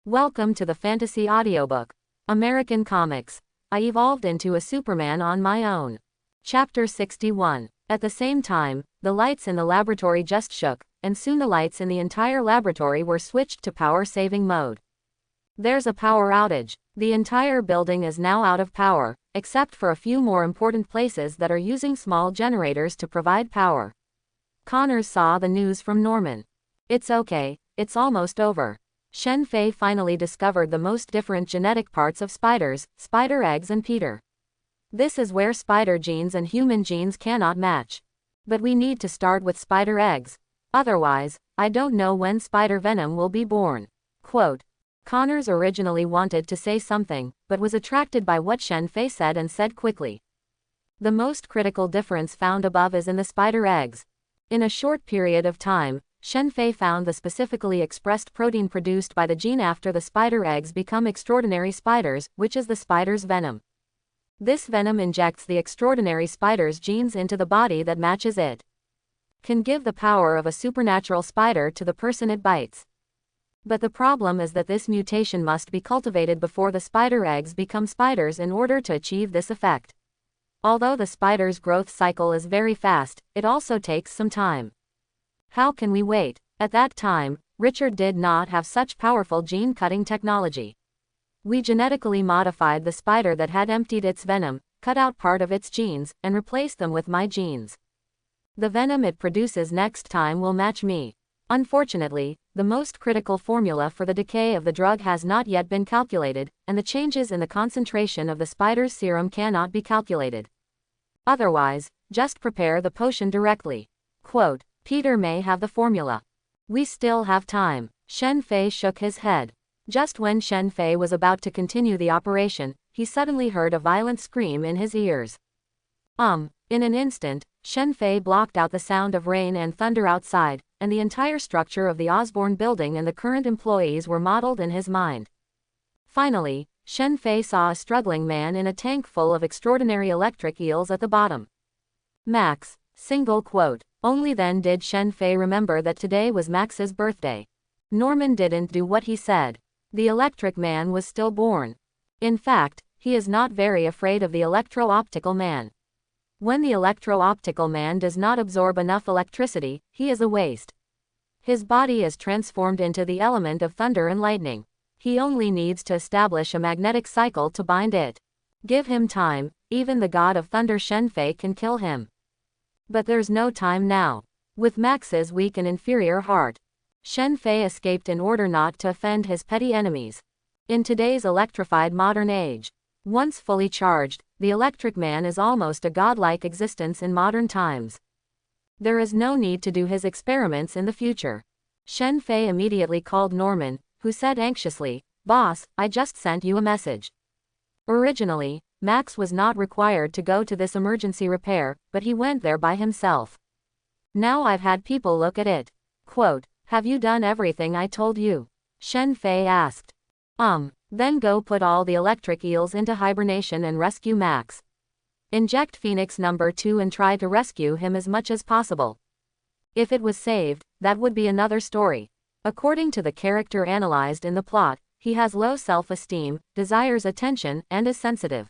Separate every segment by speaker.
Speaker 1: Welcome to the Fantasy Audiobook. American Comics. I evolved into a Superman on my own. Chapter 61. At the same time, the lights in the laboratory just shook, and soon the lights in the entire laboratory were switched to power-saving mode. There's a power outage. The entire building is now out of power, except for a few more important places that are using small generators to provide power. Connors saw the news from Norman. It's okay, it's almost over. Shen Fei finally discovered the most different genetic parts of spiders, spider eggs and Peter. This is where spider genes and human genes cannot match. But we need to start with spider eggs. Otherwise, I don't know when spider venom will be born. Quote. Connors originally wanted to say something, but was attracted by what Shen Fei said and said quickly. The most critical difference found above is in the spider eggs. In a short period of time, Shen Fei found the specifically expressed protein produced by the gene after the spider eggs become extraordinary spiders, which is the spider's venom. This venom injects the extraordinary spider's genes into the body that matches it. Can give the power of a supernatural spider to the person it bites. But the problem is that this mutation must be cultivated before the spider eggs become spiders in order to achieve this effect. Although the spider's growth cycle is very fast, it also takes some time. How can we wait? At that time, Richard did not have such powerful gene-cutting technology. We genetically modified the spider that had emptied its venom, cut out part of its genes, and replaced them with my genes. The venom it produces next time will match me. Unfortunately, the most critical formula for the decay of the drug has not yet been calculated, and the changes in the concentration of the spider's serum cannot be calculated. Otherwise, just prepare the potion directly. Quote. Peter may have the formula. We still have time. Shen Fei shook his head. Just when Shen Fei was about to continue the operation, he suddenly heard a violent scream in his ears. In an instant, Shen Fei blocked out the sound of rain and thunder outside, and the entire structure of the Osborne building and the current employees were modeled in his mind. Finally, Shen Fei saw a struggling man in a tank full of extraordinary electric eels at the bottom. Max. Single quote. Only then did Shen Fei remember that today was Max's birthday. Norman didn't do what he said. The electric man was still born. In fact, he is not very afraid of the electro-optical man. When the electro-optical man does not absorb enough electricity, he is a waste. His body is transformed into the element of thunder and lightning. He only needs to establish a magnetic cycle to bind it. Give him time, even the god of thunder Shen Fei can kill him. But there's no time now. With Max's weak and inferior heart, Shen Fei escaped in order not to offend his petty enemies. In today's electrified modern age, once fully charged, the electric man is almost a godlike existence in modern times. There is no need to do his experiments in the future. Shen Fei immediately called Norman, who said anxiously, "Boss, I just sent you a message." Originally, Max was not required to go to this emergency repair, but he went there by himself. Now I've had people look at it. Quote, have you done everything I told you? Shen Fei asked. Then go put all the electric eels into hibernation and rescue Max. Inject Phoenix number 2 and try to rescue him as much as possible. If it was saved, that would be another story. According to the character analyzed in the plot, he has low self-esteem, desires attention, and is sensitive.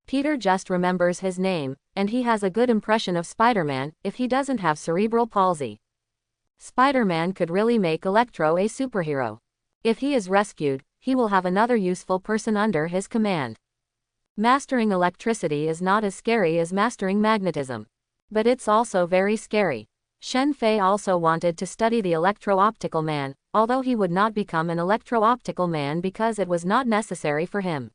Speaker 1: Peter just remembers his name, and he has a good impression of Spider-Man if he doesn't have cerebral palsy. Spider-Man could really make Electro a superhero. If he is rescued, he will have another useful person under his command. Mastering electricity is not as scary as mastering magnetism. But it's also very scary. Shen Fei also wanted to study the electro-optical man, although he would not become an electro-optical man because it was not necessary for him.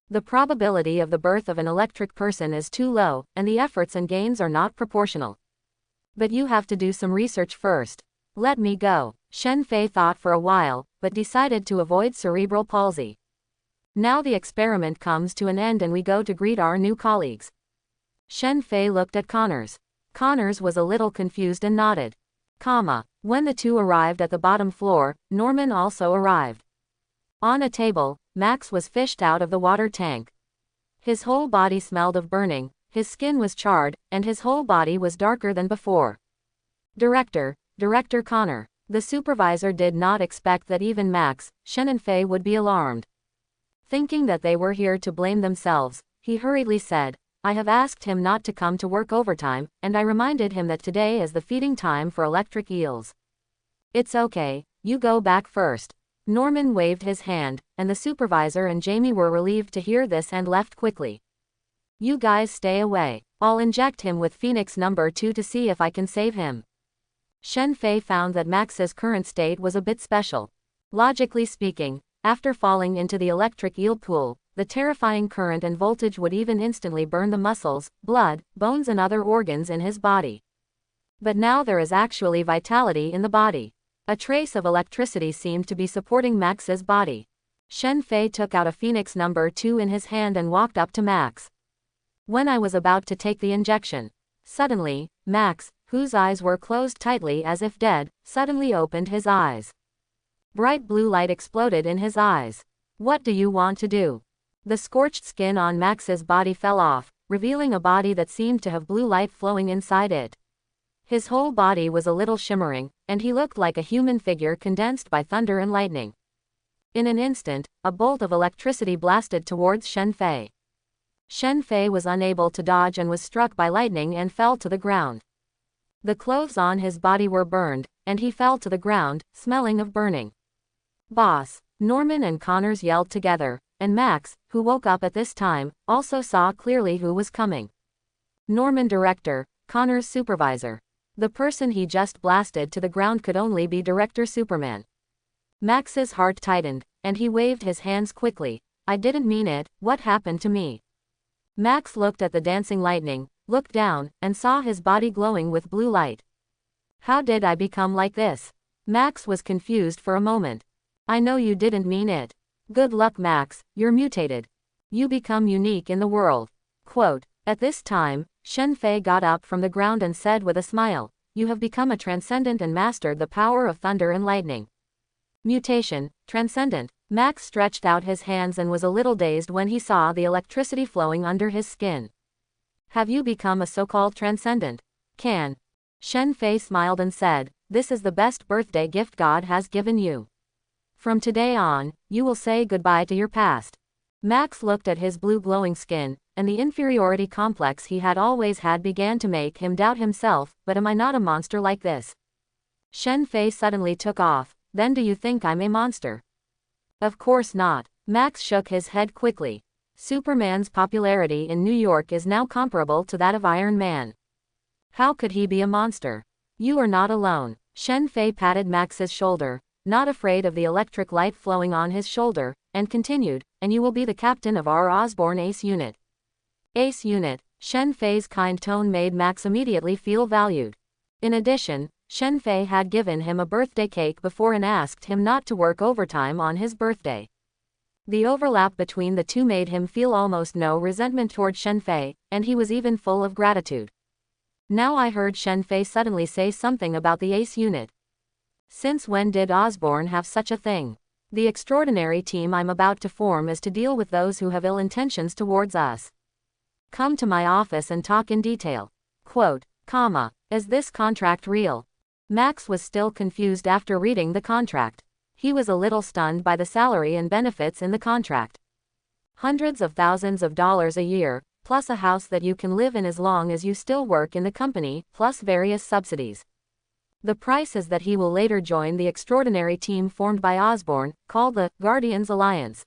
Speaker 1: The probability of the birth of an electric person is too low, and the efforts and gains are not proportional. But you have to do some research first. Let me go. Shen Fei thought for a while, but decided to avoid cerebral palsy. Now the experiment comes to an end and we go to greet our new colleagues. Shen Fei looked at Connors. Connors was a little confused and nodded. When the two arrived at the bottom floor, Norman also arrived. On a table, Max was fished out of the water tank. His whole body smelled of burning, his skin was charred, and his whole body was darker than before. Director Connor. The supervisor did not expect that even Max, Shen and Fei would be alarmed. Thinking that they were here to blame themselves, he hurriedly said, I have asked him not to come to work overtime, and I reminded him that today is the feeding time for electric eels. It's okay, you go back first. Norman waved his hand, and the supervisor and Jamie were relieved to hear this and left quickly. You guys stay away. I'll inject him with Phoenix number 2 to see if I can save him. Shen Fei found that Max's current state was a bit special. Logically speaking, after falling into the electric eel pool, the terrifying current and voltage would even instantly burn the muscles, blood, bones and other organs in his body. But now there is actually vitality in the body. A trace of electricity seemed to be supporting Max's body. Shen Fei took out a Phoenix number 2 in his hand and walked up to Max. When I was about to take the injection, suddenly, Max, whose eyes were closed tightly as if dead, suddenly opened his eyes. Bright blue light exploded in his eyes. What do you want to do? The scorched skin on Max's body fell off, revealing a body that seemed to have blue light flowing inside it. His whole body was a little shimmering, and he looked like a human figure condensed by thunder and lightning. In an instant, a bolt of electricity blasted towards Shen Fei. Shen Fei was unable to dodge and was struck by lightning and fell to the ground. The clothes on his body were burned, and he fell to the ground, smelling of burning. Boss! Norman and Connors yelled together, and Max, who woke up at this time, also saw clearly who was coming. Norman director, Connors supervisor. The person he just blasted to the ground could only be Director Superman. Max's heart tightened, and he waved his hands quickly. I didn't mean it, what happened to me? Max looked at the dancing lightning, looked down, and saw his body glowing with blue light. How did I become like this? Max was confused for a moment. I know you didn't mean it. Good luck, Max, you're mutated. You become unique in the world. Quote, at this time, Shen Fei got up from the ground and said with a smile, you have become a transcendent and mastered the power of thunder and lightning. Mutation, transcendent. Max stretched out his hands and was a little dazed when he saw the electricity flowing under his skin. Have you become a so-called transcendent? Can. Shen Fei smiled and said, this is the best birthday gift God has given you. From today on, you will say goodbye to your past. Max looked at his blue glowing skin, and the inferiority complex he had always had began to make him doubt himself, but am I not a monster like this? Shen Fei suddenly took off, then do you think I'm a monster? Of course not. Max shook his head quickly. Superman's popularity in New York is now comparable to that of Iron Man. How could he be a monster? You are not alone. Shen Fei patted Max's shoulder, not afraid of the electric light flowing on his shoulder, and continued, and you will be the captain of our Osborn Ace Unit. Ace Unit. Shen Fei's kind tone made Max immediately feel valued. In addition, Shen Fei had given him a birthday cake before and asked him not to work overtime on his birthday. The overlap between the two made him feel almost no resentment toward Shen Fei, and he was even full of gratitude. Now I heard Shen Fei suddenly say something about the Ace Unit. Since when did Osborn have such a thing? The extraordinary team I'm about to form is to deal with those who have ill intentions towards us. Come to my office and talk in detail. Quote, comma, is this contract real? Max was still confused after reading the contract. He was a little stunned by the salary and benefits in the contract. Hundreds of thousands of dollars a year, plus a house that you can live in as long as you still work in the company, plus various subsidies. The price is that he will later join the extraordinary team formed by Osborn, called the Guardians Alliance.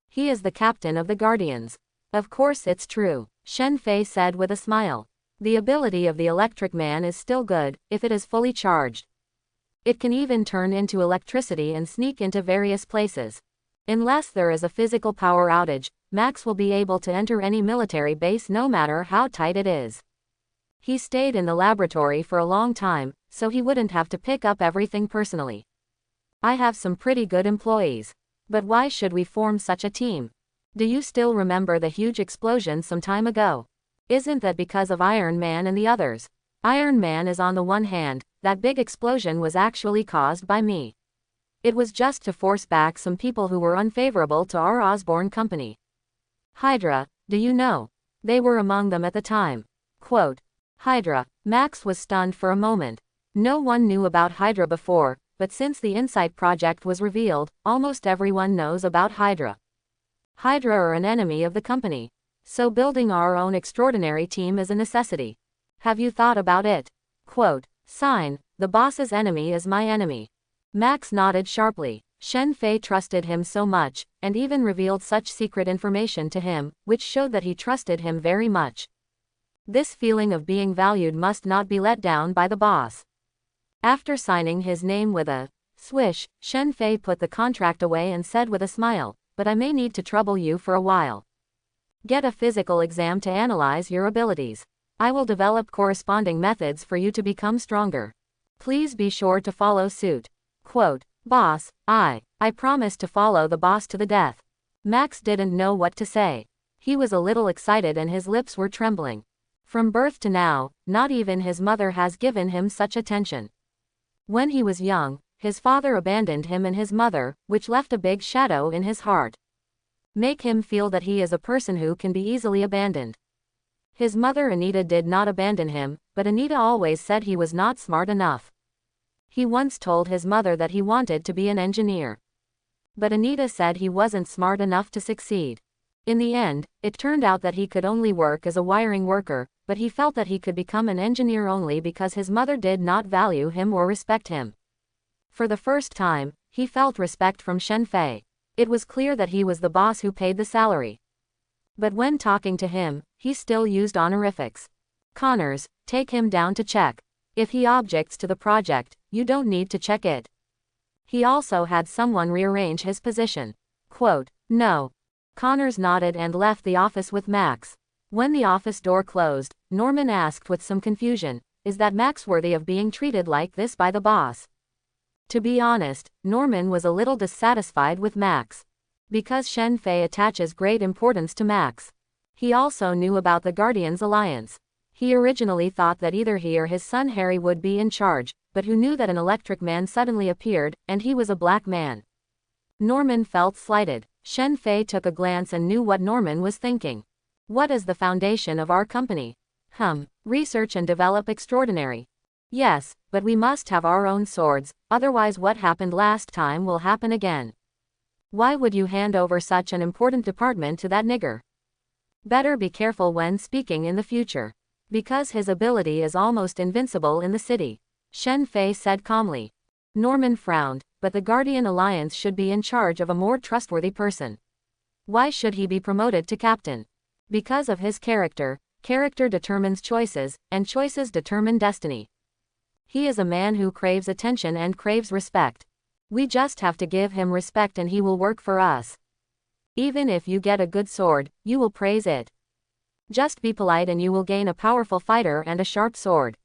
Speaker 1: He is the captain of the Guardians. Of course it's true, Shen Fei said with a smile. The ability of the electric man is still good, if it is fully charged. It can even turn into electricity and sneak into various places. Unless there is a physical power outage, Max will be able to enter any military base no matter how tight it is. He stayed in the laboratory for a long time, so he wouldn't have to pick up everything personally. I have some pretty good employees. But why should we form such a team? Do you still remember the huge explosion some time ago? Isn't that because of Iron Man and the others? Iron Man is on the one hand, that big explosion was actually caused by me. It was just to force back some people who were unfavorable to our Osborn company. Hydra, do you know? They were among them at the time. Quote, Hydra. Max was stunned for a moment. No one knew about Hydra before, but since the Insight project was revealed, almost everyone knows about Hydra. Hydra are an enemy of the company. So building our own extraordinary team is a necessity. Have you thought about it? Quote, sign, the boss's enemy is my enemy. Max nodded sharply. Shen Fei trusted him so much, and even revealed such secret information to him, which showed that he trusted him very much. This feeling of being valued must not be let down by the boss. After signing his name with a swish, Shen Fei put the contract away and said with a smile, but I may need to trouble you for a while. Get a physical exam to analyze your abilities. I will develop corresponding methods for you to become stronger. Please be sure to follow suit. Quote, boss, I promise to follow the boss to the death. Max didn't know what to say. He was a little excited and his lips were trembling. From birth to now, not even his mother has given him such attention. When he was young, his father abandoned him and his mother, which left a big shadow in his heart. Make him feel that he is a person who can be easily abandoned. His mother Anita did not abandon him, but Anita always said he was not smart enough. He once told his mother that he wanted to be an engineer. But Anita said he wasn't smart enough to succeed. In the end, it turned out that he could only work as a wiring worker, but he felt that he could become an engineer only because his mother did not value him or respect him. For the first time, he felt respect from Shen Fei. It was clear that he was the boss who paid the salary. But when talking to him, he still used honorifics. Connors, take him down to check. If he objects to the project, you don't need to check it. He also had someone rearrange his position. Quote, no. Connors nodded and left the office with Max. When the office door closed, Norman asked with some confusion, is that Max worthy of being treated like this by the boss? To be honest, Norman was a little dissatisfied with Max. Because Shen Fei attaches great importance to Max. He also knew about the Guardians Alliance. He originally thought that either he or his son Harry would be in charge, but who knew that an electric man suddenly appeared, and he was a black man. Norman felt slighted. Shen Fei took a glance and knew what Norman was thinking. What is the foundation of our company? Research and develop extraordinary. Yes, but we must have our own swords, otherwise what happened last time will happen again. Why would you hand over such an important department to that nigger? Better be careful when speaking in the future. Because his ability is almost invincible in the city. Shen Fei said calmly. Norman frowned, but the Guardian Alliance should be in charge of a more trustworthy person. Why should he be promoted to captain? Because of his character. Character determines choices, and choices determine destiny. He is a man who craves attention and craves respect. We just have to give him respect and he will work for us. Even if you get a good sword, you will praise it. Just be polite and you will gain a powerful fighter and a sharp sword.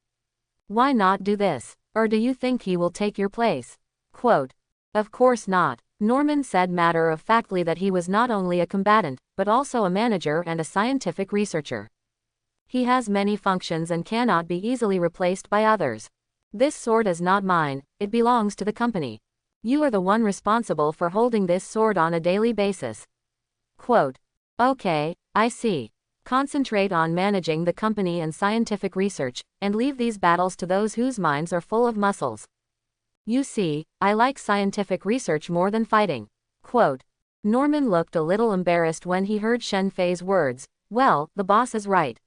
Speaker 1: Why not do this? Or do you think he will take your place? Quote, of course not. Norman said matter-of-factly that he was not only a combatant, but also a manager and a scientific researcher. He has many functions and cannot be easily replaced by others. This sword is not mine, it belongs to the company. You are the one responsible for holding this sword on a daily basis. Quote, okay, I see. Concentrate on managing the company and scientific research, and leave these battles to those whose minds are full of muscles. You see, I like scientific research more than fighting. Quote, Norman looked a little embarrassed when he heard Shen Fei's words. Well, the boss is right.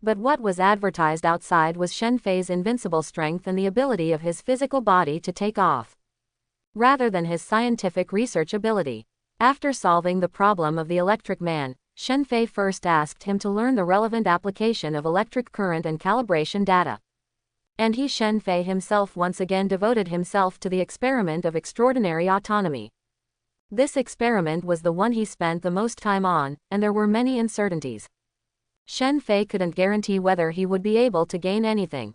Speaker 1: But what was advertised outside was Shen Fei's invincible strength and the ability of his physical body to take off. Rather than his scientific research ability. After solving the problem of the electric man, Shen Fei first asked him to learn the relevant application of electric current and calibration data. And Shen Fei himself once again devoted himself to the experiment of extraordinary autonomy. This experiment was the one he spent the most time on, and there were many uncertainties. Shen Fei couldn't guarantee whether he would be able to gain anything.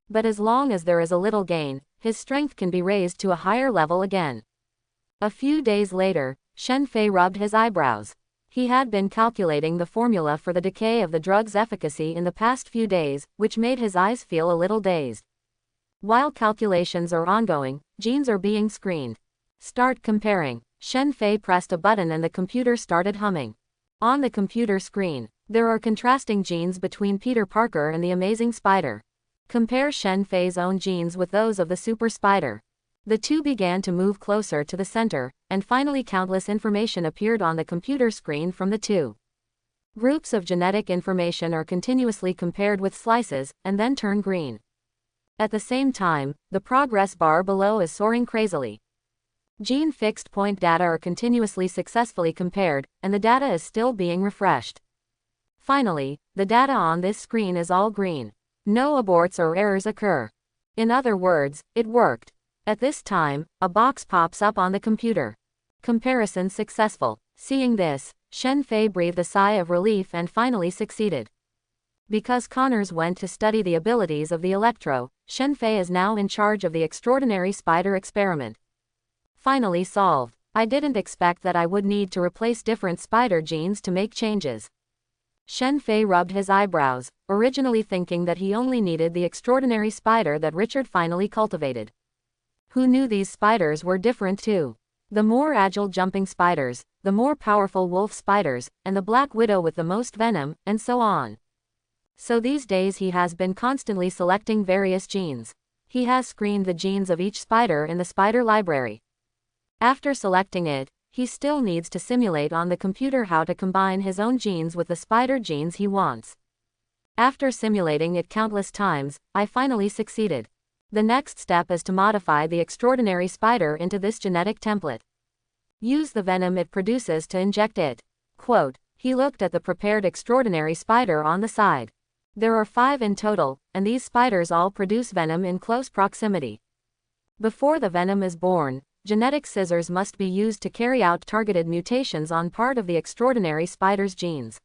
Speaker 1: But as long as there is a little gain, his strength can be raised to a higher level again. A few days later, Shen Fei rubbed his eyebrows. He had been calculating the formula for the decay of the drug's efficacy in the past few days, which made his eyes feel a little dazed. While calculations are ongoing, genes are being screened. Start comparing. Shen Fei pressed a button and the computer started humming. On the computer screen, there are contrasting genes between Peter Parker and the Amazing Spider. Compare Shen Fei's own genes with those of the Super Spider. The two began to move closer to the center, and finally countless information appeared on the computer screen from the two. Groups of genetic information are continuously compared with slices, and then turn green. At the same time, the progress bar below is soaring crazily. Gene fixed point data are continuously successfully compared, and the data is still being refreshed. Finally, the data on this screen is all green. No aborts or errors occur. In other words, it worked. At this time, a box pops up on the computer. Comparison successful. Seeing this, Shen Fei breathed a sigh of relief and finally succeeded. Because Connors went to study the abilities of the Electro, Shen Fei is now in charge of the extraordinary spider experiment. Finally solved. I didn't expect that I would need to replace different spider genes to make changes. Shen Fei rubbed his eyebrows, originally thinking that he only needed the extraordinary spider that Richard finally cultivated. Who knew these spiders were different too? The more agile jumping spiders, the more powerful wolf spiders, and the black widow with the most venom, and so on. So these days he has been constantly selecting various genes. He has screened the genes of each spider in the spider library. After selecting it, he still needs to simulate on the computer how to combine his own genes with the spider genes he wants. After simulating it countless times, I finally succeeded. The next step is to modify the extraordinary spider into this genetic template. Use the venom it produces to inject it. Quote, he looked at the prepared extraordinary spider on the side. There are 5 in total, and these spiders all produce venom in close proximity. Before the venom is born, genetic scissors must be used to carry out targeted mutations on part of the extraordinary spider's genes.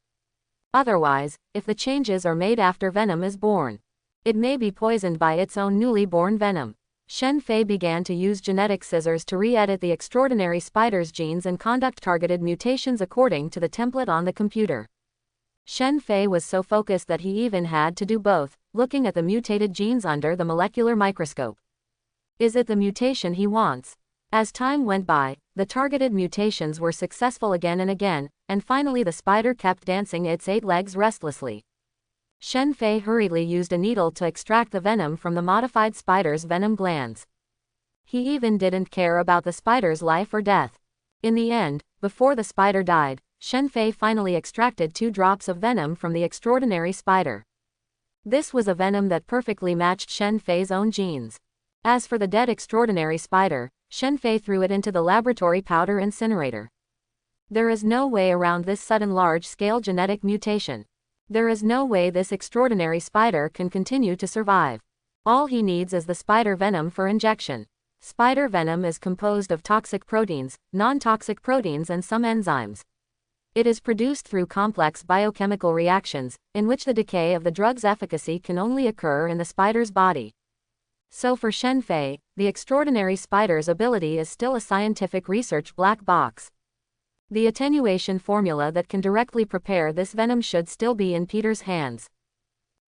Speaker 1: Otherwise, if the changes are made after venom is born, it may be poisoned by its own newly born venom. Shen Fei began to use genetic scissors to re-edit the extraordinary spider's genes and conduct targeted mutations according to the template on the computer. Shen Fei was so focused that he even had to do both, looking at the mutated genes under the molecular microscope. Is it the mutation he wants? As time went by, the targeted mutations were successful again and again, and finally the spider kept dancing its 8 legs restlessly. Shen Fei hurriedly used a needle to extract the venom from the modified spider's venom glands. He even didn't care about the spider's life or death. In the end, before the spider died, Shen Fei finally extracted 2 drops of venom from the extraordinary spider. This was a venom that perfectly matched Shen Fei's own genes. As for the dead extraordinary spider, Shen Fei threw it into the laboratory powder incinerator. There is no way around this sudden large-scale genetic mutation. There is no way this extraordinary spider can continue to survive. All he needs is the spider venom for injection. Spider venom is composed of toxic proteins, non-toxic proteins and some enzymes. It is produced through complex biochemical reactions, in which the decay of the drug's efficacy can only occur in the spider's body. So for Shen Fei, the extraordinary spider's ability is still a scientific research black box. The attenuation formula that can directly prepare this venom should still be in Peter's hands.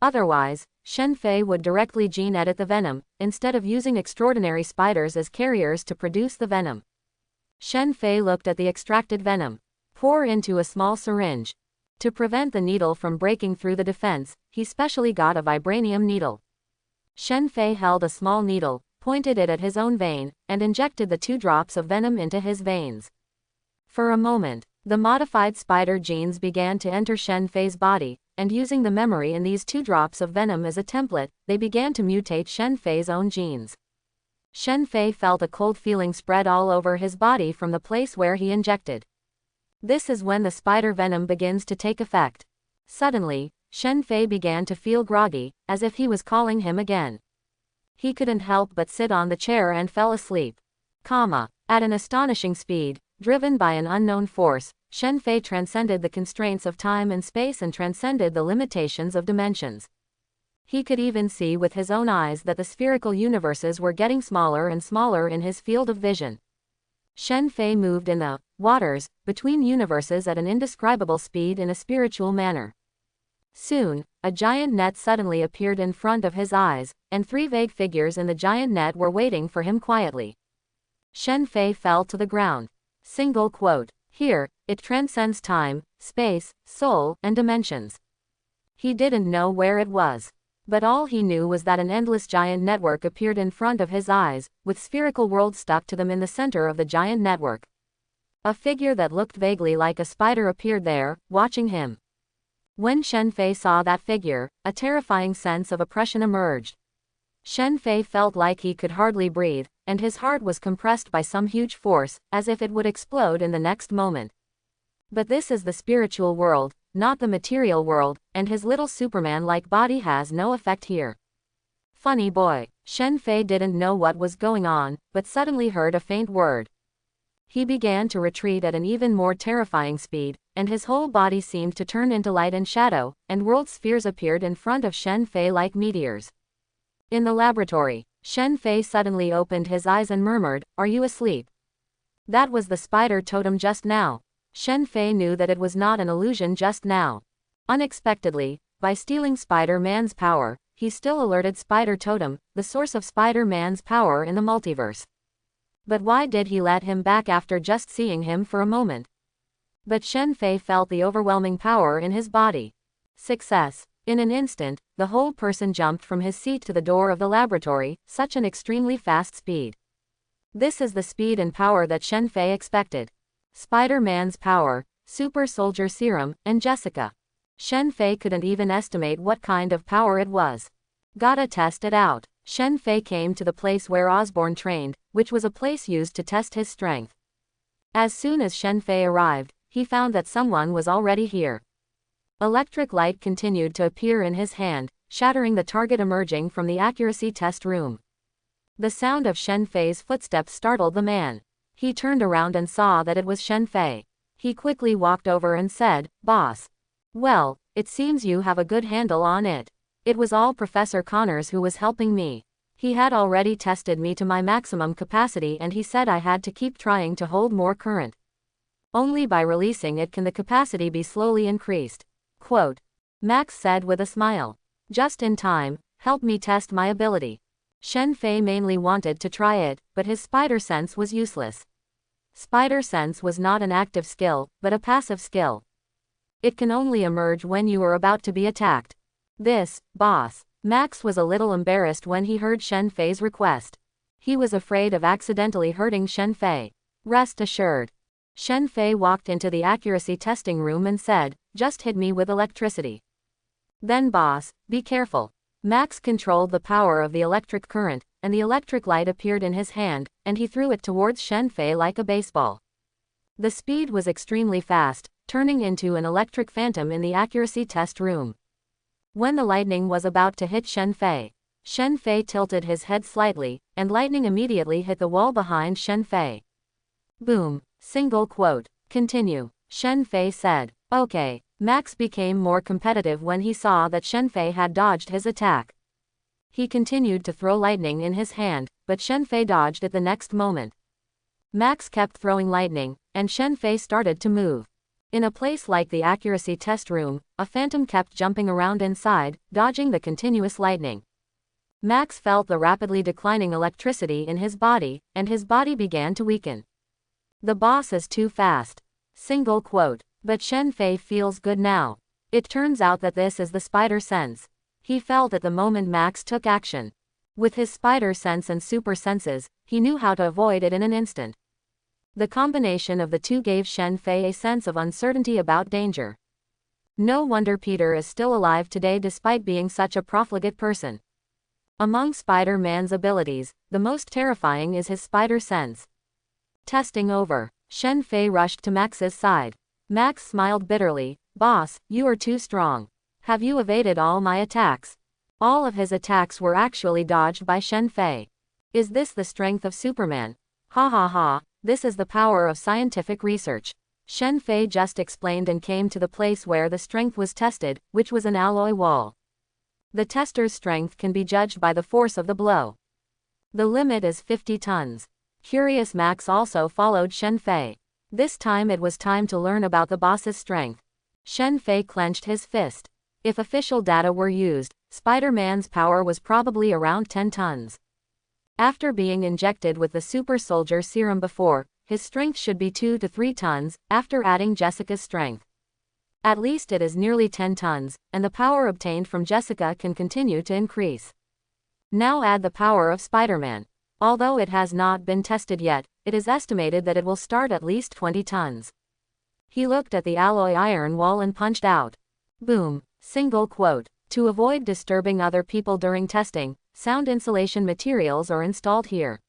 Speaker 1: Otherwise, Shen Fei would directly gene edit the venom, instead of using extraordinary spiders as carriers to produce the venom. Shen Fei looked at the extracted venom. Pour into a small syringe. To prevent the needle from breaking through the defense, he specially got a vibranium needle. Shen Fei held a small needle, pointed it at his own vein, and injected the 2 drops of venom into his veins. For a moment, the modified spider genes began to enter Shen Fei's body, and using the memory in these 2 drops of venom as a template, they began to mutate Shen Fei's own genes. Shen Fei felt a cold feeling spread all over his body from the place where he injected. This is when the spider venom begins to take effect. Suddenly, Shen Fei began to feel groggy, as if he was calling him again. He couldn't help but sit on the chair and fell asleep. At an astonishing speed, driven by an unknown force, Shen Fei transcended the constraints of time and space and transcended the limitations of dimensions. He could even see with his own eyes that the spherical universes were getting smaller and smaller in his field of vision. Shen Fei moved in the waters between universes at an indescribable speed in a spiritual manner. Soon, a giant net suddenly appeared in front of his eyes, and 3 vague figures in the giant net were waiting for him quietly. Shen Fei fell to the ground. Single quote. Here, it transcends time, space, soul, and dimensions. He didn't know where it was. But all he knew was that an endless giant network appeared in front of his eyes, with spherical worlds stuck to them in the center of the giant network. A figure that looked vaguely like a spider appeared there, watching him. When Shen Fei saw that figure, a terrifying sense of oppression emerged. Shen Fei felt like he could hardly breathe, and his heart was compressed by some huge force, as if it would explode in the next moment. But this is the spiritual world, not the material world, and his little Superman-like body has no effect here. Funny boy. Shen Fei didn't know what was going on, but suddenly heard a faint word. He began to retreat at an even more terrifying speed, and his whole body seemed to turn into light and shadow, and world spheres appeared in front of Shen Fei like meteors. In the laboratory, Shen Fei suddenly opened his eyes and murmured, "Are you asleep?" That was the spider totem just now. Shen Fei knew that it was not an illusion just now. Unexpectedly, by stealing Spider-Man's power, he still alerted Spider Totem, the source of Spider-Man's power in the multiverse. But why did he let him back after just seeing him for a moment? But Shen Fei felt the overwhelming power in his body. Success. In an instant, the whole person jumped from his seat to the door of the laboratory, such an extremely fast speed. This is the speed and power that Shen Fei expected. Spider-Man's power, super soldier serum, and Jessica. Shen Fei couldn't even estimate what kind of power it was. Gotta test it out. Shen Fei came to the place where Osborn trained, which was a place used to test his strength. As soon as Shen Fei arrived, he found that someone was already here. Electric light continued to appear in his hand, shattering the target emerging from the accuracy test room. The sound of Shen Fei's footsteps startled the man. He turned around and saw that it was Shen Fei. He quickly walked over and said, "Boss. Well, it seems you have a good handle on it. It was all Professor Connors who was helping me. He had already tested me to my maximum capacity and he said I had to keep trying to hold more current. Only by releasing it can the capacity be slowly increased." Quote. Max said with a smile. "Just in time, help me test my ability." Shen Fei mainly wanted to try it, but his spider sense was useless. Spider sense was not an active skill, but a passive skill. It can only emerge when you are about to be attacked. This, boss. Max was a little embarrassed when he heard Shen Fei's request. He was afraid of accidentally hurting Shen Fei. Rest assured. Shen Fei walked into the accuracy testing room and said, "Just hit me with electricity." Then boss, be careful. Max controlled the power of the electric current, and the electric light appeared in his hand, and he threw it towards Shen Fei like a baseball. The speed was extremely fast, turning into an electric phantom in the accuracy test room. When the lightning was about to hit Shen Fei tilted his head slightly, and lightning immediately hit the wall behind Shen Fei. Boom. Single quote. Continue. Shen Fei said. Okay. Max became more competitive when he saw that Shen Fei had dodged his attack. He continued to throw lightning in his hand, but Shen Fei dodged it the next moment. Max kept throwing lightning, and Shen Fei started to move. In a place like the accuracy test room, a phantom kept jumping around inside, dodging the continuous lightning. Max felt the rapidly declining electricity in his body, and his body began to weaken. The boss is too fast. Single quote. But Shen Fei feels good now. It turns out that this is the spider sense. He felt at the moment Max took action. With his spider sense and super senses, he knew how to avoid it in an instant. The combination of the two gave Shen Fei a sense of uncertainty about danger. No wonder Peter is still alive today despite being such a profligate person. Among Spider-Man's abilities, the most terrifying is his spider sense. Testing over. Shen Fei rushed to Max's side. Max smiled bitterly. "Boss, you are too strong. Have you evaded all my attacks?" All of his attacks were actually dodged by Shen Fei. Is this the strength of Superman? Ha ha ha, this is the power of scientific research. Shen Fei just explained and came to the place where the strength was tested, which was an alloy wall. The tester's strength can be judged by the force of the blow. The limit is 50 tons. Curious Max also followed Shen Fei. This time it was time to learn about the boss's strength. Shen Fei clenched his fist. If official data were used, Spider-Man's power was probably around 10 tons. After being injected with the super soldier serum before, his strength should be 2 to 3 tons, after adding Jessica's strength. At least it is nearly 10 tons, and the power obtained from Jessica can continue to increase. Now add the power of Spider-Man. Although it has not been tested yet, it is estimated that it will start at least 20 tons. He looked at the alloy iron wall and punched out. Boom. Single quote. To avoid disturbing other people during testing, sound insulation materials are installed here.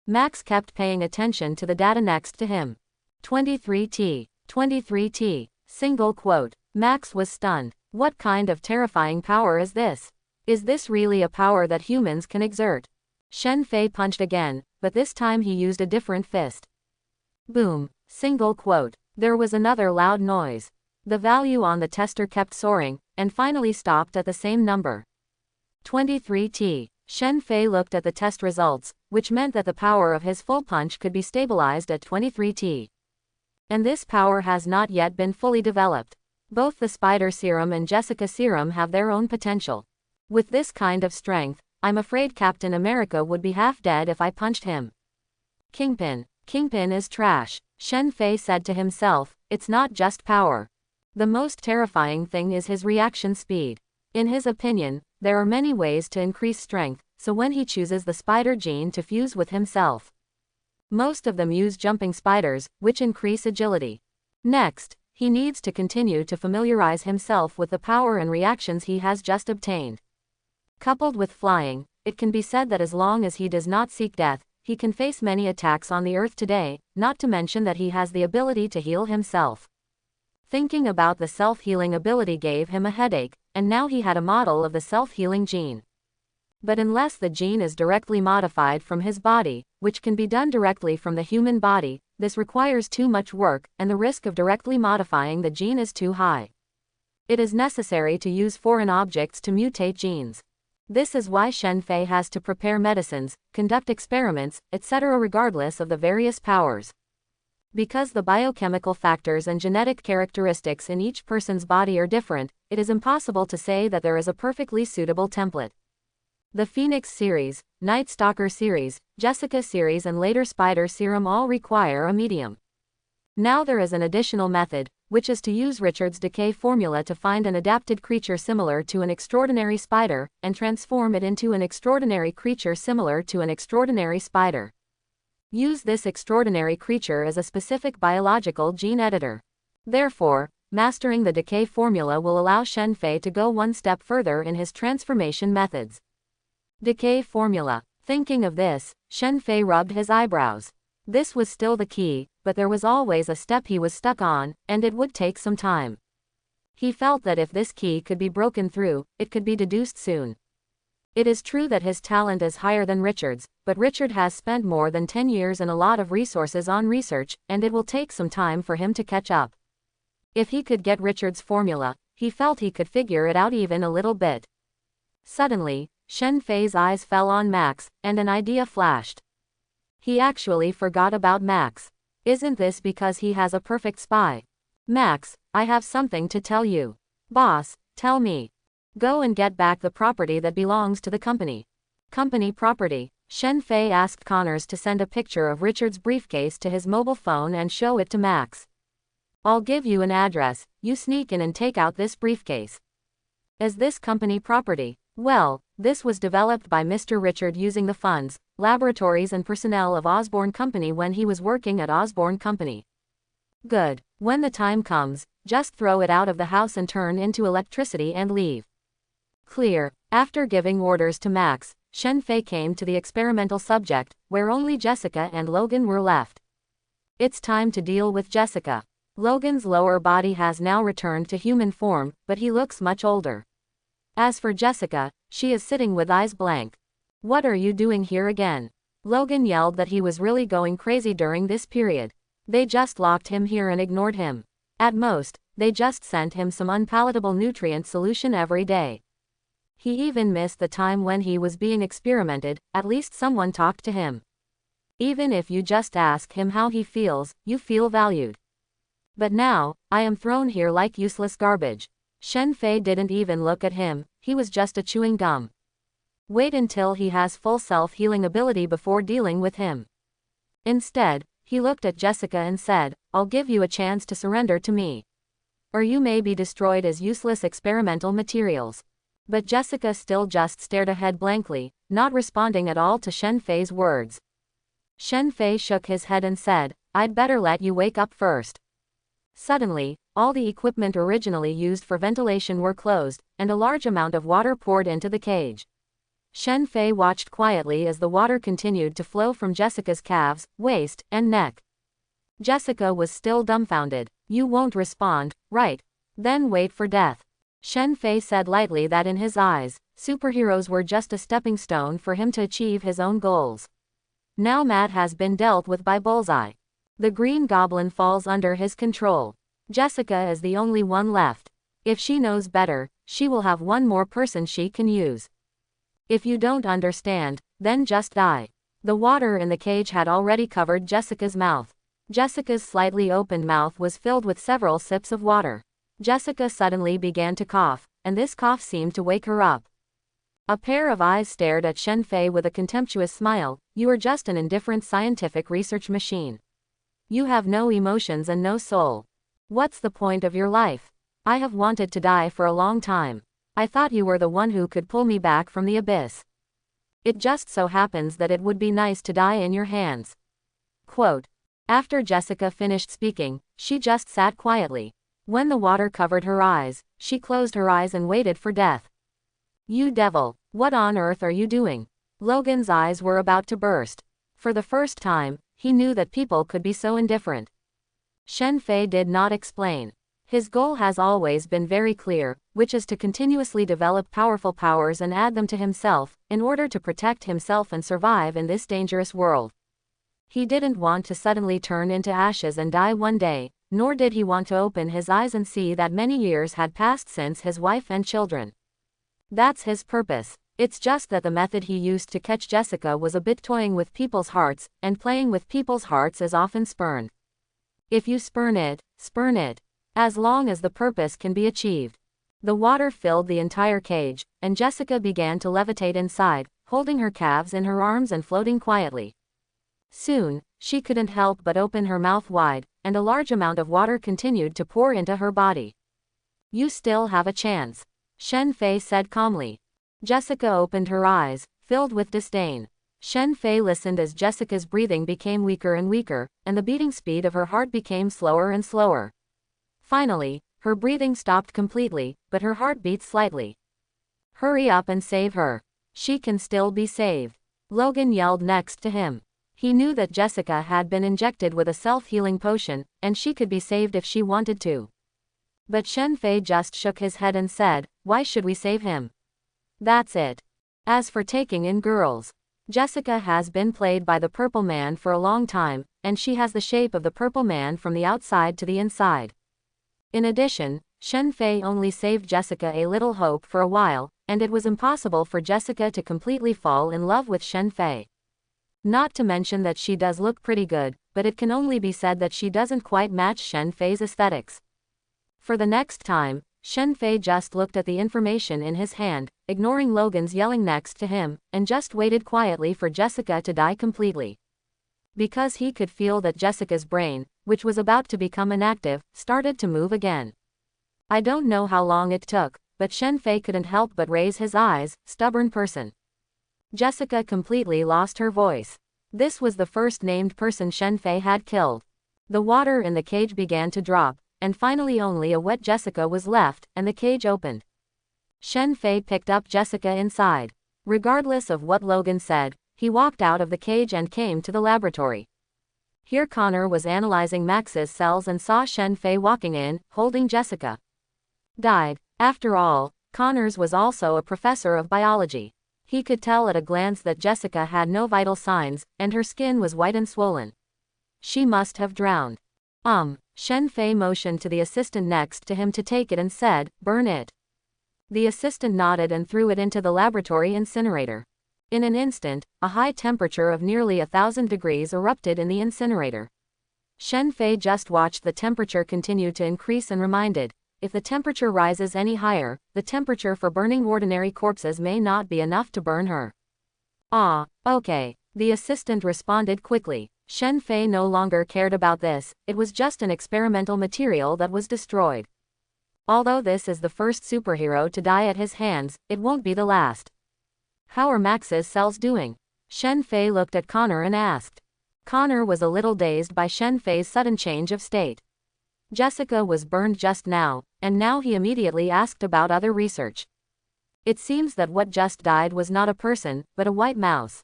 Speaker 1: Max kept paying attention to the data next to him. 23T. 23T. Single quote. Max was stunned. What kind of terrifying power is this? Is this really a power that humans can exert? Shen Fei punched again, but this time he used a different fist. Boom. Single quote. There was another loud noise. The value on the tester kept soaring, and finally stopped at the same number. 23T. Shen Fei looked at the test results, which meant that the power of his full punch could be stabilized at 23T. And this power has not yet been fully developed. Both the Spider Serum and Jessica Serum have their own potential. With this kind of strength, I'm afraid Captain America would be half dead if I punched him. Kingpin. Kingpin is trash. Shen Fei said to himself, it's not just power. The most terrifying thing is his reaction speed. In his opinion, there are many ways to increase strength, so when he chooses the spider gene to fuse with himself. Most of them use jumping spiders, which increase agility. Next, he needs to continue to familiarize himself with the power and reactions he has just obtained. Coupled with flying, it can be said that as long as he does not seek death, he can face many attacks on the earth today, not to mention that he has the ability to heal himself. Thinking about the self-healing ability gave him a headache, and now he had a model of the self-healing gene. But unless the gene is directly modified from his body, which can be done directly from the human body, this requires too much work, and the risk of directly modifying the gene is too high. It is necessary to use foreign objects to mutate genes. This is why Shen Fei has to prepare medicines, conduct experiments, etc. regardless of the various powers. Because the biochemical factors and genetic characteristics in each person's body are different, it is impossible to say that there is a perfectly suitable template. The Phoenix series, Night Stalker series, Jessica series and later Spider Serum all require a medium. Now there is an additional method, which is to use Richard's decay formula to find an adapted creature similar to an extraordinary spider, and transform it into an extraordinary creature similar to an extraordinary spider. Use this extraordinary creature as a specific biological gene editor. Therefore, mastering the decay formula will allow Shen Fei to go one step further in his transformation methods. Decay formula. Thinking of this, Shen Fei rubbed his eyebrows. This was still the key, but there was always a step he was stuck on, and it would take some time. He felt that if this key could be broken through, it could be deduced soon. It is true that his talent is higher than Richard's, but Richard has spent more than 10 years and a lot of resources on research, and it will take some time for him to catch up. If he could get Richard's formula, he felt he could figure it out even a little bit. Suddenly, Shen Fei's eyes fell on Max, and an idea flashed. He actually forgot about Max. Isn't this because he has a perfect spy? Max, I have something to tell you. Boss, tell me. Go and get back the property that belongs to the company. Company property. Shen Fei asked Connors to send a picture of Richard's briefcase to his mobile phone and show it to Max. I'll give you an address, you sneak in and take out this briefcase. Is this company property? Well, this was developed by Mr. Richard using the funds, laboratories and personnel of Osborne Company when he was working at Osborne Company. Good. When the time comes, just throw it out of the house and turn into electricity and leave. Clear. After giving orders to Max, Shen Fei came to the experimental subject, where only Jessica and Logan were left. It's time to deal with Jessica. Logan's lower body has now returned to human form, but he looks much older. As for Jessica, she is sitting with eyes blank. What are you doing here again? Logan yelled that he was really going crazy during this period. They just locked him here and ignored him. At most, they just sent him some unpalatable nutrient solution every day. He even missed the time when he was being experimented, at least someone talked to him. Even if you just ask him how he feels, you feel valued. But now, I am thrown here like useless garbage. Shen Fei didn't even look at him, he was just a chewing gum. Wait until he has full self-healing ability before dealing with him. Instead, he looked at Jessica and said, I'll give you a chance to surrender to me. or you may be destroyed as useless experimental materials. But Jessica still just stared ahead blankly, not responding at all to Shen Fei's words. Shen Fei shook his head and said, "I'd better let you wake up first." Suddenly, all the equipment originally used for ventilation were closed, and a large amount of water poured into the cage. Shen Fei watched quietly as the water continued to flow from Jessica's calves, waist, and neck. Jessica was still dumbfounded. "You won't respond, right? Then wait for death." Shen Fei said lightly that in his eyes, superheroes were just a stepping stone for him to achieve his own goals. Now Matt has been dealt with by Bullseye. The Green Goblin falls under his control. Jessica is the only one left. If she knows better, she will have one more person she can use. If you don't understand, then just die. The water in the cage had already covered Jessica's mouth. Jessica's slightly opened mouth was filled with several sips of water. Jessica suddenly began to cough, and this cough seemed to wake her up. A pair of eyes stared at Shen Fei with a contemptuous smile. "You are just an indifferent scientific research machine. You have no emotions and no soul. What's the point of your life? I have wanted to die for a long time. I thought you were the one who could pull me back from the abyss. It just so happens that it would be nice to die in your hands." Quote. After Jessica finished speaking, she just sat quietly. When the water covered her eyes, she closed her eyes and waited for death. "You devil, what on earth are you doing?" Logan's eyes were about to burst. For the first time, he knew that people could be so indifferent. Shen Fei did not explain. His goal has always been very clear, which is to continuously develop powerful powers and add them to himself, in order to protect himself and survive in this dangerous world. He didn't want to suddenly turn into ashes and die one day, nor did he want to open his eyes and see that many years had passed since his wife and children. That's his purpose. It's just that the method he used to catch Jessica was a bit toying with people's hearts, and playing with people's hearts is often spurned. If you spurn it, as long as the purpose can be achieved. The water filled the entire cage, and Jessica began to levitate inside, holding her calves in her arms and floating quietly. Soon, she couldn't help but open her mouth wide, and a large amount of water continued to pour into her body. "You still have a chance," Shen Fei said calmly. Jessica opened her eyes, filled with disdain. Shen Fei listened as Jessica's breathing became weaker and weaker, and the beating speed of her heart became slower and slower. Finally, her breathing stopped completely, but her heart beat slightly. "Hurry up and save her. She can still be saved," Logan yelled next to him. He knew that Jessica had been injected with a self-healing potion, and she could be saved if she wanted to. But Shen Fei just shook his head and said, "Why should we save him? That's it. As for taking in girls, Jessica has been played by the Purple Man for a long time, and she has the shape of the Purple Man from the outside to the inside." In addition, Shen Fei only saved Jessica a little hope for a while, and it was impossible for Jessica to completely fall in love with Shen Fei. Not to mention that she does look pretty good, but it can only be said that she doesn't quite match Shen Fei's aesthetics. For the next time, Shen Fei just looked at the information in his hand, ignoring Logan's yelling next to him, and just waited quietly for Jessica to die completely. Because he could feel that Jessica's brain, which was about to become inactive, started to move again. I don't know how long it took, but Shen Fei couldn't help but raise his eyes. Stubborn person. Jessica completely lost her voice. This was the first named person Shen Fei had killed. The water in the cage began to drop, and finally only a wet Jessica was left, and the cage opened. Shen Fei picked up Jessica inside. Regardless of what Logan said, he walked out of the cage and came to the laboratory. Here Connor was analyzing Max's cells and saw Shen Fei walking in, holding Jessica. Died. After all, Connors was also a professor of biology. He could tell at a glance that Jessica had no vital signs, and her skin was white and swollen. She must have drowned. Shen Fei motioned to the assistant next to him to take it and said, "Burn it." The assistant nodded and threw it into the laboratory incinerator. In an instant, a high temperature of nearly 1,000 degrees erupted in the incinerator. Shen Fei just watched the temperature continue to increase and reminded, if the temperature rises any higher, the temperature for burning ordinary corpses may not be enough to burn her. Okay, the assistant responded quickly. Shen Fei no longer cared about this, it was just an experimental material that was destroyed. Although this is the first superhero to die at his hands, it won't be the last. How are Max's cells doing? Shen Fei looked at Connor and asked. Connor was a little dazed by Shen Fei's sudden change of state. Jessica was burned just now, and now he immediately asked about other research. It seems that what just died was not a person, but a white mouse.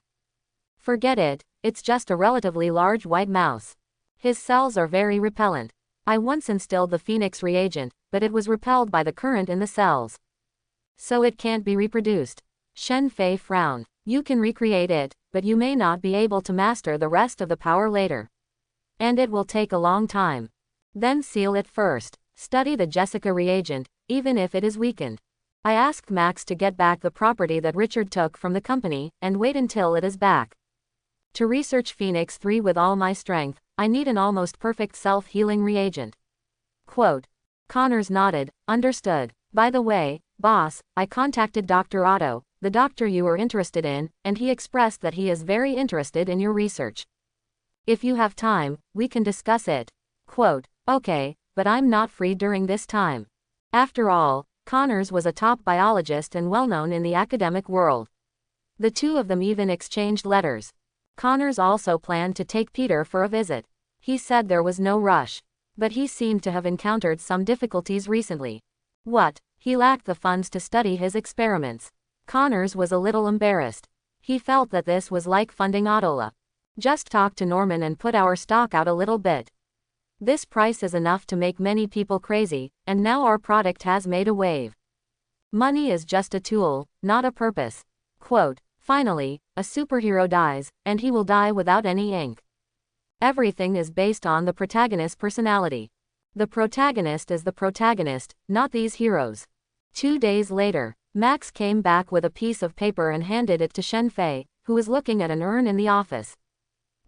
Speaker 1: Forget it, it's just a relatively large white mouse. His cells are very repellent. I once instilled the Phoenix reagent, but it was repelled by the current in the cells. So it can't be reproduced. Shen Fei frowned. You can recreate it, but you may not be able to master the rest of the power later. And it will take a long time. Then seal it first. Study the Jessica reagent, even if it is weakened. I asked Max to get back the property that Richard took from the company, and wait until it is back. To research Phoenix 3 with all my strength, I need an almost perfect self-healing reagent. Quote. Connors nodded, understood. By the way, boss, I contacted Dr. Otto, the doctor you were interested in, and he expressed that he is very interested in your research. If you have time, we can discuss it. Quote. Okay, but I'm not free during this time. After all, Connors was a top biologist and well-known in the academic world. The two of them even exchanged letters. Connors also planned to take Peter for a visit. He said there was no rush. But he seemed to have encountered some difficulties recently. What? He lacked the funds to study his experiments. Connors was a little embarrassed. He felt that this was like funding Autola. Just talk to Norman and put our stock out a little bit. This price is enough to make many people crazy, and now our product has made a wave. Money is just a tool, not a purpose. Quote. Finally, a superhero dies, and he will die without any ink. Everything is based on the protagonist's personality. The protagonist is the protagonist, not these heroes. 2 days later, Max came back with a piece of paper and handed it to Shen Fei, who was looking at an urn in the office.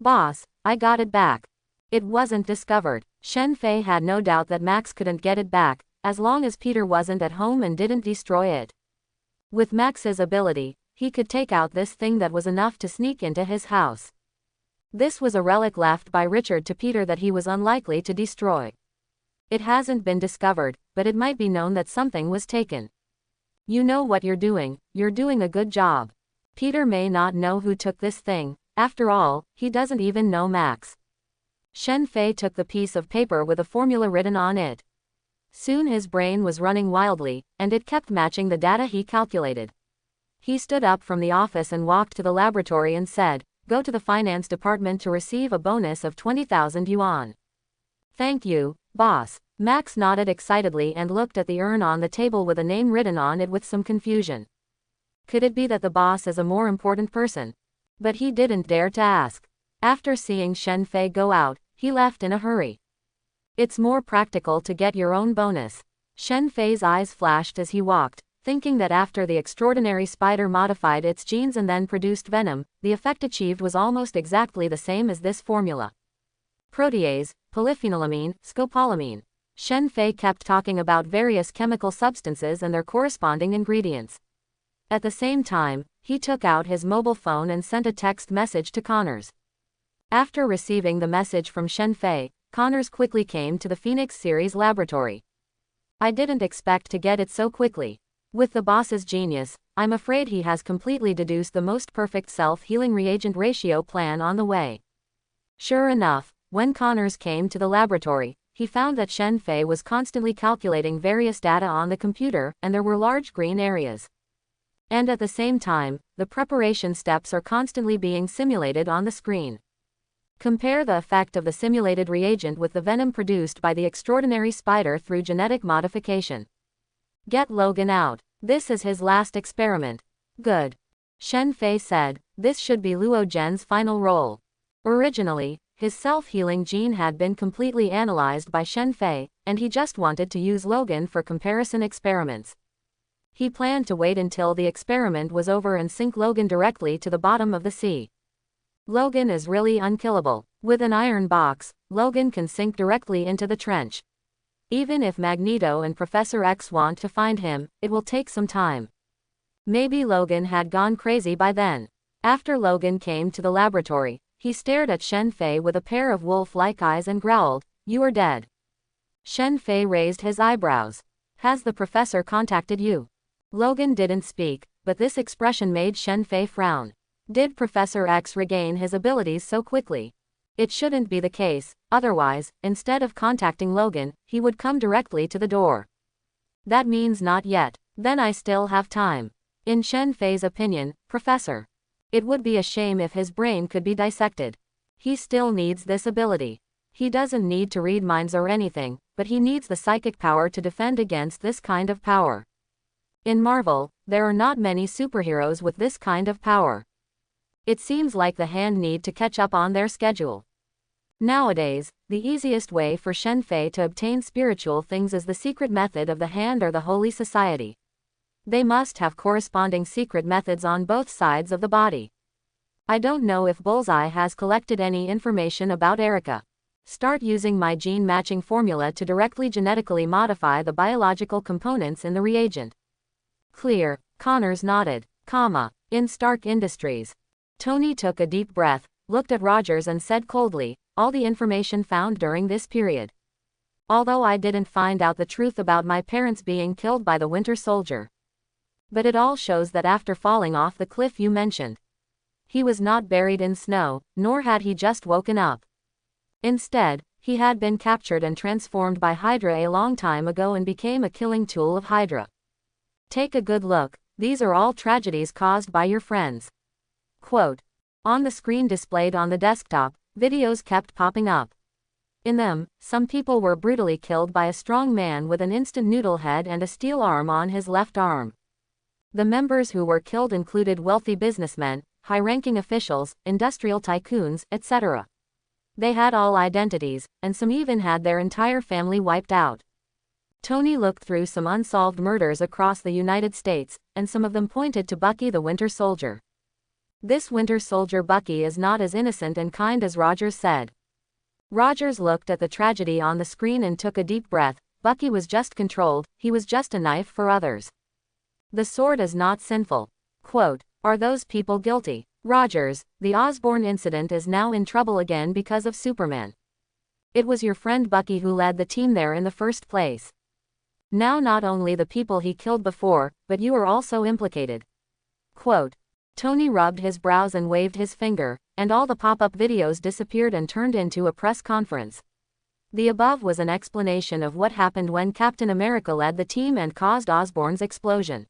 Speaker 1: Boss, I got it back. It wasn't discovered. Shen Fei had no doubt that Max couldn't get it back, as long as Peter wasn't at home and didn't destroy it. With Max's ability, he could take out this thing that was enough to sneak into his house. This was a relic left by Richard to Peter that he was unlikely to destroy. It hasn't been discovered, but it might be known that something was taken. You know what you're doing a good job. Peter may not know who took this thing, after all, he doesn't even know Max. Shen Fei took the piece of paper with a formula written on it. Soon his brain was running wildly, and it kept matching the data he calculated. He stood up from the office and walked to the laboratory and said, Go to the finance department to receive a bonus of 20,000 yuan. Thank you, boss. Max nodded excitedly and looked at the urn on the table with a name written on it with some confusion. Could it be that the boss is a more important person? But he didn't dare to ask. After seeing Shen Fei go out, he left in a hurry. It's more practical to get your own bonus. Shen Fei's eyes flashed as he walked, thinking that after the extraordinary spider modified its genes and then produced venom, the effect achieved was almost exactly the same as this formula. Protease, polyphenolamine, scopolamine. Shen Fei kept talking about various chemical substances and their corresponding ingredients. At the same time, he took out his mobile phone and sent a text message to Connors. After receiving the message from Shen Fei, Connors quickly came to the Phoenix series laboratory. I didn't expect to get it so quickly. With the boss's genius, I'm afraid he has completely deduced the most perfect self-healing reagent ratio plan on the way. Sure enough, when Connors came to the laboratory, he found that Shen Fei was constantly calculating various data on the computer, and there were large green areas. And at the same time, the preparation steps are constantly being simulated on the screen. Compare the effect of the simulated reagent with the venom produced by the extraordinary spider through genetic modification. Get Logan out. This is his last experiment. Good. Shen Fei said, this should be Luo Zhen's final role. Originally, his self-healing gene had been completely analyzed by Shen Fei, and he just wanted to use Logan for comparison experiments. He planned to wait until the experiment was over and sink Logan directly to the bottom of the sea. Logan is really unkillable. With an iron box, Logan can sink directly into the trench. Even if Magneto and Professor X want to find him, it will take some time. Maybe Logan had gone crazy by then. After Logan came to the laboratory, he stared at Shen Fei with a pair of wolf-like eyes and growled, "You are dead." Shen Fei raised his eyebrows. Has the professor contacted you? Logan didn't speak, but this expression made Shen Fei frown. Did Professor X regain his abilities so quickly? It shouldn't be the case, otherwise, instead of contacting Logan, he would come directly to the door. That means not yet. Then I still have time. In Shen Fei's opinion, Professor. It would be a shame if his brain could be dissected. He still needs this ability. He doesn't need to read minds or anything, but he needs the psychic power to defend against this kind of power. In Marvel, there are not many superheroes with this kind of power. It seems like the Hand need to catch up on their schedule. Nowadays, the easiest way for Shen Fei to obtain spiritual things is the secret method of the Hand or the Holy Society. They must have corresponding secret methods on both sides of the body. I don't know if Bullseye has collected any information about Erica. Start using my gene matching formula to directly genetically modify the biological components in the reagent. Clear. Connors nodded. In Stark Industries. Tony took a deep breath, looked at Rogers and said coldly, all the information found during this period. Although I didn't find out the truth about my parents being killed by the Winter Soldier. But it all shows that after falling off the cliff you mentioned, he was not buried in snow, nor had he just woken up. Instead, he had been captured and transformed by Hydra a long time ago and became a killing tool of Hydra. Take a good look, these are all tragedies caused by your friends. Quote. On the screen displayed on the desktop, videos kept popping up. In them, some people were brutally killed by a strong man with an instant noodle head and a steel arm on his left arm. The members who were killed included wealthy businessmen, high-ranking officials, industrial tycoons, etc. They had all identities, and some even had their entire family wiped out. Tony looked through some unsolved murders across the United States, and some of them pointed to Bucky the Winter Soldier. This Winter Soldier Bucky is not as innocent and kind as Rogers said. Rogers looked at the tragedy on the screen and took a deep breath. Bucky was just controlled, he was just a knife for others. The sword is not sinful. Quote, are those people guilty? Rogers, the Osborn incident is now in trouble again because of Superman. It was your friend Bucky who led the team there in the first place. Now not only the people he killed before, but you are also implicated. Quote. Tony rubbed his brows and waved his finger, and all the pop-up videos disappeared and turned into a press conference. The above was an explanation of what happened when Captain America led the team and caused Osborn's explosion.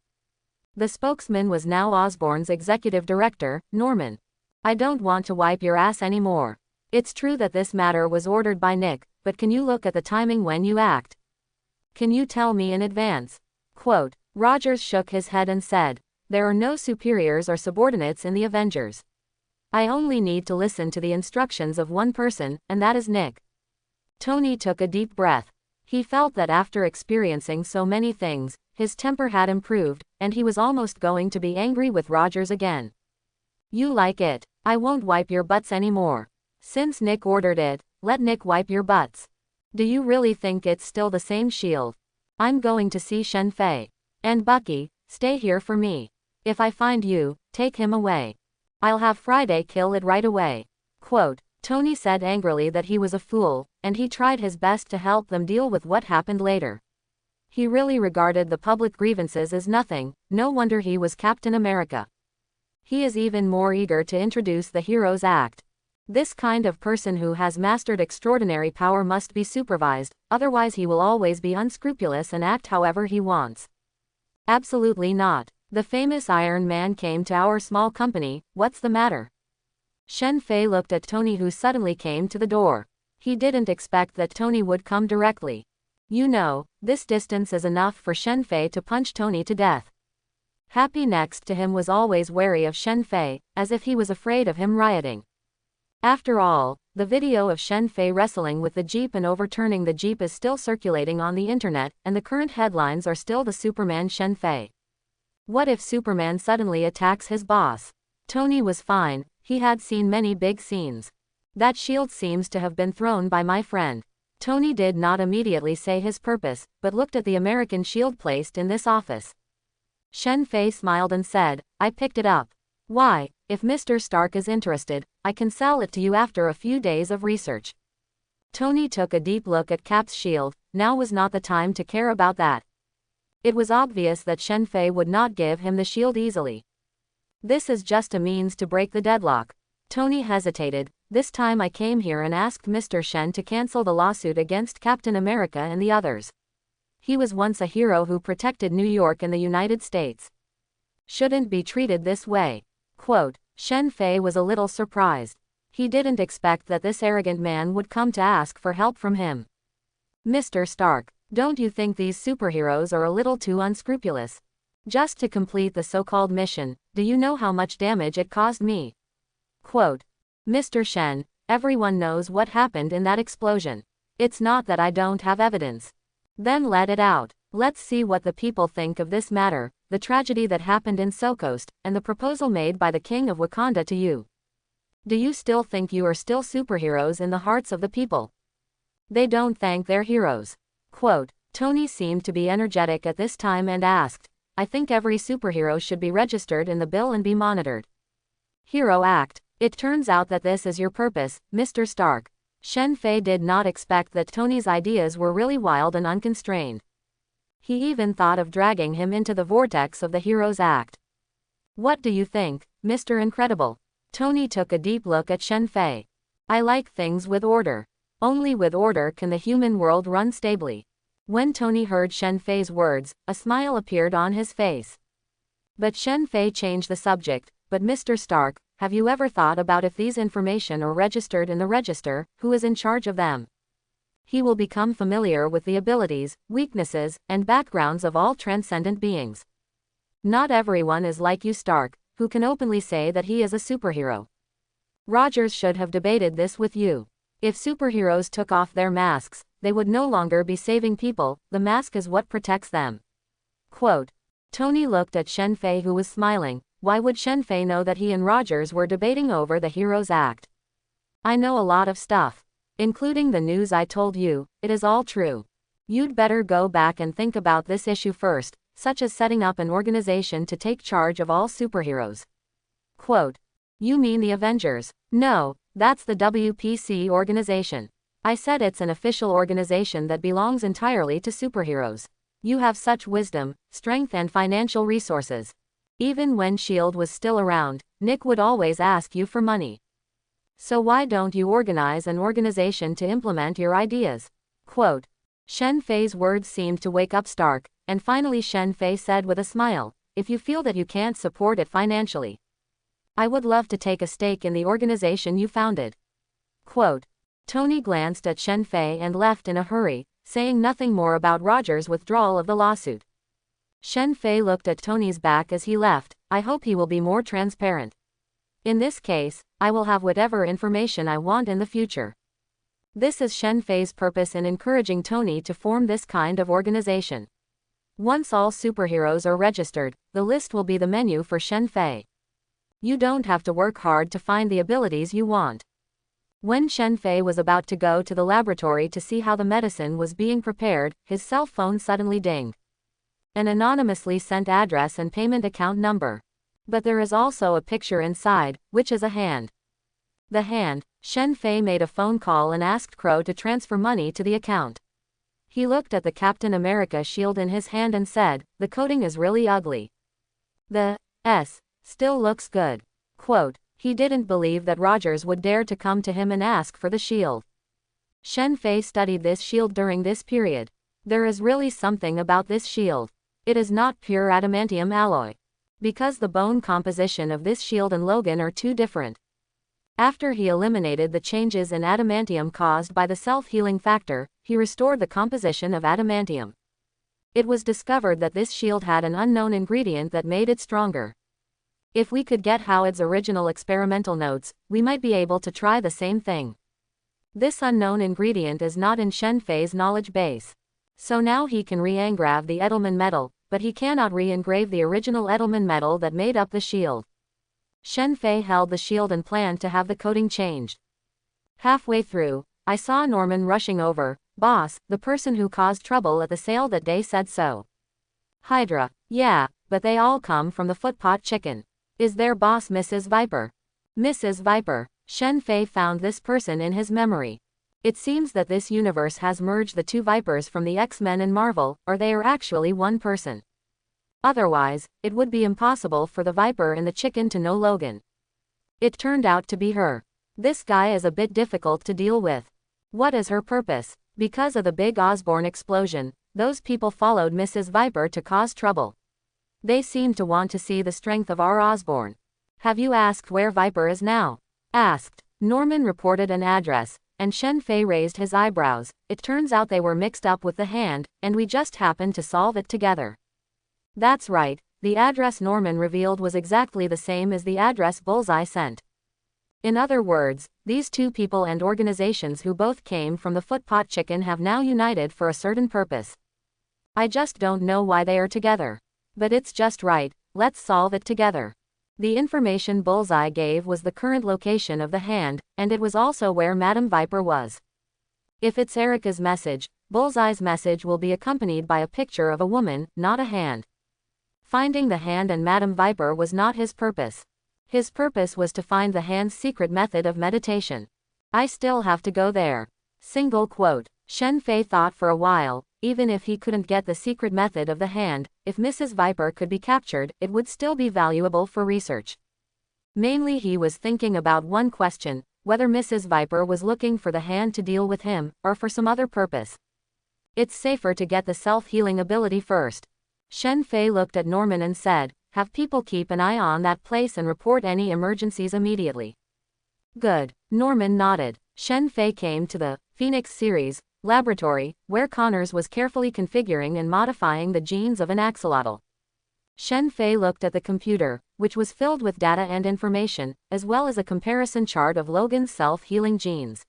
Speaker 1: The spokesman was now Osborn's executive director, Norman. I don't want to wipe your ass anymore. It's true that this matter was ordered by Nick, but can you look at the timing when you act? Can you tell me in advance? Quote, Rogers shook his head and said, there are no superiors or subordinates in the Avengers. I only need to listen to the instructions of one person, and that is Nick. Tony took a deep breath. He felt that after experiencing so many things, his temper had improved, and he was almost going to be angry with Rogers again. You like it. I won't wipe your butts anymore. Since Nick ordered it, let Nick wipe your butts. Do you really think it's still the same shield? I'm going to see Shen Fei. And Bucky, stay here for me. If I find you, take him away. I'll have Friday kill it right away. Quote, Tony said angrily that he was a fool, and he tried his best to help them deal with what happened later. He really regarded the public grievances as nothing, no wonder he was Captain America. He is even more eager to introduce the Heroes Act. This kind of person who has mastered extraordinary power must be supervised, otherwise he will always be unscrupulous and act however he wants. Absolutely not. The famous Iron Man came to our small company, what's the matter? Shen Fei looked at Tony, who suddenly came to the door. He didn't expect that Tony would come directly. You know, this distance is enough for Shen Fei to punch Tony to death. Happy next to him was always wary of Shen Fei, as if he was afraid of him rioting. After all, the video of Shen Fei wrestling with the Jeep and overturning the Jeep is still circulating on the internet, and the current headlines are still the Superman Shen Fei. What if Superman suddenly attacks his boss? Tony was fine, he had seen many big scenes. That shield seems to have been thrown by my friend. Tony did not immediately say his purpose, but looked at the American shield placed in this office. Shen Fei smiled and said, I picked it up. Why, if Mr. Stark is interested, I can sell it to you after a few days of research. Tony took a deep look at Cap's shield. Now was not the time to care about that. It was obvious that Shen Fei would not give him the shield easily. This is just a means to break the deadlock. Tony hesitated. This time I came here and asked Mr. Shen to cancel the lawsuit against Captain America and the others. He was once a hero who protected New York and the United States. Shouldn't be treated this way. Quote, Shen Fei was a little surprised. He didn't expect that this arrogant man would come to ask for help from him. Mr. Stark, don't you think these superheroes are a little too unscrupulous? Just to complete the so-called mission, do you know how much damage it caused me? Quote, Mr. Shen, everyone knows what happened in that explosion. It's not that I don't have evidence. Then let it out. Let's see what the people think of this matter, the tragedy that happened in Sokost, and the proposal made by the King of Wakanda to you. Do you still think you are still superheroes in the hearts of the people? They don't thank their heroes. Quote, Tony seemed to be energetic at this time and asked, I think every superhero should be registered in the bill and be monitored. Hero Act. It turns out that this is your purpose, Mr. Stark. Shen Fei did not expect that Tony's ideas were really wild and unconstrained. He even thought of dragging him into the vortex of the Heroes Act. What do you think, Mr. Incredible? Tony took a deep look at Shen Fei. I like things with order. Only with order can the human world run stably. When Tony heard Shen Fei's words, a smile appeared on his face. But Shen Fei changed the subject. But Mr. Stark, have you ever thought about if these information are registered in the register, who is in charge of them? He will become familiar with the abilities, weaknesses, and backgrounds of all transcendent beings. Not everyone is like you, Stark, who can openly say that he is a superhero. Rogers should have debated this with you. If superheroes took off their masks, they would no longer be saving people, the mask is what protects them. Quote. Tony looked at Shen Fei, who was smiling. Why would Shen Fei know that he and Rogers were debating over the Heroes Act? I know a lot of stuff. Including the news I told you, it is all true. You'd better go back and think about this issue first, such as setting up an organization to take charge of all superheroes. Quote. You mean the Avengers? No, that's the WPC organization. I said it's an official organization that belongs entirely to superheroes. You have such wisdom, strength and financial resources. Even when S.H.I.E.L.D. was still around, Nick would always ask you for money. So why don't you organize an organization to implement your ideas? Quote. Shen Fei's words seemed to wake up Stark, and finally Shen Fei said with a smile, if you feel that you can't support it financially, I would love to take a stake in the organization you founded. Quote. Tony glanced at Shen Fei and left in a hurry, saying nothing more about Rogers' withdrawal of the lawsuit. Shen Fei looked at Tony's back as he left. I hope he will be more transparent. In this case, I will have whatever information I want in the future. This is Shen Fei's purpose in encouraging Tony to form this kind of organization. Once all superheroes are registered, the list will be the menu for Shen Fei. You don't have to work hard to find the abilities you want. When Shen Fei was about to go to the laboratory to see how the medicine was being prepared, his cell phone suddenly dinged. An anonymously sent address and payment account number. But there is also a picture inside, which is a hand. The hand. Shen Fei made a phone call and asked Crow to transfer money to the account. He looked at the Captain America shield in his hand and said, the coding is really ugly. The S still looks good. Quote. He didn't believe that Rogers would dare to come to him and ask for the shield. Shen Fei studied this shield during this period. There is really something about this shield. It is not pure adamantium alloy. Because the bone composition of this shield and Logan are too different. After he eliminated the changes in adamantium caused by the self-healing factor, he restored the composition of adamantium. It was discovered that this shield had an unknown ingredient that made it stronger. If we could get Howard's original experimental notes, we might be able to try the same thing. This unknown ingredient is not in Shen Fei's knowledge base. So now he can re-engrave the Edelman metal, but he cannot re-engrave the original Edelman metal that made up the shield. Shen Fei held the shield and planned to have the coating changed. Halfway through, I saw Norman rushing over. Boss, the person who caused trouble at the sale that day said so. Hydra. Yeah, but they all come from the Footpot Chicken. Is their boss Mrs. Viper? Mrs. Viper. Shen Fei found this person in his memory. It seems that this universe has merged the two Vipers from the X-Men and Marvel, or they are actually one person. Otherwise, it would be impossible for the Viper in the chicken to know Logan. It turned out to be her. This guy is a bit difficult to deal with. What is her purpose? Because of the big Osborn explosion, those people followed Mrs. Viper to cause trouble. They seem to want to see the strength of our Osborn. Have you asked where Viper is now? Asked. Norman reported an address, and Shen Fei raised his eyebrows. It turns out they were mixed up with the hand, and we just happened to solve it together. That's right, the address Norman revealed was exactly the same as the address Bullseye sent. In other words, these two people and organizations who both came from the Footpot Chicken have now united for a certain purpose. I just don't know why they are together. But it's just right, let's solve it together. The information Bullseye gave was the current location of the hand, and it was also where Madame Viper was. If it's Erica's message, Bullseye's message will be accompanied by a picture of a woman, not a hand. Finding the hand and Madame Viper was not his purpose. His purpose was to find the hand's secret method of meditation. I still have to go there. Single quote. Shen Fei thought for a while, even if he couldn't get the secret method of the hand, if Mrs. Viper could be captured, it would still be valuable for research. Mainly he was thinking about one question, whether Mrs. Viper was looking for the hand to deal with him, or for some other purpose. It's safer to get the self-healing ability first. Shen Fei looked at Norman and said, have people keep an eye on that place and report any emergencies immediately. Good. Norman nodded. Shen Fei came to the Phoenix series laboratory, where Connors was carefully configuring and modifying the genes of an axolotl. Shen Fei looked at the computer, which was filled with data and information, as well as a comparison chart of Logan's self-healing genes.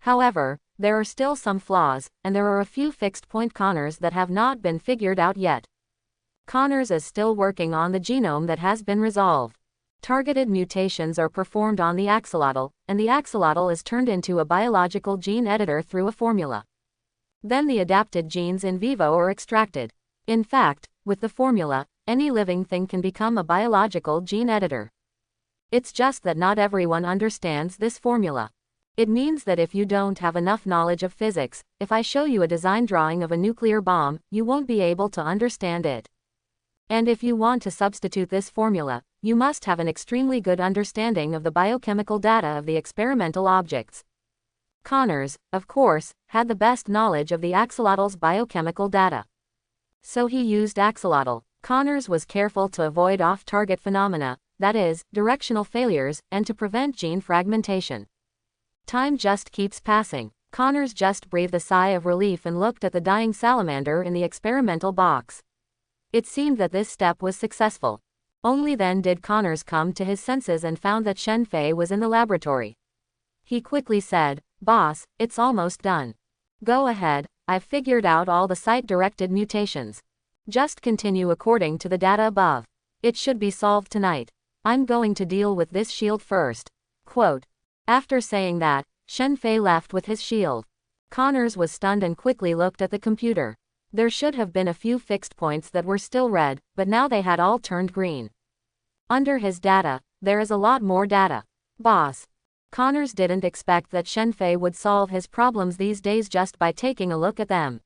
Speaker 1: However, there are still some flaws, and there are a few fixed-point Connors that have not been figured out yet. Connors is still working on the genome that has been resolved. Targeted mutations are performed on the axolotl, and the axolotl is turned into a biological gene editor through a formula. Then the adapted genes in vivo are extracted. In fact, with the formula, any living thing can become a biological gene editor. It's just that not everyone understands this formula. It means that if you don't have enough knowledge of physics, if I show you a design drawing of a nuclear bomb, you won't be able to understand it. And if you want to substitute this formula, you must have an extremely good understanding of the biochemical data of the experimental objects. Connors, of course, had the best knowledge of the axolotl's biochemical data. So he used axolotl. Connors was careful to avoid off-target phenomena, that is, directional failures, and to prevent gene fragmentation. Time just keeps passing. Connors just breathed a sigh of relief and looked at the dying salamander in the experimental box. It seemed that this step was successful. Only then did Connors come to his senses and found that Shen Fei was in the laboratory. He quickly said, "Boss, it's almost done. Go ahead, I've figured out all the site-directed mutations. Just continue according to the data above. It should be solved tonight. I'm going to deal with this shield first." Quote. After saying that, Shen Fei left with his shield. Connors was stunned and quickly looked at the computer. There should have been a few fixed points that were still red, but now they had all turned green. Under his data, there is a lot more data. Boss. Connors didn't expect that Shen Fei would solve his problems these days just by taking a look at them.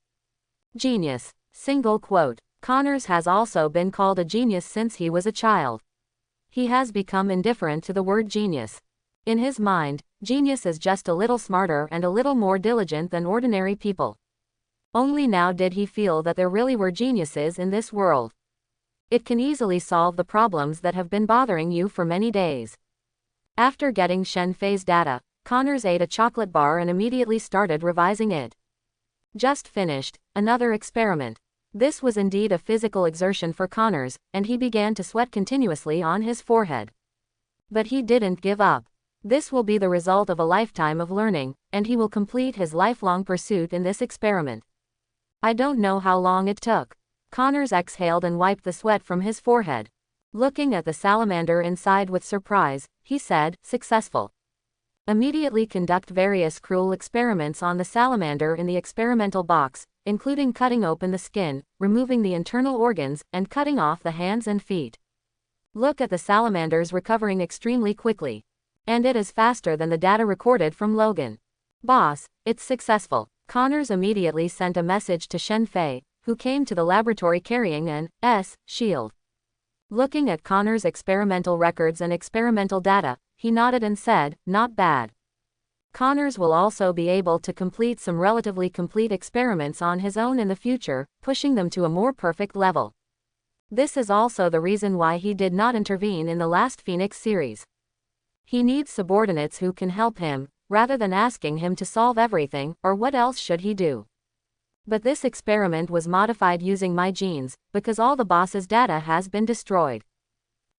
Speaker 1: Genius. Single quote. Connors has also been called a genius since he was a child. He has become indifferent to the word genius. In his mind, genius is just a little smarter and a little more diligent than ordinary people. Only now did he feel that there really were geniuses in this world. It can easily solve the problems that have been bothering you for many days. After getting Shen Fei's data, Connors ate a chocolate bar and immediately started revising it. Just finished, another experiment. This was indeed a physical exertion for Connors, and he began to sweat continuously on his forehead. But he didn't give up. This will be the result of a lifetime of learning, and he will complete his lifelong pursuit in this experiment. I don't know how long it took. Connors exhaled and wiped the sweat from his forehead. Looking at the salamander inside with surprise, he said, "Successful. Immediately conduct various cruel experiments on the salamander in the experimental box, including cutting open the skin, removing the internal organs, and cutting off the hands and feet. Look at the salamanders recovering extremely quickly. And it is faster than the data recorded from Logan. Boss, it's successful. Connors immediately sent a message to Shen Fei, who came to the laboratory carrying an shield. Looking at Connors' experimental records and experimental data, he nodded and said, "Not bad." Connors will also be able to complete some relatively complete experiments on his own in the future, pushing them to a more perfect level. This is also the reason why he did not intervene in the last Phoenix series. He needs subordinates who can help him, rather than asking him to solve everything, or what else should he do? But this experiment was modified using my genes, because all the boss's data has been destroyed.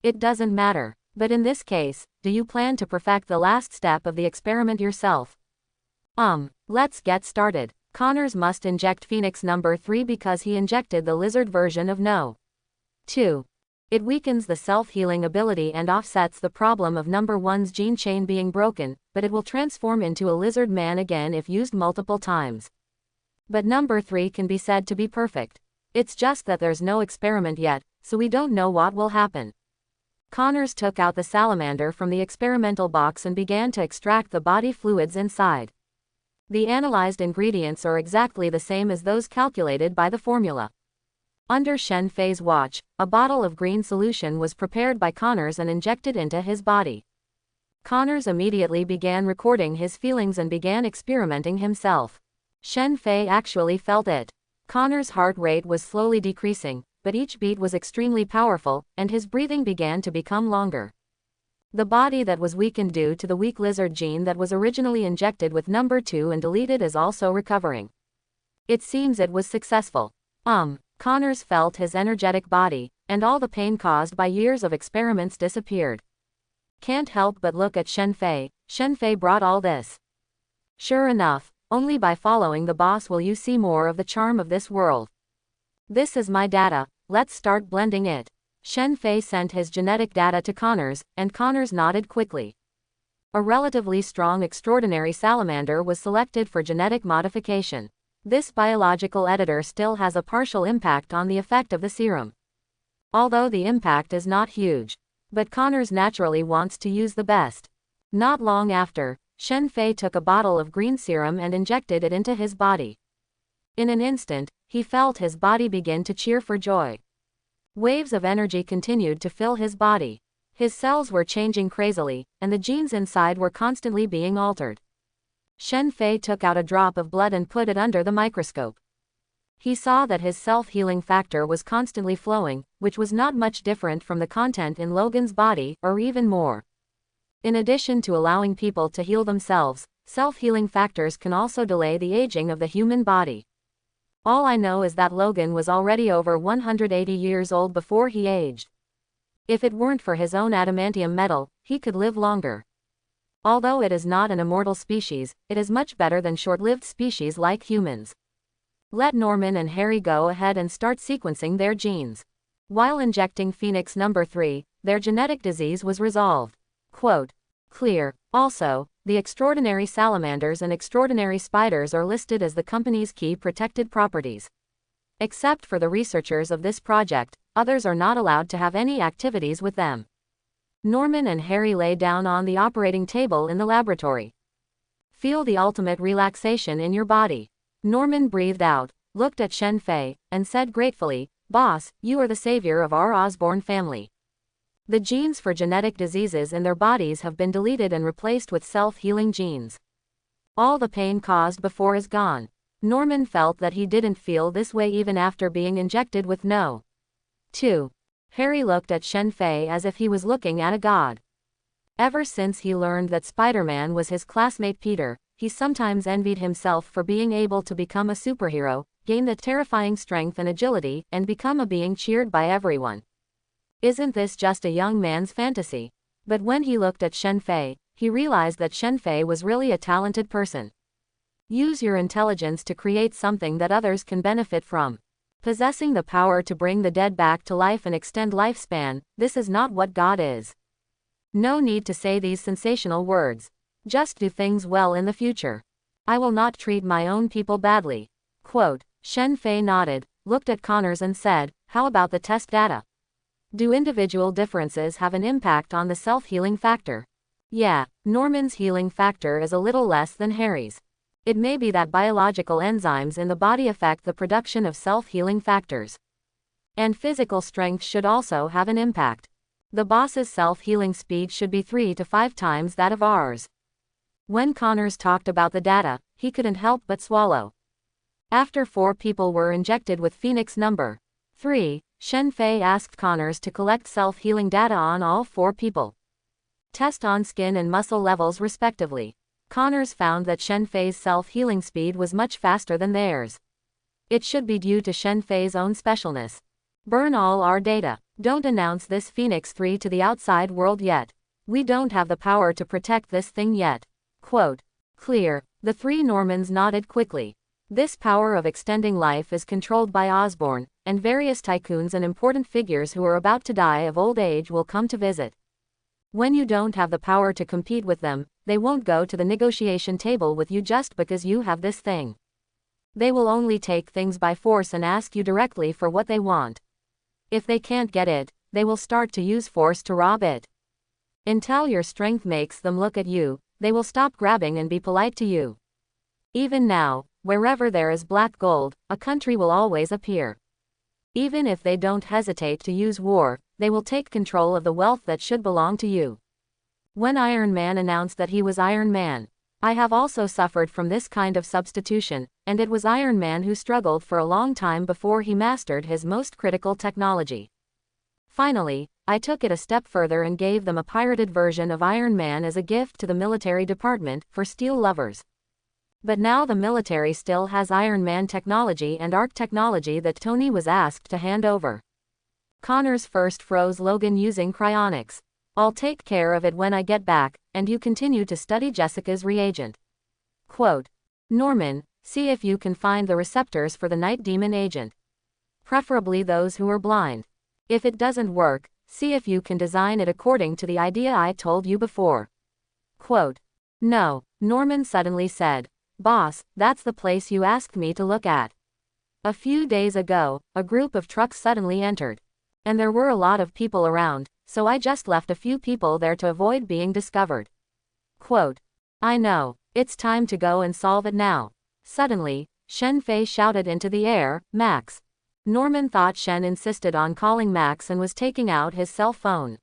Speaker 1: It doesn't matter. But in this case, do you plan to perfect the last step of the experiment yourself? Let's get started. Connors must inject Phoenix number 3 because he injected the lizard version of No. 2. It weakens the self-healing ability and offsets the problem of number 1's gene chain being broken, but it will transform into a lizard man again if used multiple times. But number 3 can be said to be perfect. It's just that there's no experiment yet, so we don't know what will happen. Connors took out the salamander from the experimental box and began to extract the body fluids inside. The analyzed ingredients are exactly the same as those calculated by the formula. Under Shen Fei's watch, a bottle of green solution was prepared by Connors and injected into his body. Connors immediately began recording his feelings and began experimenting himself. Shen Fei actually felt it. Connors' heart rate was slowly decreasing, but each beat was extremely powerful, and his breathing began to become longer. The body that was weakened due to the weak lizard gene that was originally injected with number 2 and deleted is also recovering. It seems it was successful. Connors felt his energetic body, and all the pain caused by years of experiments disappeared. Can't help but look at Shen Fei. Shen Fei brought all this. Sure enough, only by following the boss will you see more of the charm of this world. This is my data, let's start blending it. Shen Fei sent his genetic data to Connors, and Connors nodded quickly. A relatively strong extraordinary salamander was selected for genetic modification. This biological editor still has a partial impact on the effect of the serum. Although the impact is not huge. But Connors naturally wants to use the best. Not long after, Shen Fei took a bottle of green serum and injected it into his body. In an instant, he felt his body begin to cheer for joy. Waves of energy continued to fill his body. His cells were changing crazily, and the genes inside were constantly being altered. Shen Fei took out a drop of blood and put it under the microscope. He saw that his self-healing factor was constantly flowing, which was not much different from the content in Logan's body, or even more. In addition to allowing people to heal themselves, self-healing factors can also delay the aging of the human body. All I know is that Logan was already over 180 years old before he aged. If it weren't for his own adamantium metal, he could live longer. Although it is not an immortal species, it is much better than short-lived species like humans. Let Norman and Harry go ahead and start sequencing their genes. While injecting Phoenix number 3, their genetic disease was resolved. Quote, clear. Also, the extraordinary salamanders and extraordinary spiders are listed as the company's key protected properties. Except for the researchers of this project, others are not allowed to have any activities with them. Norman and Harry lay down on the operating table in the laboratory. Feel the ultimate relaxation in your body. Norman breathed out, looked at Shen Fei, and said gratefully, "Boss, you are the savior of our Osborne family." The genes for genetic diseases in their bodies have been deleted and replaced with self-healing genes. All the pain caused before is gone. Norman felt that he didn't feel this way even after being injected with No. 2. Harry looked at Shen Fei as if he was looking at a god. Ever since he learned that Spider-Man was his classmate Peter, he sometimes envied himself for being able to become a superhero, gain the terrifying strength and agility, and become a being cheered by everyone. Isn't this just a young man's fantasy? But when he looked at Shen Fei, he realized that Shen Fei was really a talented person. Use your intelligence to create something that others can benefit from. Possessing the power to bring the dead back to life and extend lifespan, this is not what God is. No need to say these sensational words. Just do things well in the future. I will not treat my own people badly. Quote, Shen Fei nodded, looked at Connors and said, how about the test data? Do individual differences have an impact on the self-healing factor? Yeah, Norman's healing factor is a little less than Harry's. It may be that biological enzymes in the body affect the production of self-healing factors. And physical strength should also have an impact. The boss's self-healing speed should be 3 to 5 times that of ours. When Connors talked about the data, he couldn't help but swallow. After 4 people were injected with Phoenix number 3, Shen Fei asked Connors to collect self-healing data on all 4 people. Test on skin and muscle levels respectively. Connors found that Shen Fei's self-healing speed was much faster than theirs. It should be due to Shen Fei's own specialness. Burn all our data. Don't announce this Phoenix 3 to the outside world yet. We don't have the power to protect this thing yet. Quote. Clear. The 3 Normans nodded quickly. This power of extending life is controlled by Osborne, and various tycoons and important figures who are about to die of old age will come to visit. When you don't have the power to compete with them, they won't go to the negotiation table with you just because you have this thing. They will only take things by force and ask you directly for what they want. If they can't get it, they will start to use force to rob it. Until your strength makes them look at you, they will stop grabbing and be polite to you. Even now, wherever there is black gold, a country will always appear. Even if they don't hesitate to use war, they will take control of the wealth that should belong to you. When Iron Man announced that he was Iron Man, I have also suffered from this kind of substitution, and it was Iron Man who struggled for a long time before he mastered his most critical technology. Finally, I took it a step further and gave them a pirated version of Iron Man as a gift to the military department for steel lovers. But now the military still has Iron Man technology and arc technology that Tony was asked to hand over. Connors first froze Logan using cryonics. I'll take care of it when I get back, and you continue to study Jessica's reagent. Quote. Norman, see if you can find the receptors for the night demon agent. Preferably those who are blind. If it doesn't work, see if you can design it according to the idea I told you before. Quote. No, Norman suddenly said. Boss, that's the place you asked me to look at. A few days ago, a group of trucks suddenly entered. And there were a lot of people around, so I just left a few people there to avoid being discovered. Quote. I know, it's time to go and solve it now. Suddenly, Shen Fei shouted into the air, Max. Norman thought Shen insisted on calling Max and was taking out his cell phone.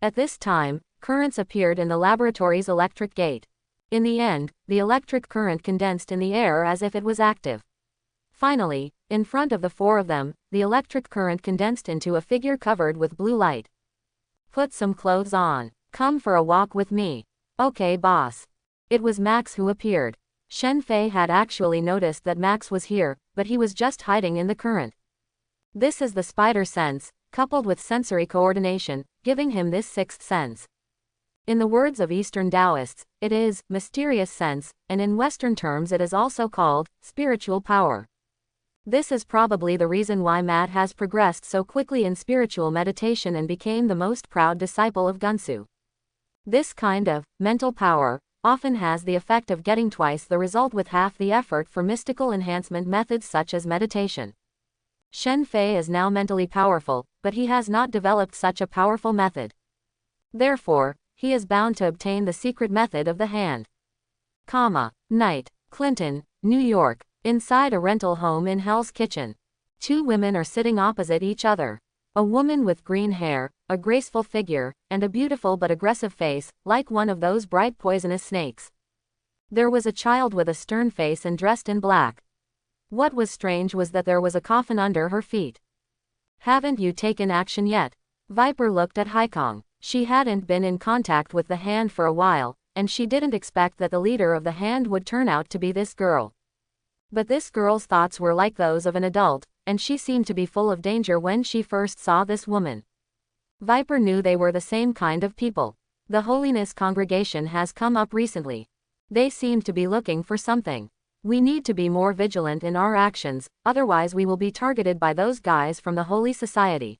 Speaker 1: At this time, currents appeared in the laboratory's electric gate. In the end, the electric current condensed in the air as if it was active. Finally, in front of the 4 of them, the electric current condensed into a figure covered with blue light. Put some clothes on. Come for a walk with me. Okay, boss. It was Max who appeared. Shen Fei had actually noticed that Max was here, but he was just hiding in the current. This is the spider sense, coupled with sensory coordination, giving him this 6th sense. In the words of Eastern Taoists, it is mysterious sense, and in Western terms it is also called spiritual power. This is probably the reason why Matt has progressed so quickly in spiritual meditation and became the most proud disciple of Gunsu. This kind of mental power often has the effect of getting twice the result with half the effort for mystical enhancement methods such as meditation. Shen Fei is now mentally powerful, but he has not developed such a powerful method. Therefore, he is bound to obtain the secret method of the hand. Night, Clinton, New York. Inside a rental home in Hell's Kitchen. 2 women are sitting opposite each other. A woman with green hair, a graceful figure, and a beautiful but aggressive face, like one of those bright poisonous snakes. There was a child with a stern face and dressed in black. What was strange was that there was a coffin under her feet. Haven't you taken action yet? Viper looked at Haikong. She hadn't been in contact with the hand for a while, and she didn't expect that the leader of the hand would turn out to be this girl. But this girl's thoughts were like those of an adult, and she seemed to be full of danger when she first saw this woman. Viper knew they were the same kind of people. The Holiness congregation has come up recently. They seem to be looking for something. We need to be more vigilant in our actions, otherwise we will be targeted by those guys from the Holy Society.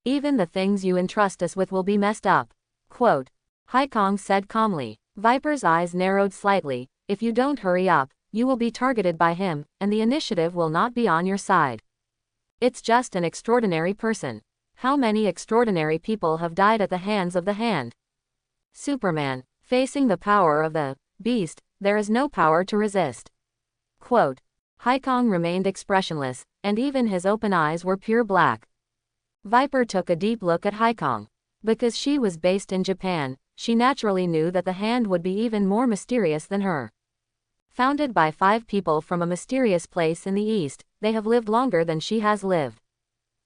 Speaker 1: Even the things you entrust us with will be messed up. Quote. Haikong said calmly. Viper's eyes narrowed slightly. If you don't hurry up, you will be targeted by him, and the initiative will not be on your side. It's just an extraordinary person. How many extraordinary people have died at the hands of the hand? Superman, facing the power of the beast, there is no power to resist. Quote. Haikong remained expressionless, and even his open eyes were pure black. Viper took a deep look at Haikong. Because she was based in Japan, she naturally knew that the hand would be even more mysterious than her. Founded by 5 people from a mysterious place in the East, they have lived longer than she has lived.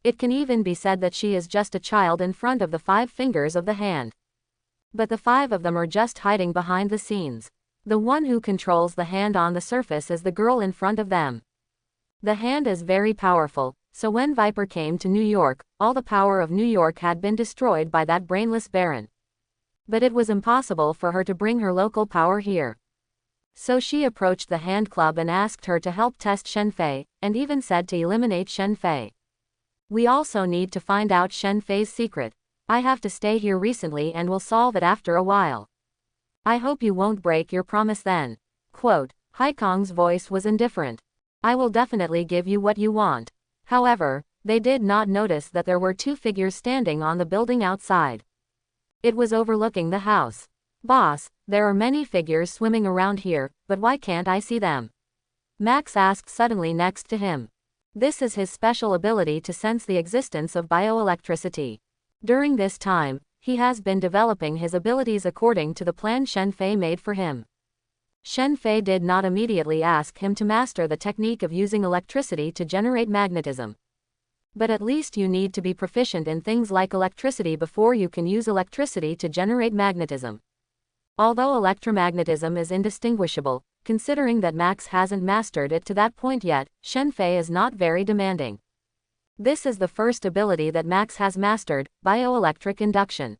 Speaker 1: It can even be said that she is just a child in front of the 5 fingers of the hand. But the 5 of them are just hiding behind the scenes. The one who controls the hand on the surface is the girl in front of them. The hand is very powerful, so when Viper came to New York, all the power of New York had been destroyed by that brainless baron. But it was impossible for her to bring her local power here. So she approached the hand club and asked her to help test Shenfei, and even said to eliminate Shenfei. We also need to find out Shenfei's secret. I have to stay here recently and will solve it after a while. I hope you won't break your promise then. Quote. Haikong's voice was indifferent. I will definitely give you what you want. However, they did not notice that there were 2 figures standing on the building outside. It was overlooking the house. Boss, there are many figures swimming around here, but why can't I see them? Max asked suddenly next to him. This is his special ability to sense the existence of bioelectricity. During this time, he has been developing his abilities according to the plan Shenfei made for him. Shenfei did not immediately ask him to master the technique of using electricity to generate magnetism. But at least you need to be proficient in things like electricity before you can use electricity to generate magnetism. Although electromagnetism is indistinguishable, considering that Max hasn't mastered it to that point yet, Shenfei is not very demanding. This is the first ability that Max has mastered, bioelectric induction.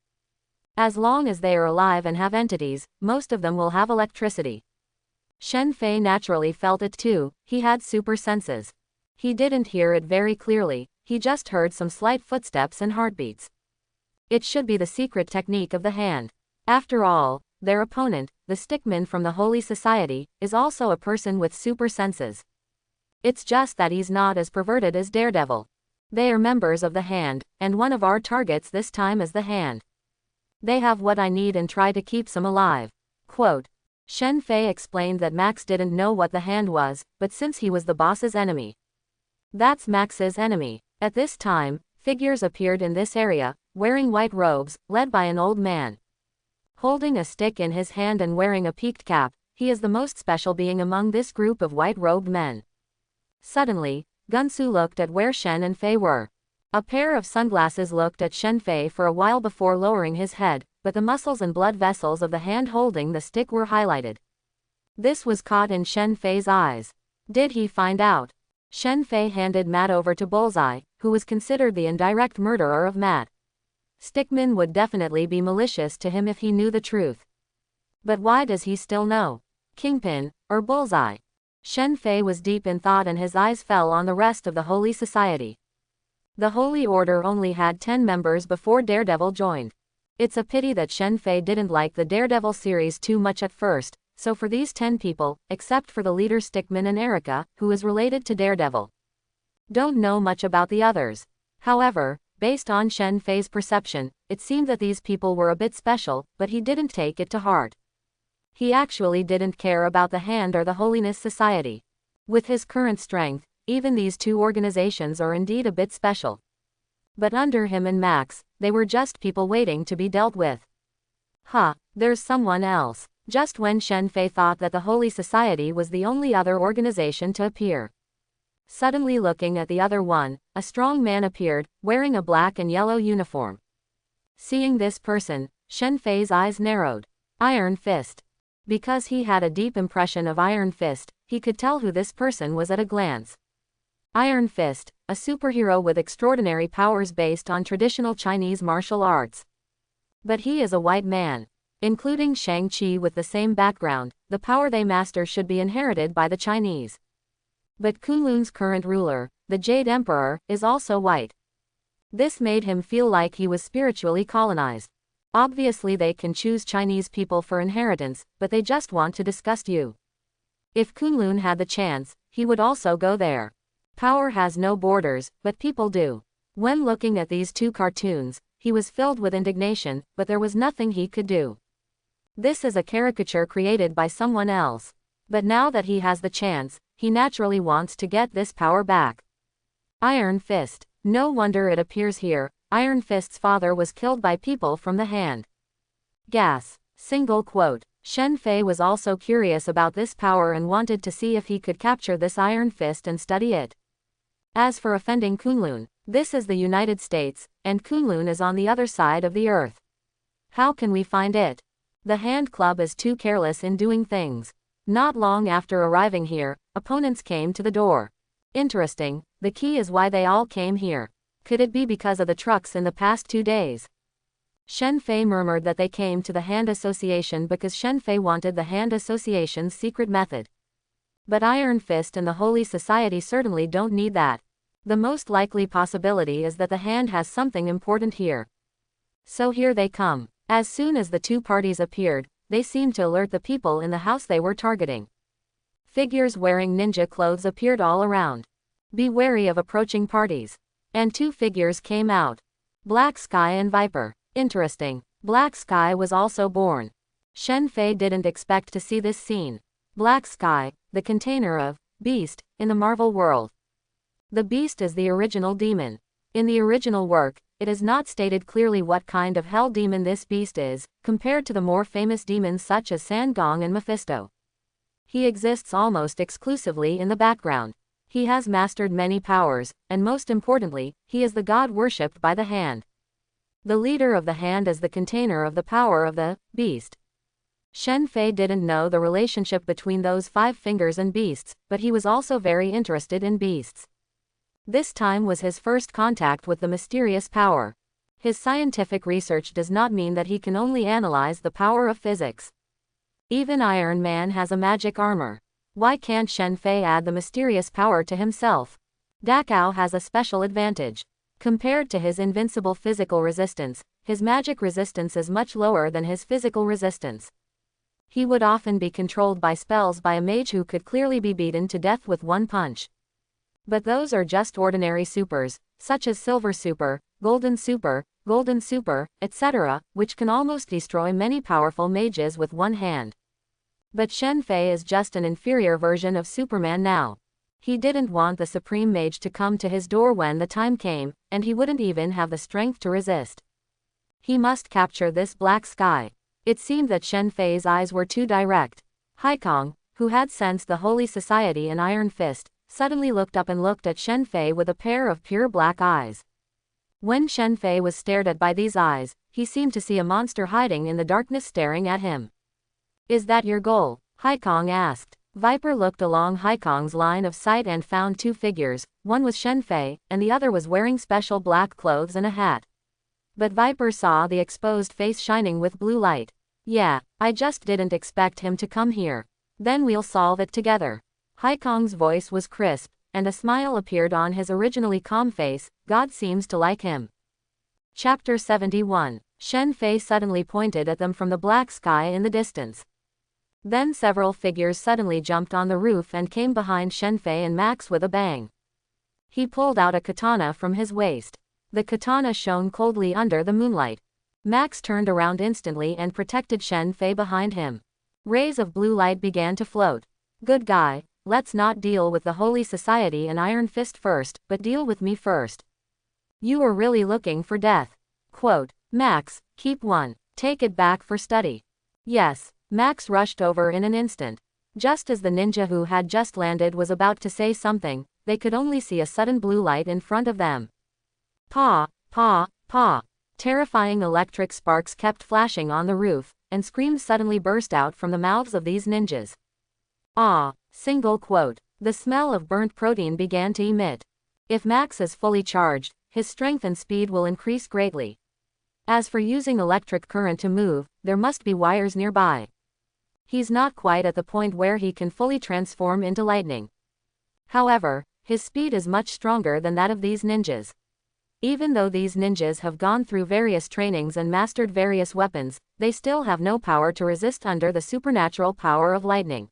Speaker 1: As long as they are alive and have entities, most of them will have electricity. Shenfei naturally felt it too, he had super senses. He didn't hear it very clearly, he just heard some slight footsteps and heartbeats. It should be the secret technique of the hand. After all, their opponent, the stickman from the Holy Society, is also a person with super senses. It's just that he's not as perverted as Daredevil. They are members of the hand, and one of our targets this time is the hand. They have what I need and try to keep some alive. Quote. Shenfei explained that Max didn't know what the hand was, but since he was the boss's enemy. That's Max's enemy. At this time, figures appeared in this area, wearing white robes, led by an old man. Holding a stick in his hand and wearing a peaked cap, he is the most special being among this group of white-robed men. Suddenly, Gunsu looked at where Shen and Fei were. A pair of sunglasses looked at Shenfei for a while before lowering his head, but the muscles and blood vessels of the hand holding the stick were highlighted. This was caught in Shenfei's eyes. Did he find out? Shenfei handed Matt over to Bullseye, who was considered the indirect murderer of Matt. Stickman would definitely be malicious to him if he knew the truth. But why does he still know? Kingpin, or Bullseye? Shenfei was deep in thought and his eyes fell on the rest of the Holy Society. The Holy Order only had 10 members before Daredevil joined. It's a pity that Shenfei didn't like the Daredevil series too much at first, so for these 10 people, except for the leader Stickman and Erica, who is related to Daredevil. Don't know much about the others. However, based on Shenfei's perception, it seemed that these people were a bit special, but he didn't take it to heart. He actually didn't care about the Hand or the Holiness Society. With his current strength, even these 2 organizations are indeed a bit special. But under him and Max, they were just people waiting to be dealt with. There's someone else. Just when Shenfei thought that the Holy Society was the only other organization to appear. Suddenly looking at the other one, a strong man appeared, wearing a black and yellow uniform. Seeing this person, Shenfei's eyes narrowed. Iron Fist. Because he had a deep impression of Iron Fist, he could tell who this person was at a glance. Iron Fist, a superhero with extraordinary powers based on traditional Chinese martial arts. But he is a white man. Including Shang-Chi with the same background, the power they master should be inherited by the Chinese. But Kunlun's current ruler, the Jade Emperor, is also white. This made him feel like he was spiritually colonized. Obviously they can choose Chinese people for inheritance, but they just want to disgust you. If Kunlun had the chance, he would also go there. Power has no borders, but people do. When looking at these 2 cartoons, he was filled with indignation, but there was nothing he could do. This is a caricature created by someone else. But now that he has the chance, he naturally wants to get this power back. Iron Fist. No wonder it appears here. Iron Fist's father was killed by people from the hand. Gas. Single quote. Shen Fei was also curious about this power and wanted to see if he could capture this Iron Fist and study it. As for offending Kunlun, this is the United States, and Kunlun is on the other side of the earth. How can we find it? The Hand Club is too careless in doing things. Not long after arriving here, opponents came to the door. Interesting, the key is why they all came here. Could it be because of the trucks in the past 2 days? Shen Fei murmured that they came to the Hand Association because Shen Fei wanted the Hand Association's secret method. But Iron Fist and the Holy Society certainly don't need that. The most likely possibility is that the Hand has something important here. So here they come. As soon as the two parties appeared, they seemed to alert the people in the house they were targeting. Figures wearing ninja clothes appeared all around. Be wary of approaching parties. And 2 figures came out. Black Sky and Viper. Interesting. Black Sky was also born. Shen Fei didn't expect to see this scene. Black Sky, the container of Beast in the Marvel world. The Beast is the original demon. In the original work, it is not stated clearly what kind of hell demon this Beast is, compared to the more famous demons such as Sangong and Mephisto. He exists almost exclusively in the background. He has mastered many powers, and most importantly, he is the god worshipped by the Hand. The leader of the Hand is the container of the power of the Beast. Shen Fei didn't know the relationship between those 5 fingers and beasts, but he was also very interested in beasts. This time was his first contact with the mysterious power. His scientific research does not mean that he can only analyze the power of physics. Even Iron Man has a magic armor. Why can't Shen Fei add the mysterious power to himself? Dakao has a special advantage. Compared to his invincible physical resistance, his magic resistance is much lower than his physical resistance. He would often be controlled by spells by a mage who could clearly be beaten to death with one punch. But those are just ordinary supers, such as Silver Super, Golden Super, etc., which can almost destroy many powerful mages with one hand. But Shen Fei is just an inferior version of Superman now. He didn't want the Supreme Mage to come to his door when the time came, and he wouldn't even have the strength to resist. He must capture this Black Sky. It seemed that Shen Fei's eyes were too direct. Haikong, who had sensed the Holy Society and Iron Fist, suddenly looked up and looked at Shen Fei with a pair of pure black eyes. When Shen Fei was stared at by these eyes, he seemed to see a monster hiding in the darkness staring at him. "Is that your goal?" Haikong asked. Viper looked along Haikong's line of sight and found 2 figures, one was Shen Fei, and the other was wearing special black clothes and a hat. But Viper saw the exposed face shining with blue light. "Yeah, I just didn't expect him to come here. Then we'll solve it together." Haikong's voice was crisp, and a smile appeared on his originally calm face. God seems to like him. Chapter 71. Shen Fei suddenly pointed at them from the Black Sky in the distance. Then several figures suddenly jumped on the roof and came behind Shen Fei and Max with a bang. He pulled out a katana from his waist. The katana shone coldly under the moonlight. Max turned around instantly and protected Shen Fei behind him. Rays of blue light began to float. "Good guy. Let's not deal with the Holy Society and Iron Fist first, but deal with me first. You were really looking for death." Quote, "Max, keep one. Take it back for study." "Yes." Max rushed over in an instant. Just as the ninja who had just landed was about to say something, they could only see a sudden blue light in front of them. Paw, paw, paw. Terrifying electric sparks kept flashing on the roof, and screams suddenly burst out from the mouths of these ninjas. "Ah." Single quote. The smell of burnt protein began to emit. If Max is fully charged, his strength and speed will increase greatly. As for using electric current to move, there must be wires nearby. He's not quite at the point where he can fully transform into lightning. However, his speed is much stronger than that of these ninjas. Even though these ninjas have gone through various trainings and mastered various weapons, they still have no power to resist under the supernatural power of lightning.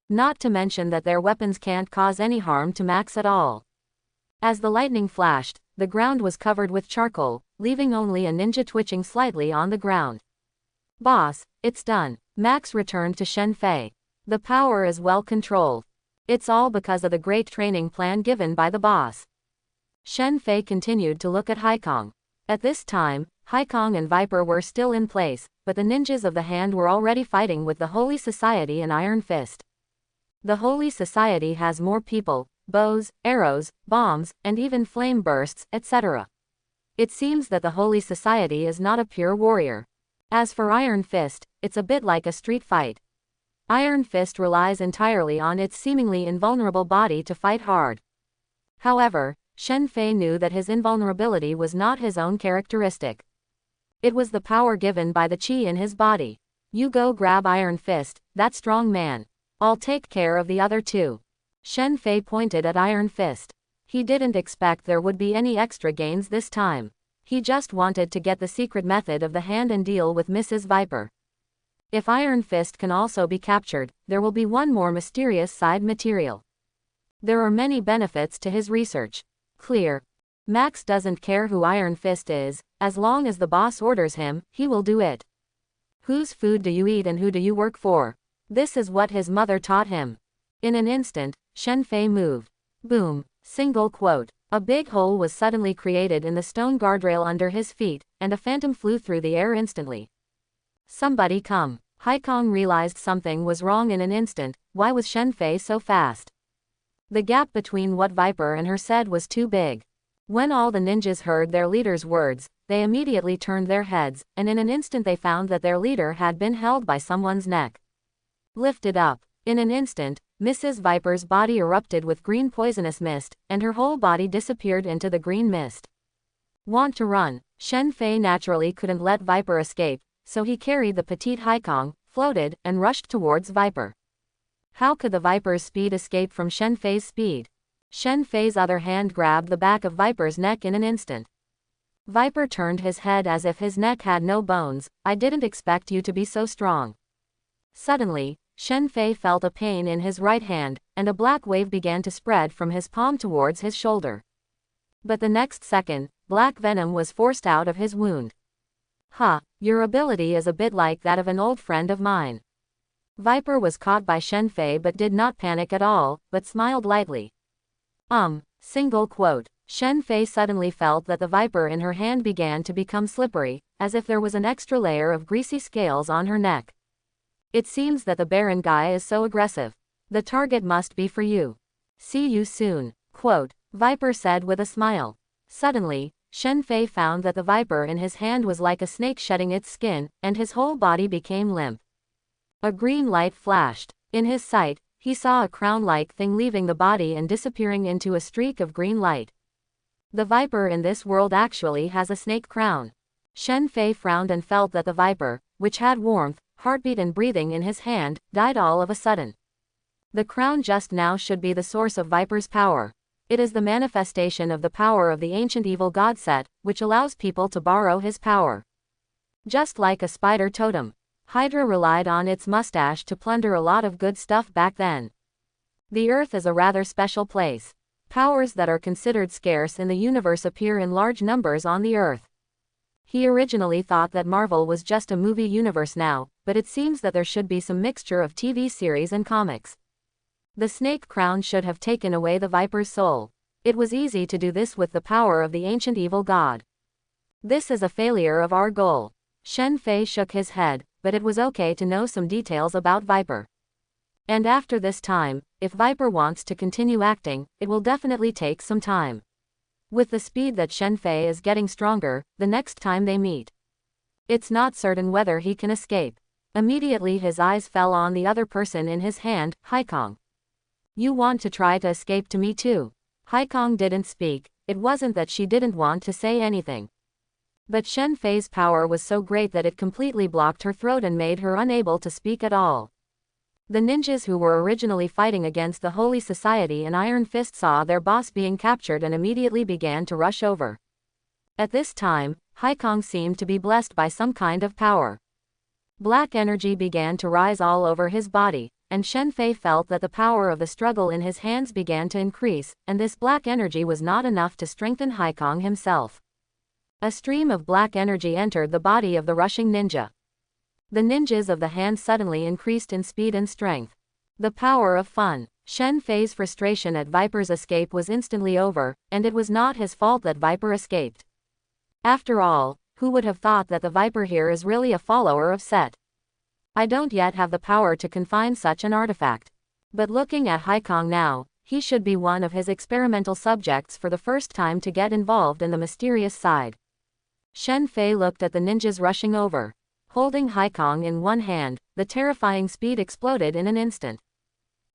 Speaker 1: Not to mention that their weapons can't cause any harm to Max at all. As the lightning flashed, the ground was covered with charcoal, leaving only a ninja twitching slightly on the ground. Boss, it's done. Max returned to Shen Fei. The power is well controlled. It's all because of the great training plan given by the boss. Shen Fei continued to look at Haikong. At this time, Haikong and Viper were still in place, but the ninjas of the hand were already fighting with the Holy Society and Iron Fist. The Holy Society has more people, bows, arrows, bombs, and even flame bursts, etc. It seems that the Holy Society is not a pure warrior. As for Iron Fist, it's a bit like a street fight. Iron Fist relies entirely on its seemingly invulnerable body to fight hard. However, Shen Fei knew that his invulnerability was not his own characteristic. It was the power given by the chi in his body. You go grab Iron Fist, that strong man. I'll take care of the other two. Shen Fei pointed at Iron Fist. He didn't expect there would be any extra gains this time. He just wanted to get the secret method of the hand and deal with Mrs. Viper. If Iron Fist can also be captured, there will be one more mysterious side material. There are many benefits to his research. Clear. Max doesn't care who Iron Fist is, as long as the boss orders him, he will do it. Whose food do you eat and who do you work for? This is what his mother taught him. In an instant, Shen Fei moved. Boom. Single quote. A big hole was suddenly created in the stone guardrail under his feet, and a phantom flew through the air instantly. Somebody come. Haikong realized something was wrong in an instant. Why was Shen Fei so fast? The gap between what Viper and her said was too big. When all the ninjas heard their leader's words, they immediately turned their heads, and in an instant they found that their leader had been held by someone's neck. Lifted up. In an instant, Mrs. Viper's body erupted with green poisonous mist, and her whole body disappeared into the green mist. Want to run? Shen Fei naturally couldn't let Viper escape, so he carried the petite Haikong, floated, and rushed towards Viper. How could the Viper's speed escape from Shen Fei's speed? Shen Fei's other hand grabbed the back of Viper's neck in an instant. Viper turned his head as if his neck had no bones. I didn't expect you to be so strong. Suddenly, Shen Fei felt a pain in his right hand, and a black wave began to spread from his palm towards his shoulder. But the next second, black venom was forced out of his wound. Huh, your ability is a bit like that of an old friend of mine. Viper was caught by Shen Fei but did not panic at all, but smiled lightly. Single quote. Shen Fei suddenly felt that the Viper in her hand began to become slippery, as if there was an extra layer of greasy scales on her neck. It seems that the Baron guy is so aggressive. The target must be for you. See you soon. Quote. Viper said with a smile. Suddenly, Shen Fei found that the Viper in his hand was like a snake shedding its skin, and his whole body became limp. A green light flashed. In his sight, he saw a crown-like thing leaving the body and disappearing into a streak of green light. The Viper in this world actually has a snake crown. Shen Fei frowned and felt that the Viper, which had warmth, heartbeat and breathing in his hand, died all of a sudden. The crown just now should be the source of Viper's power. It is the manifestation of the power of the ancient evil god Set, which allows people to borrow his power. Just like a spider totem. Hydra relied on its mustache to plunder a lot of good stuff back then. The Earth is a rather special place. Powers that are considered scarce in the universe appear in large numbers on the Earth. He originally thought that Marvel was just a movie universe now, but it seems that there should be some mixture of TV series and comics. The snake crown should have taken away the Viper's soul. It was easy to do this with the power of the ancient evil god. This is a failure of our goal. Shen Fei shook his head, but it was okay to know some details about Viper. And after this time, if Viper wants to continue acting, it will definitely take some time. With the speed that Shen Fei is getting stronger, the next time they meet, it's not certain whether he can escape. Immediately his eyes fell on the other person in his hand, Haikong. You want to try to escape to me too? Haikong didn't speak. It wasn't that she didn't want to say anything. But Shen Fei's power was so great that it completely blocked her throat and made her unable to speak at all. The ninjas who were originally fighting against the Holy Society and Iron Fist saw their boss being captured and immediately began to rush over. At this time, Haikong seemed to be blessed by some kind of power. Black energy began to rise all over his body, and Shen Fei felt that the power of the struggle in his hands began to increase, and this black energy was not enough to strengthen Haikong himself. A stream of black energy entered the body of the rushing ninja. The ninjas of the hand suddenly increased in speed and strength. The power of fun. Shen Fei's frustration at Viper's escape was instantly over, and it was not his fault that Viper escaped. After all, who would have thought that the Viper here is really a follower of Set? I don't yet have the power to confine such an artifact. But looking at Haikong now, he should be one of his experimental subjects for the first time to get involved in the mysterious side. Shen Fei looked at the ninjas rushing over. Holding Haikong in one hand, the terrifying speed exploded in an instant.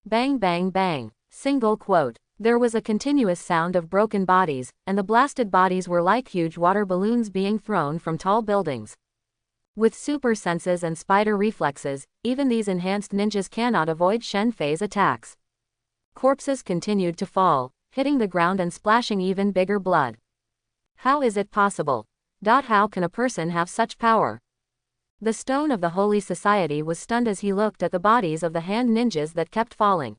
Speaker 1: Bang bang bang. Single quote. There was a continuous sound of broken bodies, and the blasted bodies were like huge water balloons being thrown from tall buildings. With super senses and spider reflexes, even these enhanced ninjas cannot avoid Shen Fei's attacks. Corpses continued to fall, hitting the ground and splashing even bigger blood. How is it possible? How can a person have such power? The stone of the Holy Society was stunned as he looked at the bodies of the hand ninjas that kept falling.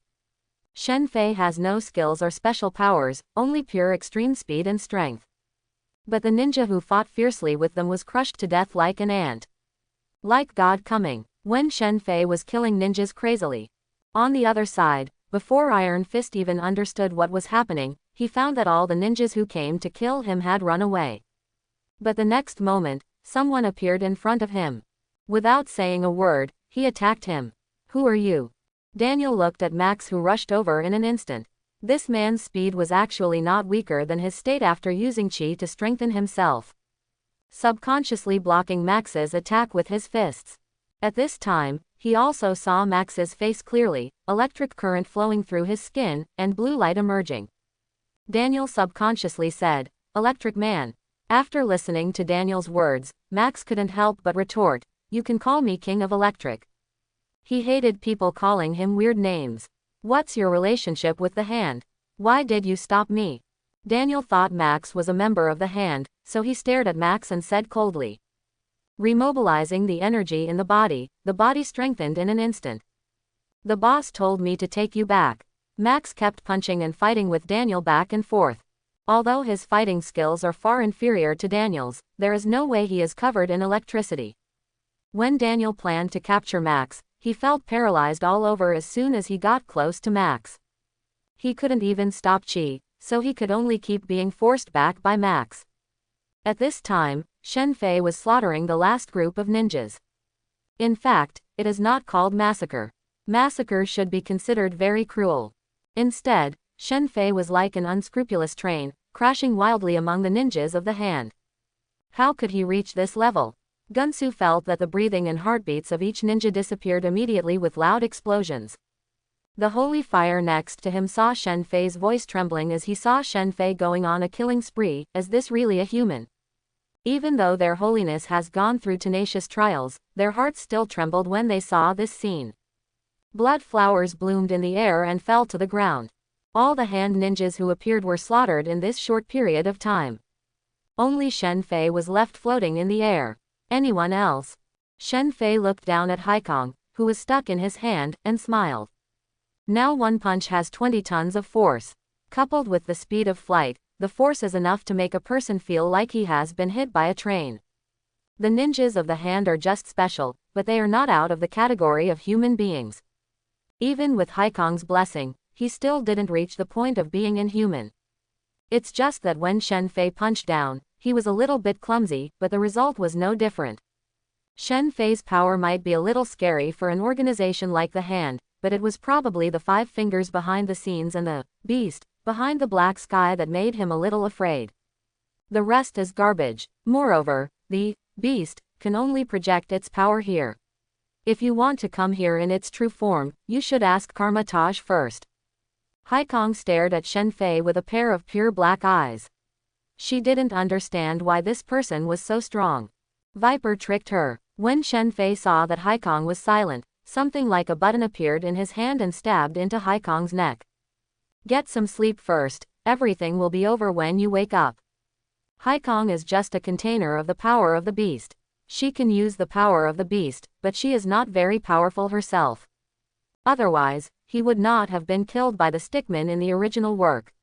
Speaker 1: Shen Fei has no skills or special powers, only pure extreme speed and strength. But the ninja who fought fiercely with them was crushed to death like an ant. Like God coming, when Shen Fei was killing ninjas crazily. On the other side, before Iron Fist even understood what was happening, he found that all the ninjas who came to kill him had run away. But the next moment, someone appeared in front of him. Without saying a word, he attacked him. Who are you? Daniel looked at Max, who rushed over in an instant. This man's speed was actually not weaker than his state after using chi to strengthen himself, subconsciously blocking Max's attack with his fists. At this time, he also saw Max's face clearly, electric current flowing through his skin, and blue light emerging. Daniel subconsciously said, "Electric Man." After listening to Daniel's words, Max couldn't help but retort, "You can call me King of Electric." He hated people calling him weird names. What's your relationship with the hand? Why did you stop me? Daniel thought Max was a member of the hand, so he stared at Max and said coldly. Remobilizing the energy in the body strengthened in an instant. The boss told me to take you back. Max kept punching and fighting with Daniel back and forth. Although his fighting skills are far inferior to Daniel's, there is no way he is covered in electricity. When Daniel planned to capture Max, he felt paralyzed all over as soon as he got close to Max. He couldn't even stop chi, so he could only keep being forced back by Max. At this time, Shen Fei was slaughtering the last group of ninjas. In fact, it is not called massacre. Massacre should be considered very cruel. Instead, Shen Fei was like an unscrupulous train, crashing wildly among the ninjas of the hand. How could he reach this level? Gunsu felt that the breathing and heartbeats of each ninja disappeared immediately with loud explosions. The holy fire next to him saw Shen Fei's voice trembling as he saw Shen Fei going on a killing spree. Is this really a human? Even though their holiness has gone through tenacious trials, their hearts still trembled when they saw this scene. Blood flowers bloomed in the air and fell to the ground. All the hand ninjas who appeared were slaughtered in this short period of time. Only Shen Fei was left floating in the air. Anyone else? Shen Fei looked down at Haikong, who was stuck in his hand, and smiled. Now one punch has 20 tons of force. Coupled with the speed of flight, the force is enough to make a person feel like he has been hit by a train. The ninjas of the hand are just special, but they are not out of the category of human beings. Even with Haikong's blessing, he still didn't reach the point of being inhuman. It's just that when Shen Fei punched down, he was a little bit clumsy, but the result was no different. Shen Fei's power might be a little scary for an organization like the hand, but it was probably the 5 fingers behind the scenes and the beast behind the black sky that made him a little afraid. The rest is garbage. Moreover, the beast can only project its power here. If you want to come here in its true form, you should ask Karma Taj first. Haikong stared at Shen Fei with a pair of pure black eyes. She didn't understand why this person was so strong. Viper tricked her. When Shen Fei saw that Haikong was silent, something like a button appeared in his hand and stabbed into Haikong's neck. Get some sleep first, everything will be over when you wake up. Haikong is just a container of the power of the beast. She can use the power of the beast, but she is not very powerful herself. Otherwise, he would not have been killed by the stickman in the original work.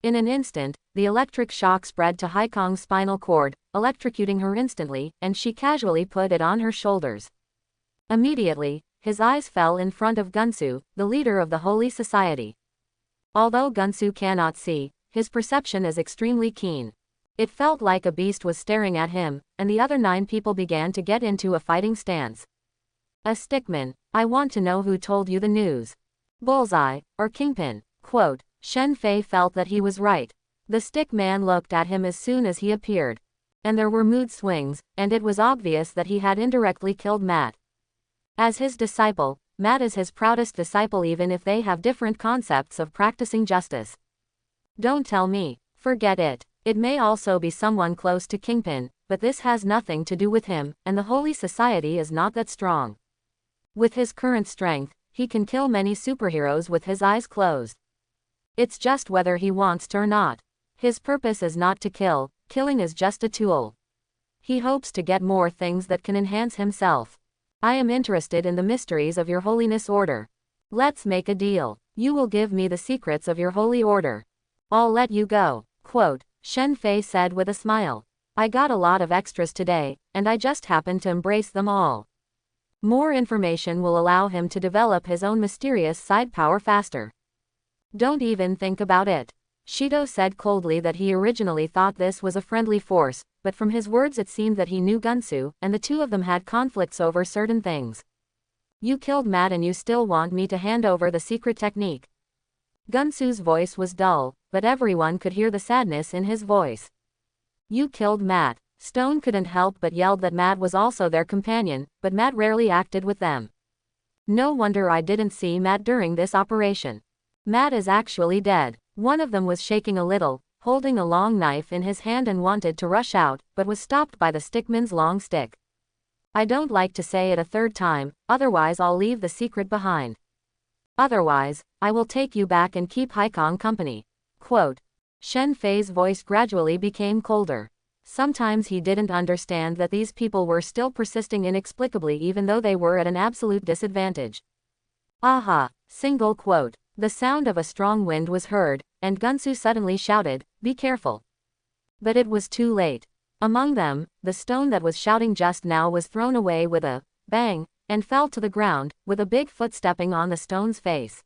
Speaker 1: In an instant, the electric shock spread to Haikong's spinal cord, electrocuting her instantly, and she casually put it on her shoulders. Immediately, his eyes fell in front of Gunsu, the leader of the Holy Society. Although Gunsu cannot see, his perception is extremely keen. It felt like a beast was staring at him, and the other 9 people began to get into a fighting stance. A stickman, I want to know who told you the news. Bullseye, or Kingpin. Quote, Shen Fei felt that he was right. The stick man looked at him as soon as he appeared. And there were mood swings, and it was obvious that he had indirectly killed Matt. As his disciple, Matt is his proudest disciple even if they have different concepts of practicing justice. Don't tell me. Forget it. It may also be someone close to Kingpin, but this has nothing to do with him, and the Holy Society is not that strong. With his current strength, he can kill many superheroes with his eyes closed. It's just whether he wants to or not. His purpose is not to kill, killing is just a tool. He hopes to get more things that can enhance himself. I am interested in the mysteries of your Holiness Order. Let's make a deal. You will give me the secrets of your holy order. I'll let you go. Quote, Shen Fei said with a smile. I got a lot of extras today, and I just happened to embrace them all. More information will allow him to develop his own mysterious side power faster. Don't even think about it. Shido said coldly that he originally thought this was a friendly force, but from his words it seemed that he knew Gunsu, and the two of them had conflicts over certain things. You killed Matt and you still want me to hand over the secret technique. Gunsu's voice was dull, but everyone could hear the sadness in his voice. You killed Matt. Stone couldn't help but yelled that Matt was also their companion, but Matt rarely acted with them. No wonder I didn't see Matt during this operation. Matt is actually dead. One of them was shaking a little, holding a long knife in his hand and wanted to rush out, but was stopped by the stickman's long stick. I don't like to say it a third time, otherwise I'll leave the secret behind. Otherwise, I will take you back and keep Haikong company. Quote. Shen Fei's voice gradually became colder. Sometimes he didn't understand that these people were still persisting inexplicably even though they were at an absolute disadvantage. Aha! Single quote. The sound of a strong wind was heard, and Gunsu suddenly shouted, Be careful. But it was too late. Among them, the stone that was shouting just now was thrown away with a bang, and fell to the ground, with a big foot stepping on the stone's face.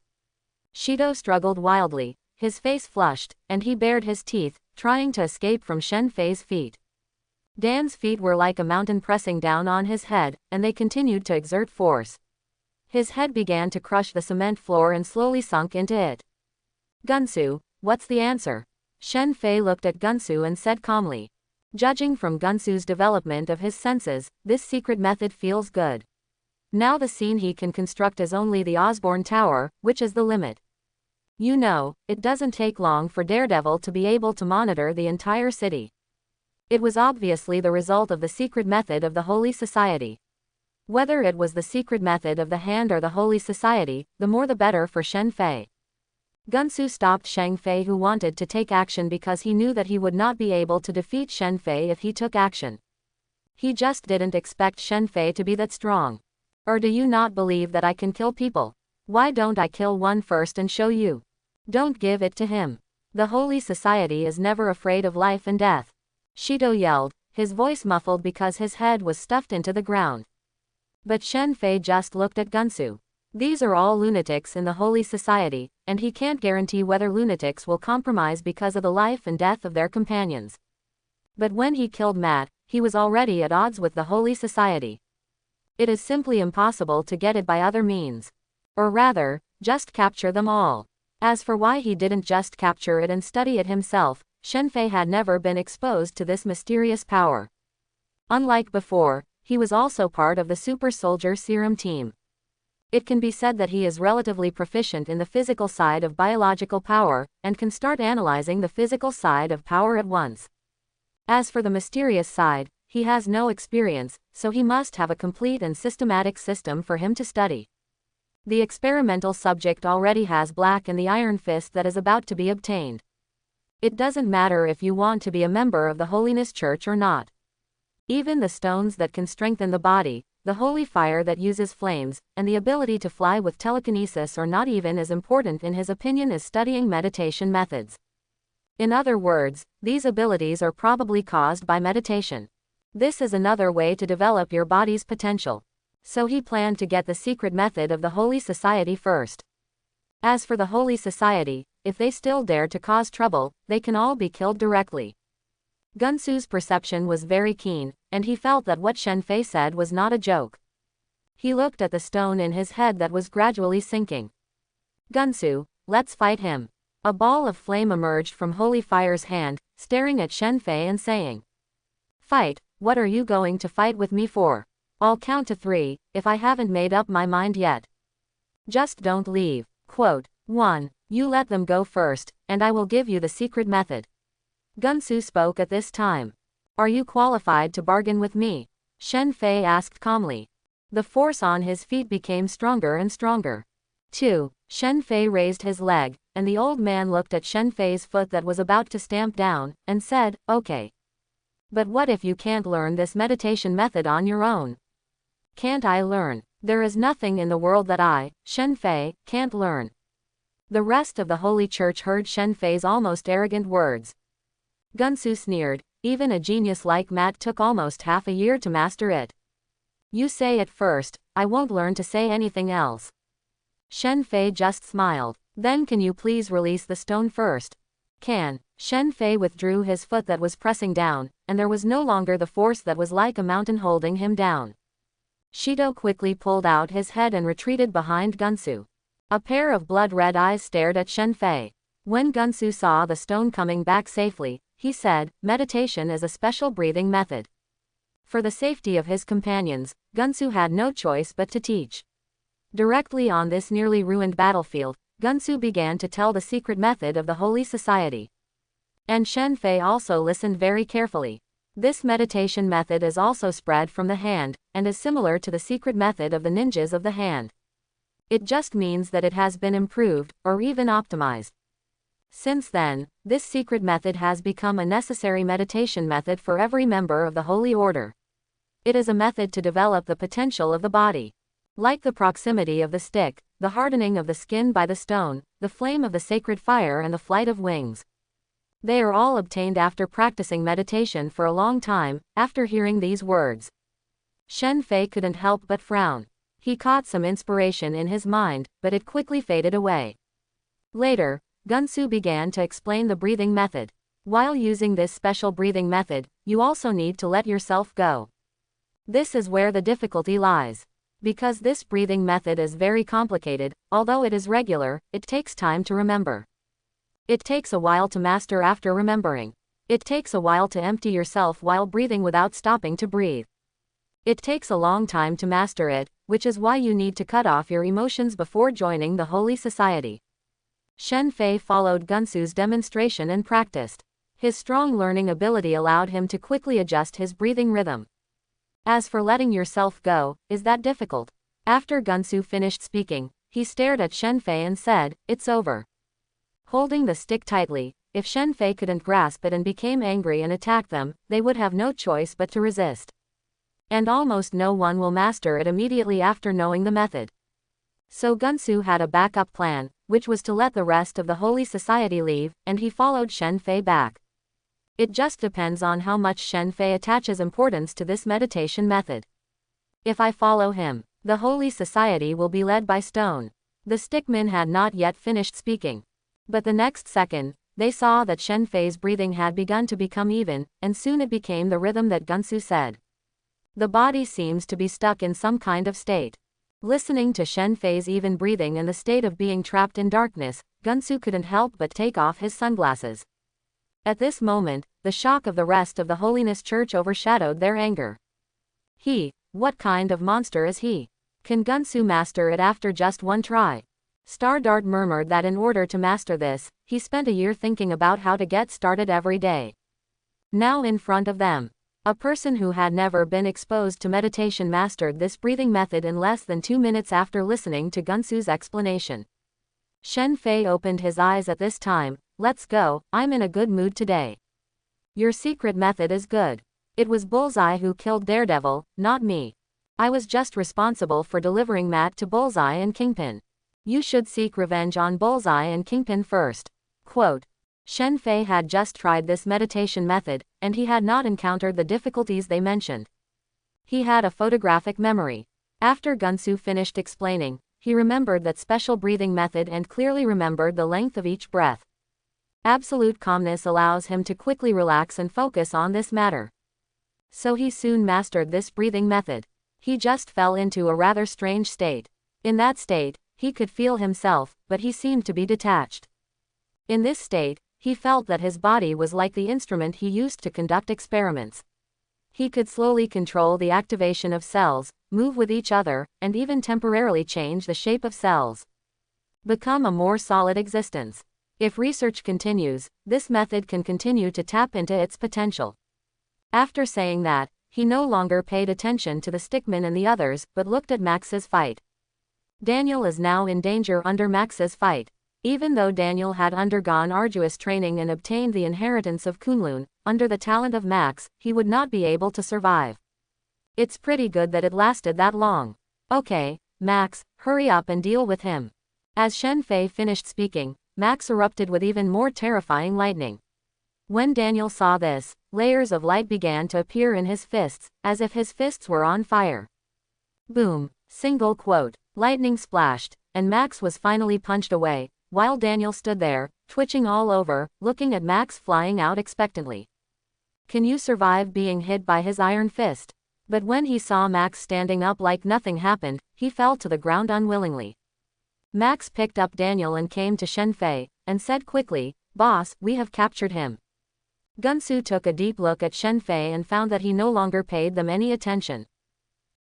Speaker 1: Shido struggled wildly, his face flushed, and he bared his teeth, trying to escape from Shen Fei's feet. Dan's feet were like a mountain pressing down on his head, and they continued to exert force. His head began to crush the cement floor and slowly sunk into it. Gunsu, what's the answer? Shen Fei looked at Gunsu and said calmly. Judging from Gunsu's development of his senses, this secret method feels good. Now the scene he can construct is only the Osborne Tower, which is the limit. You know, it doesn't take long for Daredevil to be able to monitor the entire city. It was obviously the result of the secret method of the Holy Society. Whether it was the secret method of the hand or the Holy Society, the more the better for Shen Fei. Gunsu stopped Shen Fei who wanted to take action because he knew that he would not be able to defeat Shen Fei if he took action. He just didn't expect Shen Fei to be that strong. Or do you not believe that I can kill people? Why don't I kill one first and show you? Don't give it to him. The Holy Society is never afraid of life and death. Shido yelled, his voice muffled because his head was stuffed into the ground. But Shen Fei just looked at Gunsu. These are all lunatics in the Holy Society, and he can't guarantee whether lunatics will compromise because of the life and death of their companions. But when he killed Matt, he was already at odds with the Holy Society. It is simply impossible to get it by other means. Or rather, just capture them all. As for why he didn't just capture it and study it himself, Shen Fei had never been exposed to this mysterious power. Unlike before, he was also part of the super soldier serum team. It can be said that he is relatively proficient in the physical side of biological power, and can start analyzing the physical side of power at once. As for the mysterious side, he has no experience, so he must have a complete and systematic system for him to study. The experimental subject already has Black and the Iron Fist that is about to be obtained. It doesn't matter if you want to be a member of the Holiness Church or not. Even the stones that can strengthen the body, the holy fire that uses flames, and the ability to fly with telekinesis are not even as important in his opinion as studying meditation methods. In other words, these abilities are probably caused by meditation. This is another way to develop your body's potential. So he planned to get the secret method of the Holy Society first. As for the Holy Society, if they still dare to cause trouble, they can all be killed directly. Gunsu's perception was very keen, and he felt that what Shenfei said was not a joke. He looked at the stone in his head that was gradually sinking. Gunsu, let's fight him. A ball of flame emerged from Holy Fire's hand, staring at Shenfei and saying, "Fight, what are you going to fight with me for? I'll count to 3, if I haven't made up my mind yet. Just don't leave." Quote 1. You let them go first, and I will give you the secret method. Gunsu spoke at this time. Are you qualified to bargain with me? Shenfei asked calmly. The force on his feet became stronger and stronger. 2. Shenfei raised his leg, and the old man looked at Shenfei's foot that was about to stamp down, and said, "Okay. But what if you can't learn this meditation method on your own?" Can't I learn? There is nothing in the world that I, Shenfei, can't learn. The rest of the Holy Church heard Shenfei's almost arrogant words. Gunsu sneered, even a genius like Matt took almost half a year to master it. You say it first, I won't learn to say anything else. Shenfei just smiled. Then can you please release the stone first? Can. Shenfei withdrew his foot that was pressing down, and there was no longer the force that was like a mountain holding him down. Shido quickly pulled out his head and retreated behind Gunsu. A pair of blood-red eyes stared at Shenfei. When Gunsu saw the stone coming back safely, he said, "Meditation is a special breathing method." For the safety of his companions, Gunsu had no choice but to teach. Directly on this nearly ruined battlefield, Gunsu began to tell the secret method of the Holy Society. And Shenfei also listened very carefully. This meditation method is also spread from the hand, and is similar to the secret method of the ninjas of the hand. It just means that it has been improved, or even optimized. Since then, this secret method has become a necessary meditation method for every member of the Holy Order. It is a method to develop the potential of the body. Like the proximity of the stick, the hardening of the skin by the stone, the flame of the sacred fire and the flight of wings. They are all obtained after practicing meditation for a long time. After hearing these words, Shenfei couldn't help but frown. He caught some inspiration in his mind, but it quickly faded away. Later, Gunsu began to explain the breathing method. While using this special breathing method, you also need to let yourself go. This is where the difficulty lies. Because this breathing method is very complicated, although it is regular, it takes time to remember. It takes a while to master after remembering. It takes a while to empty yourself while breathing without stopping to breathe. It takes a long time to master it, which is why you need to cut off your emotions before joining the Holy Society. Shenfei followed Gunsu's demonstration and practiced. His strong learning ability allowed him to quickly adjust his breathing rhythm. As for letting yourself go, is that difficult? After Gunsu finished speaking, he stared at Shenfei and said, "It's over." Holding the stick tightly, if Shenfei couldn't grasp it and became angry and attacked them, they would have no choice but to resist. And almost no one will master it immediately after knowing the method. So Gunsu had a backup plan, which was to let the rest of the Holy Society leave, and he followed Shenfei back. It just depends on how much Shenfei attaches importance to this meditation method. If I follow him, the Holy Society will be led by stone. The stickman had not yet finished speaking. But the next second, they saw that Shenfei's breathing had begun to become even, and soon it became the rhythm that Gunsu said. The body seems to be stuck in some kind of state. Listening to Shenfei's even breathing and the state of being trapped in darkness, Gunsu couldn't help but take off his sunglasses. At this moment, the shock of the rest of the Holiness Church overshadowed their anger. What kind of monster is he? Can Gunsu master it after just one try? Stardart murmured that in order to master this, he spent a year thinking about how to get started every day. Now in front of them, a person who had never been exposed to meditation mastered this breathing method in less than 2 minutes after listening to Gunsu's explanation. Shenfei opened his eyes at this time. "Let's go, I'm in a good mood today." "Your secret method is good. It was Bullseye who killed Daredevil, not me. I was just responsible for delivering Matt to Bullseye and Kingpin. You should seek revenge on Bullseye and Kingpin first." Quote. Shenfei had just tried this meditation method, and he had not encountered the difficulties they mentioned. He had a photographic memory. After Gunsu finished explaining, he remembered that special breathing method and clearly remembered the length of each breath. Absolute calmness allows him to quickly relax and focus on this matter. So he soon mastered this breathing method. He just fell into a rather strange state. In that state, he could feel himself, but he seemed to be detached. In this state, he felt that his body was like the instrument he used to conduct experiments. He could slowly control the activation of cells, move with each other, and even temporarily change the shape of cells. Become a more solid existence. If research continues, this method can continue to tap into its potential. After saying that, he no longer paid attention to the stickman and the others, but looked at Max's fight. Daniel is now in danger under Max's fight. Even though Daniel had undergone arduous training and obtained the inheritance of Kunlun, under the talent of Max, he would not be able to survive. It's pretty good that it lasted that long. Okay, Max, hurry up and deal with him. As Shen Fei finished speaking, Max erupted with even more terrifying lightning. When Daniel saw this, layers of light began to appear in his fists, as if his fists were on fire. Boom, single quote, lightning splashed, and Max was finally punched away, while Daniel stood there, twitching all over, looking at Max flying out expectantly. Can you survive being hit by his iron fist? But when he saw Max standing up like nothing happened, he fell to the ground unwillingly. Max picked up Daniel and came to Shen Fei, and said quickly, "Boss, we have captured him." Gunsu took a deep look at Shen Fei and found that he no longer paid them any attention.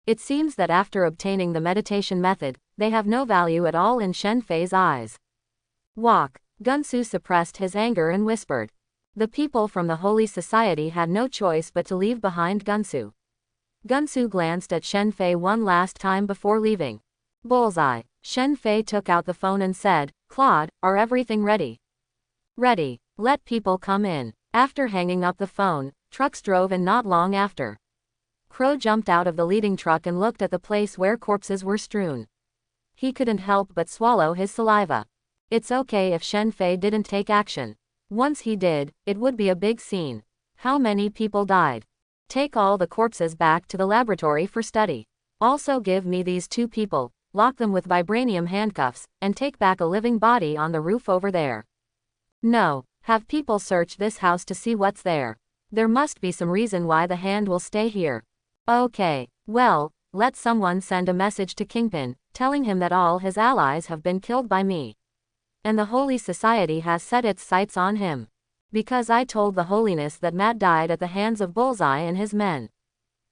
Speaker 1: It seems that after obtaining the meditation method, they have no value at all in Shen Fei's eyes. Walk. Gunsu suppressed his anger and whispered. The people from the Holy Society had no choice but to leave behind Gunsu. Gunsu glanced at Shen Fei one last time before leaving. Bullseye. Shen Fei took out the phone and said, "Claude, are everything ready?" "Ready. Let people come in." After hanging up the phone, trucks drove in not long after. Crow jumped out of the leading truck and looked at the place where corpses were strewn. He couldn't help but swallow his saliva. It's okay if Shen Fei didn't take action. Once he did, it would be a big scene. How many people died? Take all the corpses back to the laboratory for study. Also give me these two people, lock them with vibranium handcuffs, and take back a living body on the roof over there. No, have people search this house to see what's there. There must be some reason why the hand will stay here. Okay, well, let someone send a message to Kingpin, telling him that all his allies have been killed by me. And the Holy Society has set its sights on him. Because I told the Holiness that Matt died at the hands of Bullseye and his men.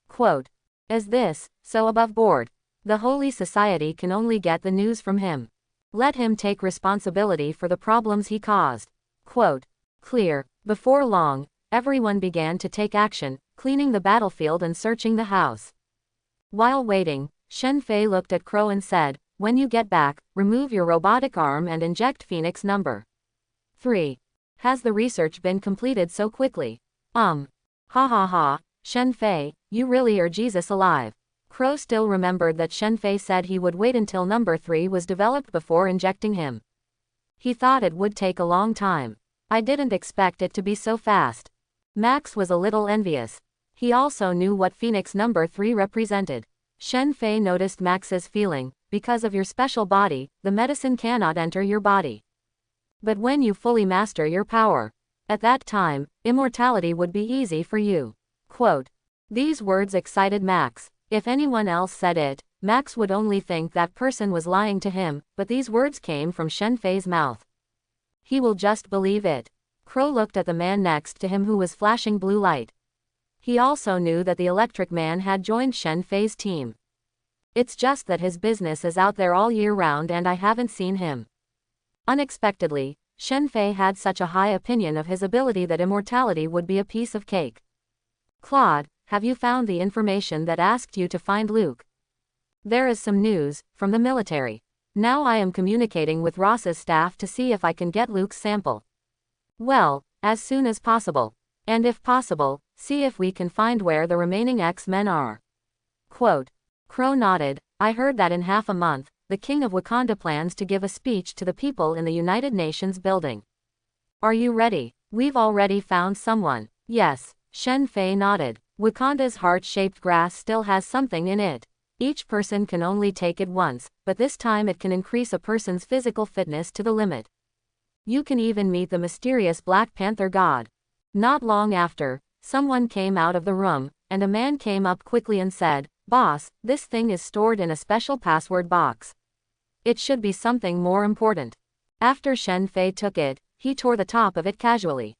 Speaker 1: Quote. As this, so above board. The Holy Society can only get the news from him. Let him take responsibility for the problems he caused. Quote. Clear. Before long, everyone began to take action, cleaning the battlefield and searching the house. While waiting, Shen Fei looked at Crow and said, "When you get back, remove your robotic arm and inject Phoenix number 3. Has the research been completed so quickly?" Ha ha ha, Shen Fei, you really are Jesus alive. Crow still remembered that Shen Fei said he would wait until number 3 was developed before injecting him. He thought it would take a long time. I didn't expect it to be so fast. Max was a little envious. He also knew what Phoenix number 3 represented. Shen Fei noticed Max's feeling, because of your special body, the medicine cannot enter your body. But when you fully master your power, at that time, immortality would be easy for you. Quote. These words excited Max. If anyone else said it, Max would only think that person was lying to him, but these words came from Shen Fei's mouth. He will just believe it. Crow looked at the man next to him who was flashing blue light. He also knew that the electric man had joined Shen Fei's team. It's just that his business is out there all year round and I haven't seen him. Unexpectedly, Shen Fei had such a high opinion of his ability that immortality would be a piece of cake. Claude, have you found the information that asked you to find Luke? There is some news, from the military. Now I am communicating with Ross's staff to see if I can get Luke's sample. Well, as soon as possible. And if possible, see if we can find where the remaining X-Men are. Quote. Crow nodded. I heard that in half a month, the King of Wakanda plans to give a speech to the people in the United Nations building. Are you ready? We've already found someone. Yes, Shen Fei nodded. Wakanda's heart-shaped grass still has something in it. Each person can only take it once, but this time it can increase a person's physical fitness to the limit. You can even meet the mysterious Black Panther god. Not long after, someone came out of the room, and a man came up quickly and said, "Boss, this thing is stored in a special password box. It should be something more important." After Shen Fei took it, he tore the top of it casually.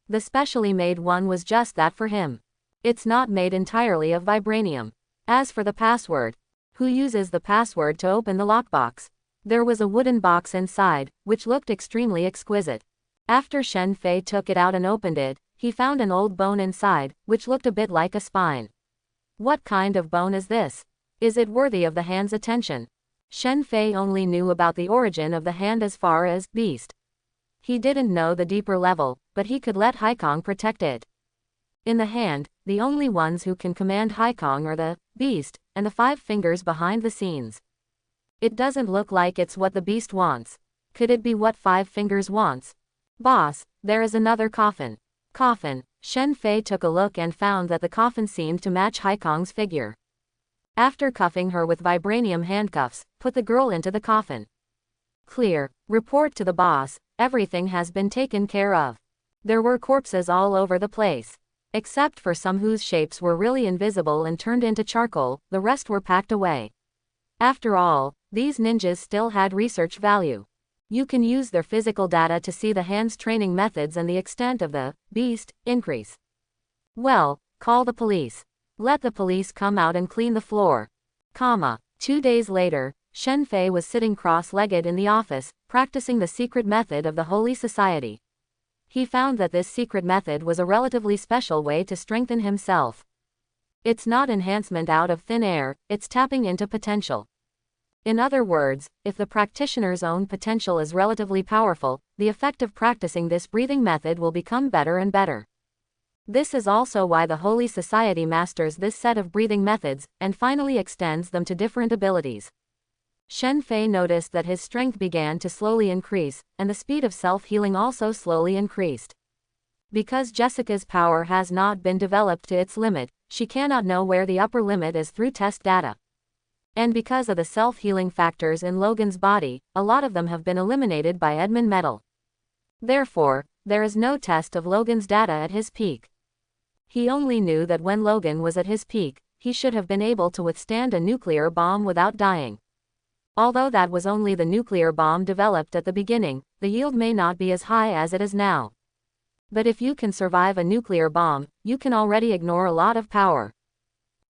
Speaker 1: The specially made one was just that for him. It's not made entirely of vibranium. As for the password, who uses the password to open the lockbox? There was a wooden box inside, which looked extremely exquisite. After Shen Fei took it out and opened it, he found an old bone inside, which looked a bit like a spine. What kind of bone is this? Is it worthy of the hand's attention? Shen Fei only knew about the origin of the hand as far as beast. He didn't know the deeper level, but he could let Haikong protect it. In the hand, the only ones who can command Haikong are the beast and the 5 fingers behind the scenes. It doesn't look like it's what the beast wants. Could it be what 5 fingers wants? Boss, there is another coffin. Coffin. Shen Fei took a look and found that the coffin seemed to match Haikong's figure. After cuffing her with vibranium handcuffs, put the girl into the coffin. Clear. Report to the boss, everything has been taken care of. There were corpses all over the place. Except for some whose shapes were really invisible and turned into charcoal, the rest were packed away. After all, these ninjas still had research value. You can use their physical data to see the hand's training methods and the extent of the beast increase. Well, call the police. Let the police come out and clean the floor. 2 days later, Shen Fei was sitting cross-legged in the office, practicing the secret method of the Holy Society. He found that this secret method was a relatively special way to strengthen himself. It's not enhancement out of thin air, it's tapping into potential. In other words, if the practitioner's own potential is relatively powerful, the effect of practicing this breathing method will become better and better. This is also why the Holy Society masters this set of breathing methods, and finally extends them to different abilities. Shen Fei noticed that his strength began to slowly increase, and the speed of self-healing also slowly increased. Because Jessica's power has not been developed to its limit, she cannot know where the upper limit is through test data. And because of the self-healing factors in Logan's body, a lot of them have been eliminated by Edmund Metal. Therefore, there is no test of Logan's data at his peak. He only knew that when Logan was at his peak, he should have been able to withstand a nuclear bomb without dying. Although that was only the nuclear bomb developed at the beginning, the yield may not be as high as it is now. But if you can survive a nuclear bomb, you can already ignore a lot of power.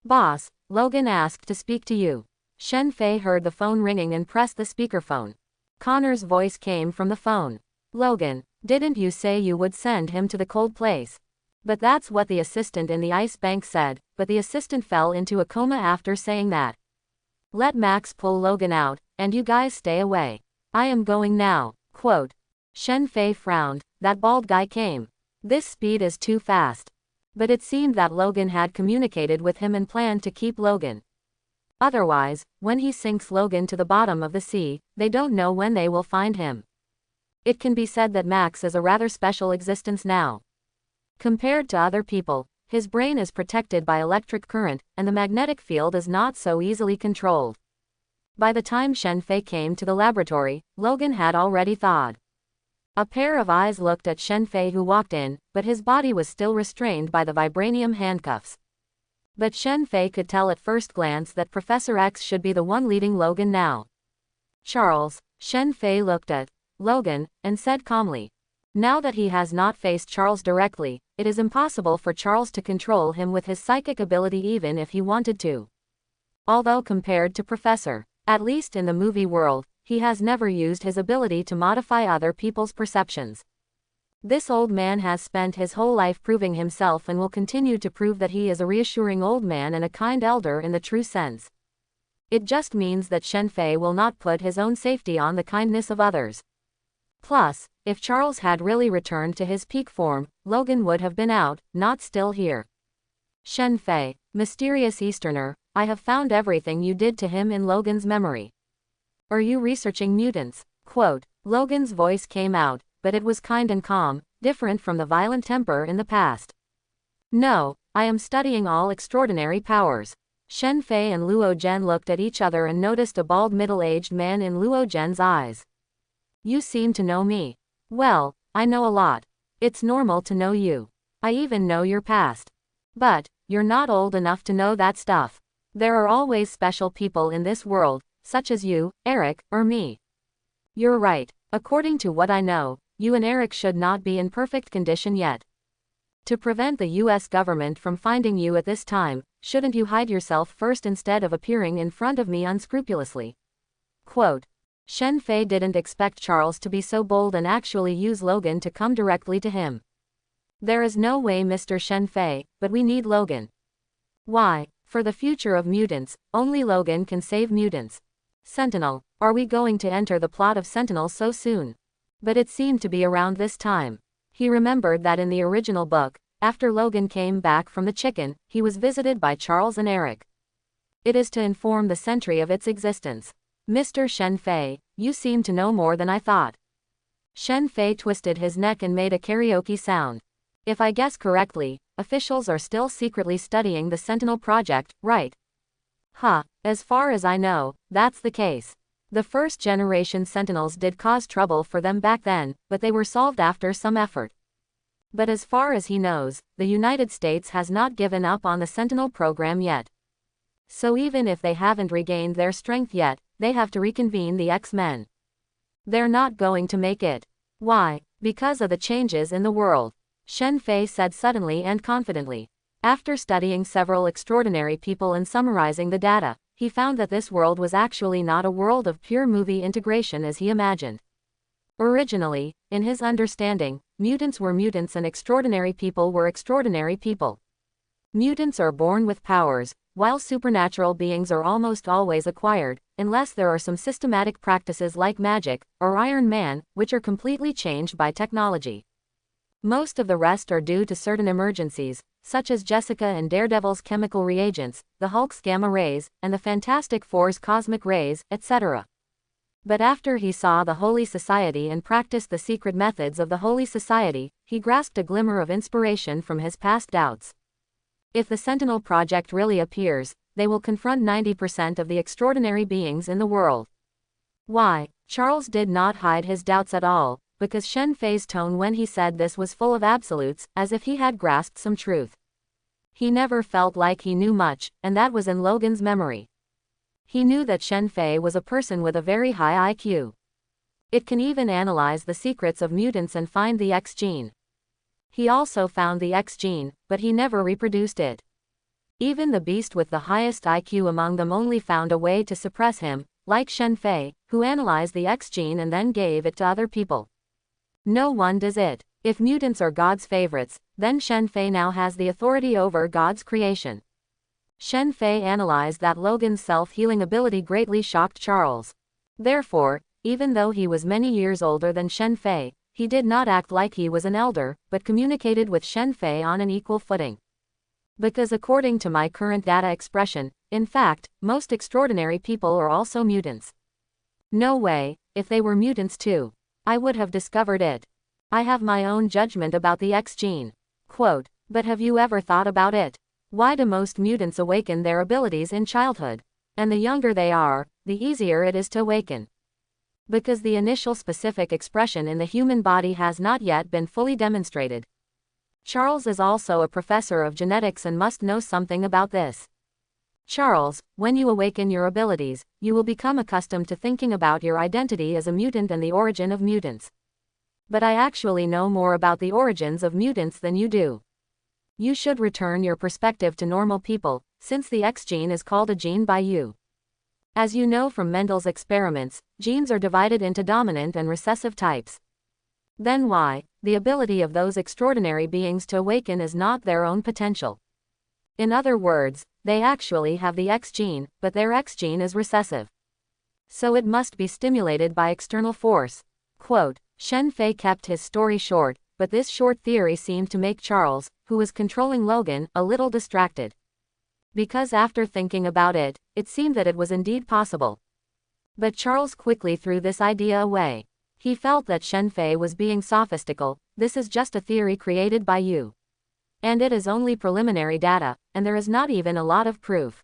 Speaker 1: Boss, Logan asked to speak to you. Shen Fei heard the phone ringing and pressed the speakerphone. Connor's voice came from the phone. Logan, didn't you say you would send him to the cold place? But that's what the assistant in the ice bank said, but the assistant fell into a coma after saying that. Let Max pull Logan out, and you guys stay away. I am going now. Quote. Shen Fei frowned. That bald guy came. This speed is too fast. But it seemed that Logan had communicated with him and planned to keep Logan. Otherwise, when he sinks Logan to the bottom of the sea, they don't know when they will find him. It can be said that Max is a rather special existence now. Compared to other people, his brain is protected by electric current, and the magnetic field is not so easily controlled. By the time Shen Fei came to the laboratory, Logan had already thawed. A pair of eyes looked at Shen Fei who walked in, but his body was still restrained by the vibranium handcuffs. But Shen Fei could tell at first glance that Professor X should be the one leading Logan now. Charles. Shen Fei looked at Logan, and said calmly. Now that he has not faced Charles directly, it is impossible for Charles to control him with his psychic ability even if he wanted to. Although compared to Professor, at least in the movie world, he has never used his ability to modify other people's perceptions. This old man has spent his whole life proving himself and will continue to prove that he is a reassuring old man and a kind elder in the true sense. It just means that Shen Fei will not put his own safety on the kindness of others. Plus, if Charles had really returned to his peak form, Logan would have been out, not still here. Shen Fei, mysterious Easterner, I have found everything you did to him in Logan's memory. Are you researching mutants? Quote. Logan's voice came out, but it was kind and calm, different from the violent temper in the past. No, I am studying all extraordinary powers. Shen Fei and Luo Zhen looked at each other and noticed a bald middle-aged man in Luo Zhen's eyes. You seem to know me. Well, I know a lot. It's normal to know you. I even know your past. But, you're not old enough to know that stuff. There are always special people in this world, such as you, Eric, or me. You're right. According to what I know, you and Eric should not be in perfect condition yet. To prevent the US government from finding you at this time, shouldn't you hide yourself first instead of appearing in front of me unscrupulously? Quote. Shen Fei didn't expect Charles to be so bold and actually use Logan to come directly to him. There is no way, Mr. Shen Fei, but we need Logan. Why? For the future of mutants, only Logan can save mutants. Sentinel, are we going to enter the plot of Sentinel so soon? But it seemed to be around this time. He remembered that in the original book, after Logan came back from the chicken, he was visited by Charles and Eric. It is to inform the Sentry of its existence. Mr. Shen Fei, you seem to know more than I thought. Shen Fei twisted his neck and made a karaoke sound. If I guess correctly, officials are still secretly studying the Sentinel project, right? Huh, as far as I know, that's the case. The first-generation Sentinels did cause trouble for them back then, but they were solved after some effort. But as far as he knows, the United States has not given up on the Sentinel program yet. So even if they haven't regained their strength yet, they have to reconvene the X-Men. They're not going to make it. Why? Because of the changes in the world. Shen Fei said suddenly and confidently. After studying several extraordinary people and summarizing the data, he found that this world was actually not a world of pure movie integration as he imagined. Originally, in his understanding, mutants were mutants and extraordinary people were extraordinary people. Mutants are born with powers, while supernatural beings are almost always acquired, unless there are some systematic practices like magic, or Iron Man, which are completely changed by technology. Most of the rest are due to certain emergencies, such as Jessica and Daredevil's chemical reagents, the Hulk's gamma rays, and the Fantastic Four's cosmic rays, etc. But after he saw the Holy Society and practiced the secret methods of the Holy Society, he grasped a glimmer of inspiration from his past doubts. If the Sentinel Project really appears, they will confront 90% of the extraordinary beings in the world. Why? Charles did not hide his doubts at all, because Shen Fei's tone when he said this was full of absolutes, as if he had grasped some truth. He never felt like he knew much, and that was in Logan's memory. He knew that Shen Fei was a person with a very high IQ. It can even analyze the secrets of mutants and find the X gene. He also found the X gene, but he never reproduced it. Even the beast with the highest IQ among them only found a way to suppress him, like Shen Fei, who analyzed the X gene and then gave it to other people. No one does it. If mutants are God's favorites, then Shen Fei now has the authority over God's creation. Shen Fei analyzed that Logan's self-healing ability greatly shocked Charles. Therefore, even though he was many years older than Shen Fei, he did not act like he was an elder, but communicated with Shen Fei on an equal footing. Because according to my current data expression, in fact, most extraordinary people are also mutants. No way, if they were mutants too, I would have discovered it. I have my own judgment about the X gene. Quote, but have you ever thought about it? Why do most mutants awaken their abilities in childhood? And the younger they are, the easier it is to awaken. Because the initial specific expression in the human body has not yet been fully demonstrated. Charles is also a professor of genetics and must know something about this. Charles, when you awaken your abilities, you will become accustomed to thinking about your identity as a mutant and the origin of mutants. But I actually know more about the origins of mutants than you do. You should return your perspective to normal people, since the X gene is called a gene by you. As you know from Mendel's experiments, genes are divided into dominant and recessive types. Then why? The ability of those extraordinary beings to awaken is not their own potential. In other words, they actually have the X gene, but their X gene is recessive. So it must be stimulated by external force. Quote, Shen Fei kept his story short, but this short theory seemed to make Charles, who was controlling Logan, a little distracted. Because after thinking about it, it seemed that it was indeed possible. But Charles quickly threw this idea away. He felt that Shen Fei was being sophistical. This is just a theory created by you. And it is only preliminary data, and there is not even a lot of proof.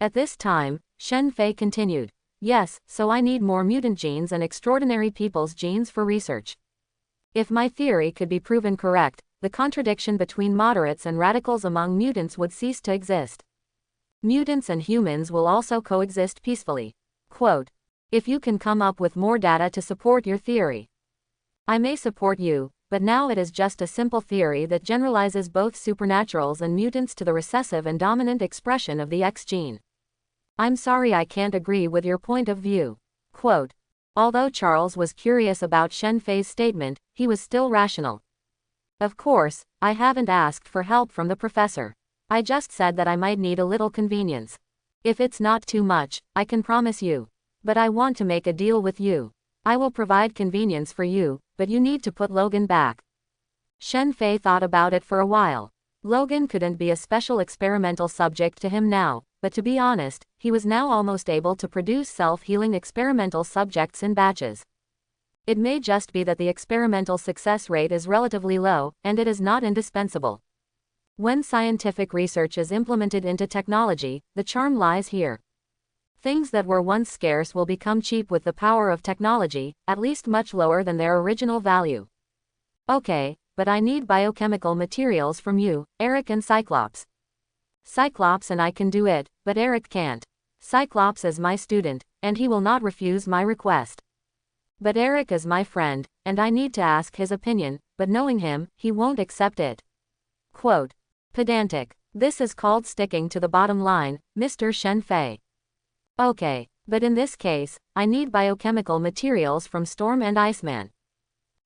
Speaker 1: At this time, Shen Fei continued. Yes, so I need more mutant genes and extraordinary people's genes for research. If my theory could be proven correct, the contradiction between moderates and radicals among mutants would cease to exist. Mutants and humans will also coexist peacefully. Quote, if you can come up with more data to support your theory, I may support you, but now it is just a simple theory that generalizes both supernaturals and mutants to the recessive and dominant expression of the X gene. I'm sorry I can't agree with your point of view. Quote, although Charles was curious about Shen Fei's statement, he was still rational. Of course, I haven't asked for help from the professor. I just said that I might need a little convenience. If it's not too much, I can promise you. But I want to make a deal with you. I will provide convenience for you, but you need to put Logan back. Shen Fei thought about it for a while. Logan couldn't be a special experimental subject to him now, but to be honest, he was now almost able to produce self-healing experimental subjects in batches. It may just be that the experimental success rate is relatively low, and it is not indispensable. When scientific research is implemented into technology, the charm lies here. Things that were once scarce will become cheap with the power of technology, at least much lower than their original value. Okay, but I need biochemical materials from you, Eric and Cyclops. Cyclops and I can do it, but Eric can't. Cyclops is my student, and he will not refuse my request. But Eric is my friend, and I need to ask his opinion, but knowing him, he won't accept it. Quote, pedantic. This is called sticking to the bottom line, Mr. Shen Fei. Okay, but in this case, I need biochemical materials from Storm and Iceman.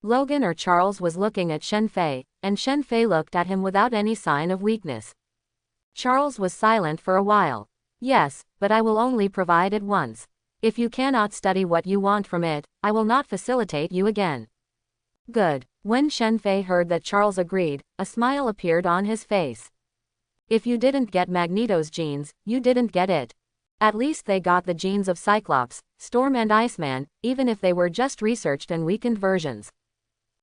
Speaker 1: Logan or Charles was looking at Shen Fei, and Shen Fei looked at him without any sign of weakness. Charles was silent for a while. Yes, but I will only provide it once. If you cannot study what you want from it, I will not facilitate you again. Good. When Shen Fei heard that Charles agreed, a smile appeared on his face. If you didn't get Magneto's genes, you didn't get it. At least they got the genes of Cyclops, Storm and Iceman, even if they were just researched and weakened versions.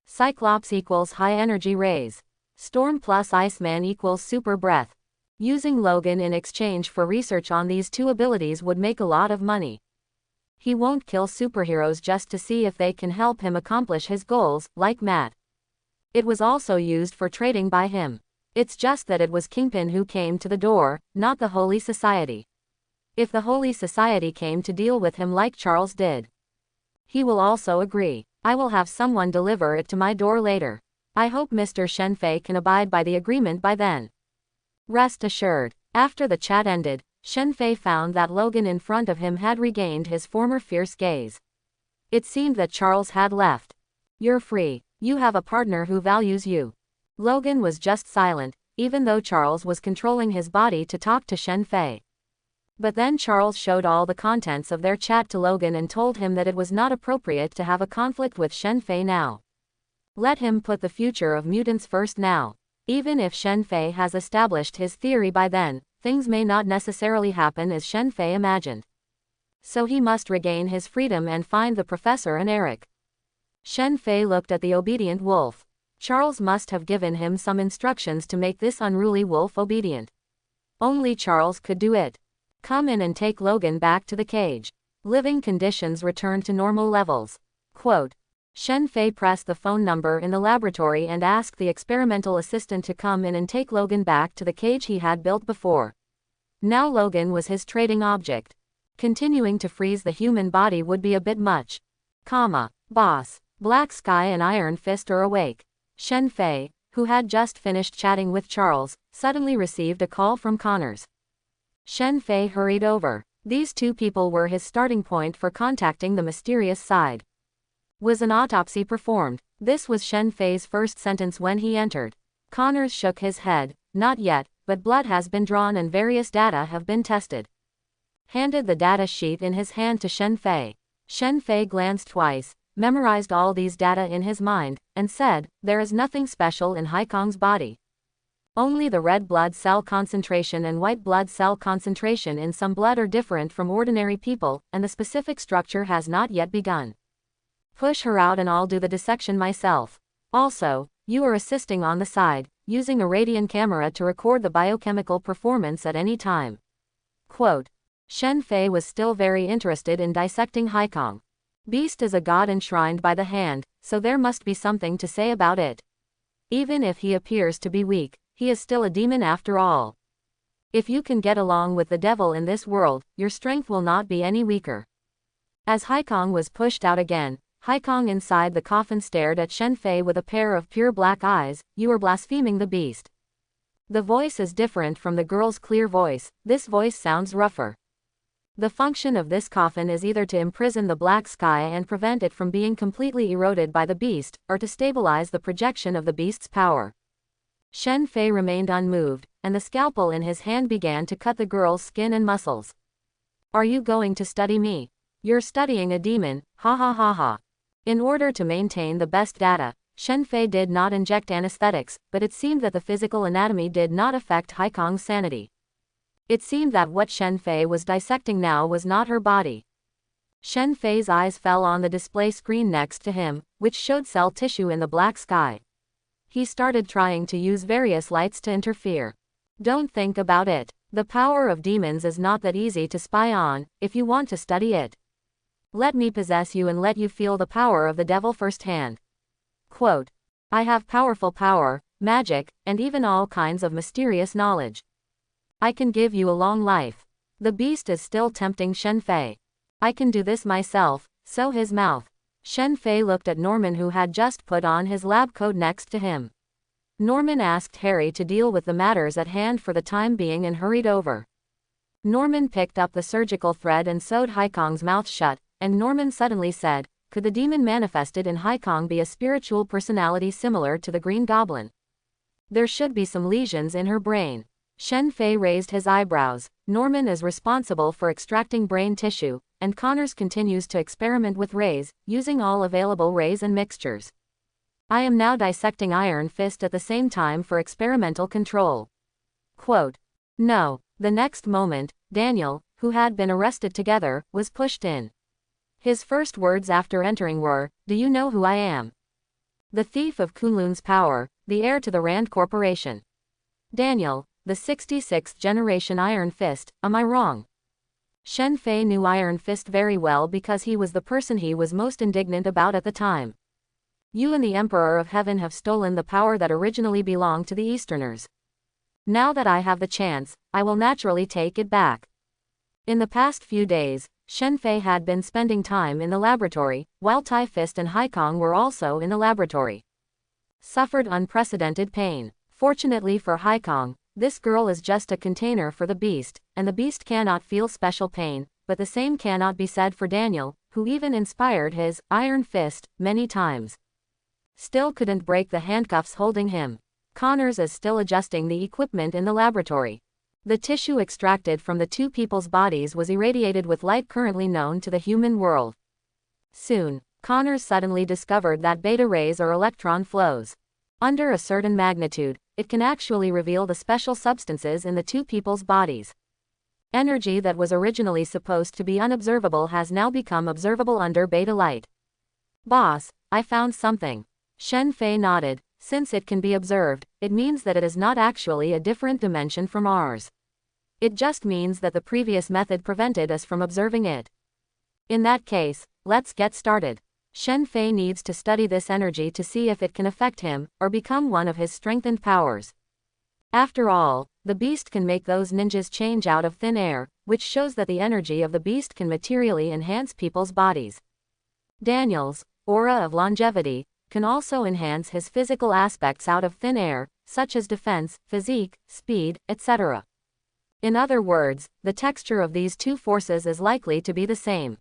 Speaker 1: Cyclops equals high energy rays. Storm plus Iceman equals super breath. Using Logan in exchange for research on these two abilities would make a lot of money. He won't kill superheroes just to see if they can help him accomplish his goals, like Matt. It was also used for trading by him. It's just that it was Kingpin who came to the door, not the Holy Society. If the Holy Society came to deal with him like Charles did, he will also agree. I will have someone deliver it to my door later. I hope Mr. Shen Fei can abide by the agreement by then. Rest assured. After the chat ended, Shen Fei found that Logan in front of him had regained his former fierce gaze. It seemed that Charles had left. You're free. You have a partner who values you. Logan was just silent, even though Charles was controlling his body to talk to Shen Fei. But then Charles showed all the contents of their chat to Logan and told him that it was not appropriate to have a conflict with Shen Fei now. Let him put the future of mutants first now. Even if Shen Fei has established his theory by then, things may not necessarily happen as Shen Fei imagined. So he must regain his freedom and find the professor and Eric. Shen Fei looked at the obedient wolf. Charles must have given him some instructions to make this unruly wolf obedient. Only Charles could do it. Come in and take Logan back to the cage. Living conditions returned to normal levels. Quote, Shen Fei pressed the phone number in the laboratory and asked the experimental assistant to come in and take Logan back to the cage he had built before. Now Logan was his trading object. Continuing to freeze the human body would be a bit much. Boss. Black Sky and Iron Fist are awake. Shen Fei, who had just finished chatting with Charles, suddenly received a call from Connors. Shen Fei hurried over. These two people were his starting point for contacting the mysterious side. Was an autopsy performed? This was Shen Fei's first sentence when he entered. Connors shook his head. Not yet, but blood has been drawn and various data have been tested. Handed the data sheet in his hand to Shen Fei. Shen Fei glanced twice, memorized all these data in his mind, and said, there is nothing special in Haikong's body. Only the red blood cell concentration and white blood cell concentration in some blood are different from ordinary people, and the specific structure has not yet begun. Push her out and I'll do the dissection myself. Also, you are assisting on the side, using a radian camera to record the biochemical performance at any time. Quote, Shen Fei was still very interested in dissecting Haikong. Beast is a god enshrined by the hand, so there must be something to say about it. Even if he appears to be weak, he is still a demon after all. If you can get along with the devil in this world, your strength will not be any weaker. As Haikong was pushed out again, Haikong inside the coffin stared at Shen Fei with a pair of pure black eyes. You are blaspheming the beast. The voice is different from the girl's clear voice. This voice sounds rougher. The function of this coffin is either to imprison the black sky and prevent it from being completely eroded by the beast, or to stabilize the projection of the beast's power. Shen Fei remained unmoved, and the scalpel in his hand began to cut the girl's skin and muscles. Are you going to study me? You're studying a demon, ha ha ha ha. In order to maintain the best data, Shen Fei did not inject anesthetics, but it seemed that the physical anatomy did not affect Haikong's sanity. It seemed that what Shen Fei was dissecting now was not her body. Shen Fei's eyes fell on the display screen next to him, which showed cell tissue in the black sky. He started trying to use various lights to interfere. Don't think about it. The power of demons is not that easy to spy on, if you want to study it. Let me possess you and let you feel the power of the devil firsthand. Quote, I have powerful power, magic, and even all kinds of mysterious knowledge. I can give you a long life. The beast is still tempting Shen Fei. I can do this myself, so his mouth. Shen Fei looked at Norman, who had just put on his lab coat next to him. Norman asked Harry to deal with the matters at hand for the time being and hurried over. Norman picked up the surgical thread and sewed Haikong's mouth shut, and Norman suddenly said, could the demon manifested in Haikong be a spiritual personality similar to the Green Goblin? There should be some lesions in her brain. Shen Fei raised his eyebrows. Norman is responsible for extracting brain tissue, and Connors continues to experiment with rays, using all available rays and mixtures. I am now dissecting Iron Fist at the same time for experimental control. Quote, no. The next moment, Daniel, who had been arrested together, was pushed in. His first words after entering were, do you know who I am? The thief of Kunlun's power, the heir to the Rand Corporation. Daniel, the 66th generation Iron Fist, am I wrong? Shen Fei knew Iron Fist very well because he was the person he was most indignant about at the time. You and the Emperor of Heaven have stolen the power that originally belonged to the Easterners. Now that I have the chance, I will naturally take it back. In the past few days, Shen Fei had been spending time in the laboratory, while Tai Fist and Haikong were also in the laboratory. Suffered unprecedented pain. Fortunately for Haikong, this girl is just a container for the beast, and the beast cannot feel special pain, but the same cannot be said for Daniel, who even inspired his Iron Fist many times. Still couldn't break the handcuffs holding him. Connors is still adjusting the equipment in the laboratory. The tissue extracted from the two people's bodies was irradiated with light currently known to the human world. Soon, Connors suddenly discovered that beta rays are electron flows. Under a certain magnitude, it can actually reveal the special substances in the two people's bodies. Energy that was originally supposed to be unobservable has now become observable under beta light. Boss, I found something. Shen Fei nodded. Since it can be observed, it means that it is not actually a different dimension from ours. It just means that the previous method prevented us from observing it. In that case, let's get started. Shen Fei needs to study this energy to see if it can affect him, or become one of his strengthened powers. After all, the beast can make those ninjas change out of thin air, which shows that the energy of the beast can materially enhance people's bodies. Daniel's aura of longevity can also enhance his physical aspects out of thin air, such as defense, physique, speed, etc. In other words, the texture of these two forces is likely to be the same.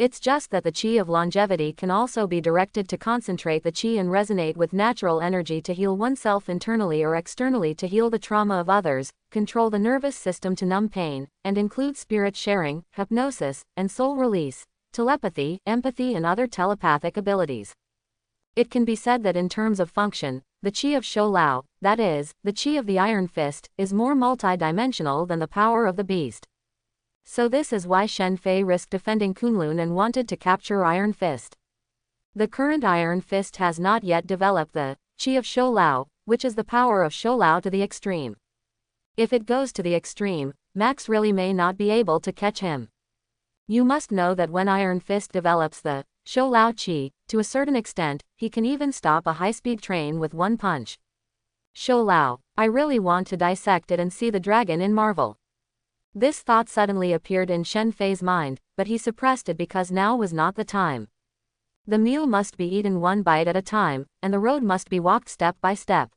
Speaker 1: It's just that the chi of longevity can also be directed to concentrate the chi and resonate with natural energy to heal oneself internally or externally to heal the trauma of others, control the nervous system to numb pain, and include spirit sharing, hypnosis, and soul release, telepathy, empathy and other telepathic abilities. It can be said that in terms of function, the chi of Shou Lao, that is, the chi of the Iron Fist, is more multidimensional than the power of the beast. So this is why Shen Fei risked defending Kunlun and wanted to capture Iron Fist. The current Iron Fist has not yet developed the chi of Shou Lao, which is the power of Shou Lao to the extreme. If it goes to the extreme, Max really may not be able to catch him. You must know that when Iron Fist develops the Shou Lao Qi, to a certain extent, he can even stop a high-speed train with one punch. Shou Lao, I really want to dissect it and see the dragon in marvel. This thought suddenly appeared in Shen Fei's mind, but he suppressed it because now was not the time. The meal must be eaten one bite at a time, and the road must be walked step by step.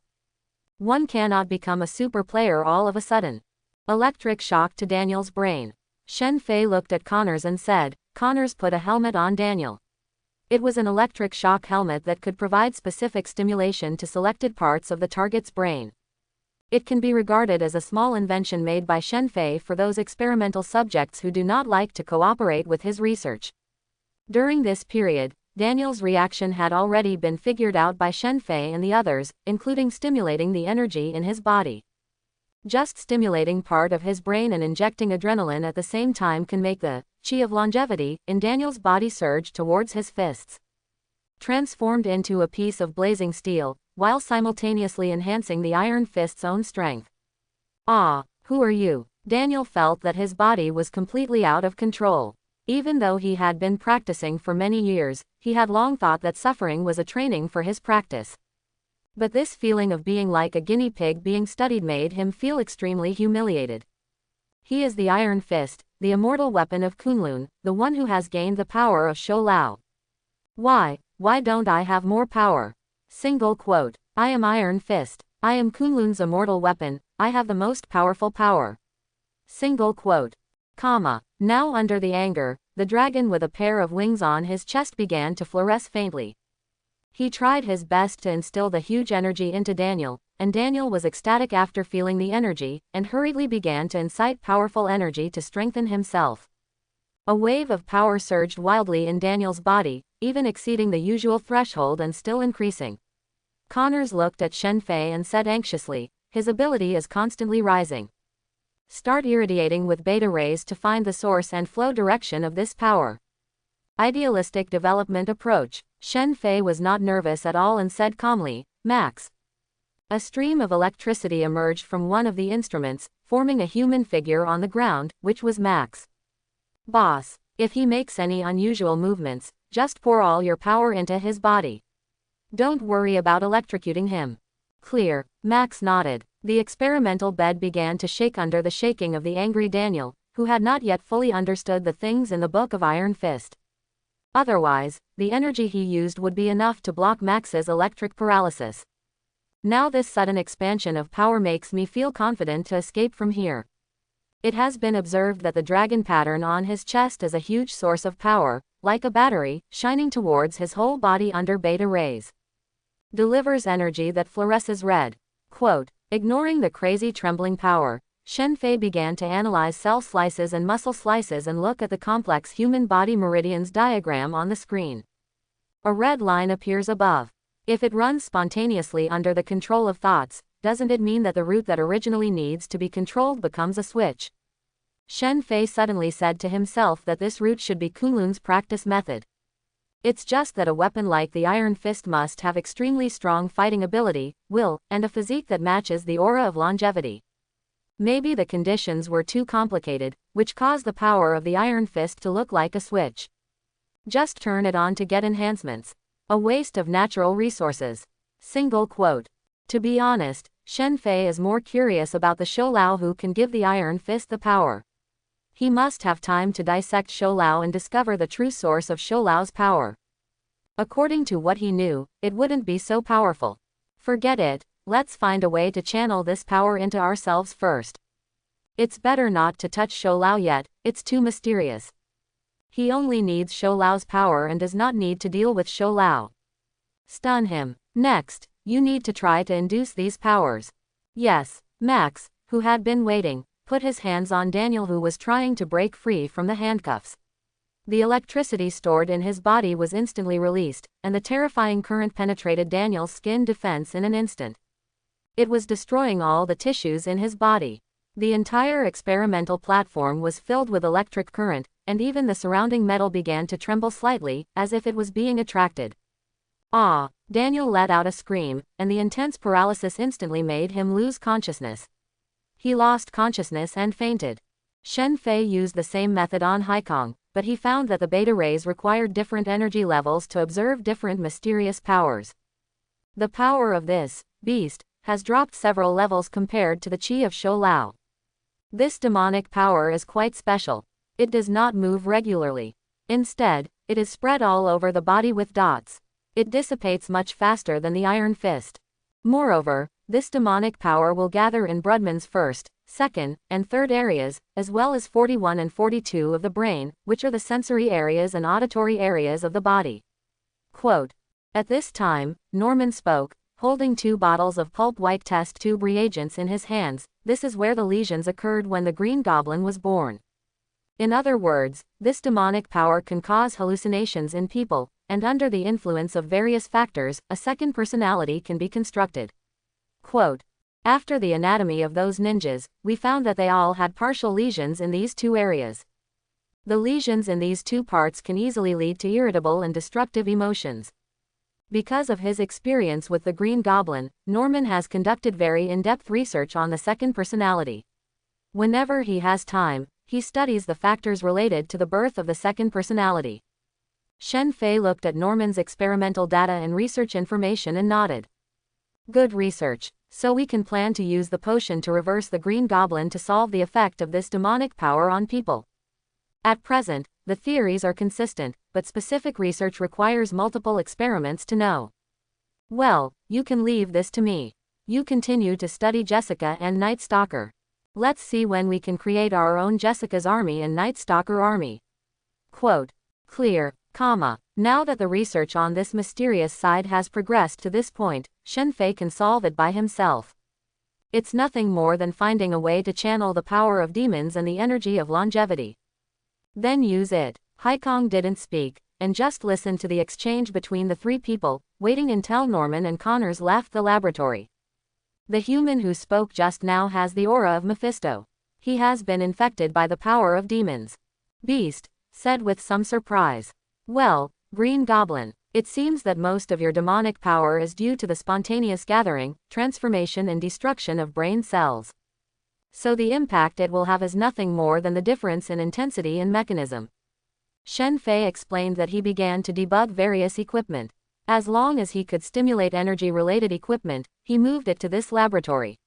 Speaker 1: One cannot become a super player all of a sudden. Electric shock to Daniel's brain. Shen Fei looked at Connors and said, Connors put a helmet on Daniel. It was an electric shock helmet that could provide specific stimulation to selected parts of the target's brain. It can be regarded as a small invention made by Shen Fei for those experimental subjects who do not like to cooperate with his research. During this period, Daniel's reaction had already been figured out by Shen Fei and the others, including stimulating the energy in his body. Just stimulating part of his brain and injecting adrenaline at the same time can make the Qi of longevity in Daniel's body surge towards his fists. Transformed into a piece of blazing steel, while simultaneously enhancing the Iron Fist's own strength. Ah, who are you? Daniel felt that his body was completely out of control. Even though he had been practicing for many years, he had long thought that suffering was a training for his practice. But this feeling of being like a guinea pig being studied made him feel extremely humiliated. He is the Iron Fist, the immortal weapon of Kunlun, the one who has gained the power of Shou Lao. Why don't I have more power? Single quote. I am Iron Fist. I am Kunlun's immortal weapon, I have the most powerful power. Single quote. Comma. Now under the anger, the dragon with a pair of wings on his chest began to fluoresce faintly. He tried his best to instill the huge energy into Daniel, and Daniel was ecstatic after feeling the energy, and hurriedly began to incite powerful energy to strengthen himself. A wave of power surged wildly in Daniel's body, even exceeding the usual threshold and still increasing. Connors looked at Shen Fei and said anxiously, his ability is constantly rising. Start irradiating with beta rays to find the source and flow direction of this power. Idealistic development approach. Shen Fei was not nervous at all and said calmly, Max. A stream of electricity emerged from one of the instruments, forming a human figure on the ground, which was Max. Boss, if he makes any unusual movements, just pour all your power into his body. Don't worry about electrocuting him. Clear. Max nodded. The experimental bed began to shake under the shaking of the angry Daniel, who had not yet fully understood the things in the Book of Iron Fist. Otherwise, the energy he used would be enough to block Max's electric paralysis. Now this sudden expansion of power makes me feel confident to escape from here. It has been observed that the dragon pattern on his chest is a huge source of power, like a battery, shining towards his whole body under beta rays. Delivers energy that fluoresces red. Quote, ignoring the crazy trembling power, Shen Fei began to analyze cell slices and muscle slices and look at the complex human body meridians diagram on the screen. A red line appears above. If it runs spontaneously under the control of thoughts, doesn't it mean that the root that originally needs to be controlled becomes a switch? Shen Fei suddenly said to himself that this route should be Kunlun's practice method. It's just that a weapon like the Iron Fist must have extremely strong fighting ability, will, and a physique that matches the aura of longevity. Maybe the conditions were too complicated, which caused the power of the Iron Fist to look like a switch. Just turn it on to get enhancements. A waste of natural resources. Single quote. To be honest, Shen Fei is more curious about the Shou Lao who can give the Iron Fist the power. He must have time to dissect Shou Lao and discover the true source of Shou Lao's power. According to what he knew, it wouldn't be so powerful. Forget it, let's find a way to channel this power into ourselves first. It's better not to touch Shou Lao yet, it's too mysterious. He only needs Shou Lao's power and does not need to deal with Shou Lao. Stun him. Next, you need to try to induce these powers. Yes, Max, who had been waiting, put his hands on Daniel who was trying to break free from the handcuffs. The electricity stored in his body was instantly released, and the terrifying current penetrated Daniel's skin defense in an instant. It was destroying all the tissues in his body. The entire experimental platform was filled with electric current, and even the surrounding metal began to tremble slightly, as if it was being attracted. Ah! Daniel let out a scream, and the intense paralysis instantly made him lose consciousness. He lost consciousness and fainted. Shen Fei used the same method on Haikong, but he found that the beta rays required different energy levels to observe different mysterious powers. The power of this beast has dropped several levels compared to the qi of Shou Lao. This demonic power is quite special. It does not move regularly. Instead, it is spread all over the body with dots. It dissipates much faster than the Iron Fist. Moreover, this demonic power will gather in Brudman's first, second, and third areas, as well as 41 and 42 of the brain, which are the sensory areas and auditory areas of the body. Quote. At this time, Norman spoke, holding 2 bottles of pulp white test tube reagents in his hands. This is where the lesions occurred when the Green Goblin was born. In other words, this demonic power can cause hallucinations in people, and under the influence of various factors, a second personality can be constructed. Quote. After the anatomy of those ninjas, we found that they all had partial lesions in these 2 areas. The lesions in these 2 parts can easily lead to irritable and destructive emotions. Because of his experience with the Green Goblin, Norman has conducted very in-depth research on the second personality. Whenever he has time, he studies the factors related to the birth of the second personality. Shen Fei looked at Norman's experimental data and research information and nodded. Good research. So we can plan to use the potion to reverse the Green Goblin to solve the effect of this demonic power on people. At present, the theories are consistent, but specific research requires multiple experiments to know. Well, you can leave this to me. You continue to study Jessica and Night Stalker. Let's see when we can create our own Jessica's army and Night Stalker army. Quote. Clear, comma. Now that the research on this mysterious side has progressed to this point, Shen Fei can solve it by himself. It's nothing more than finding a way to channel the power of demons and the energy of longevity. Then use it. Haikong didn't speak, and just listened to the exchange between the 3 people, waiting until Norman and Connors left the laboratory. The human who spoke just now has the aura of Mephisto. He has been infected by the power of demons. Beast said with some surprise. Well, Green Goblin, it seems that most of your demonic power is due to the spontaneous gathering, transformation and destruction of brain cells. So the impact it will have is nothing more than the difference in intensity and mechanism. Shen Fei explained that he began to debug various equipment. As long as he could stimulate energy-related equipment, he moved it to this laboratory.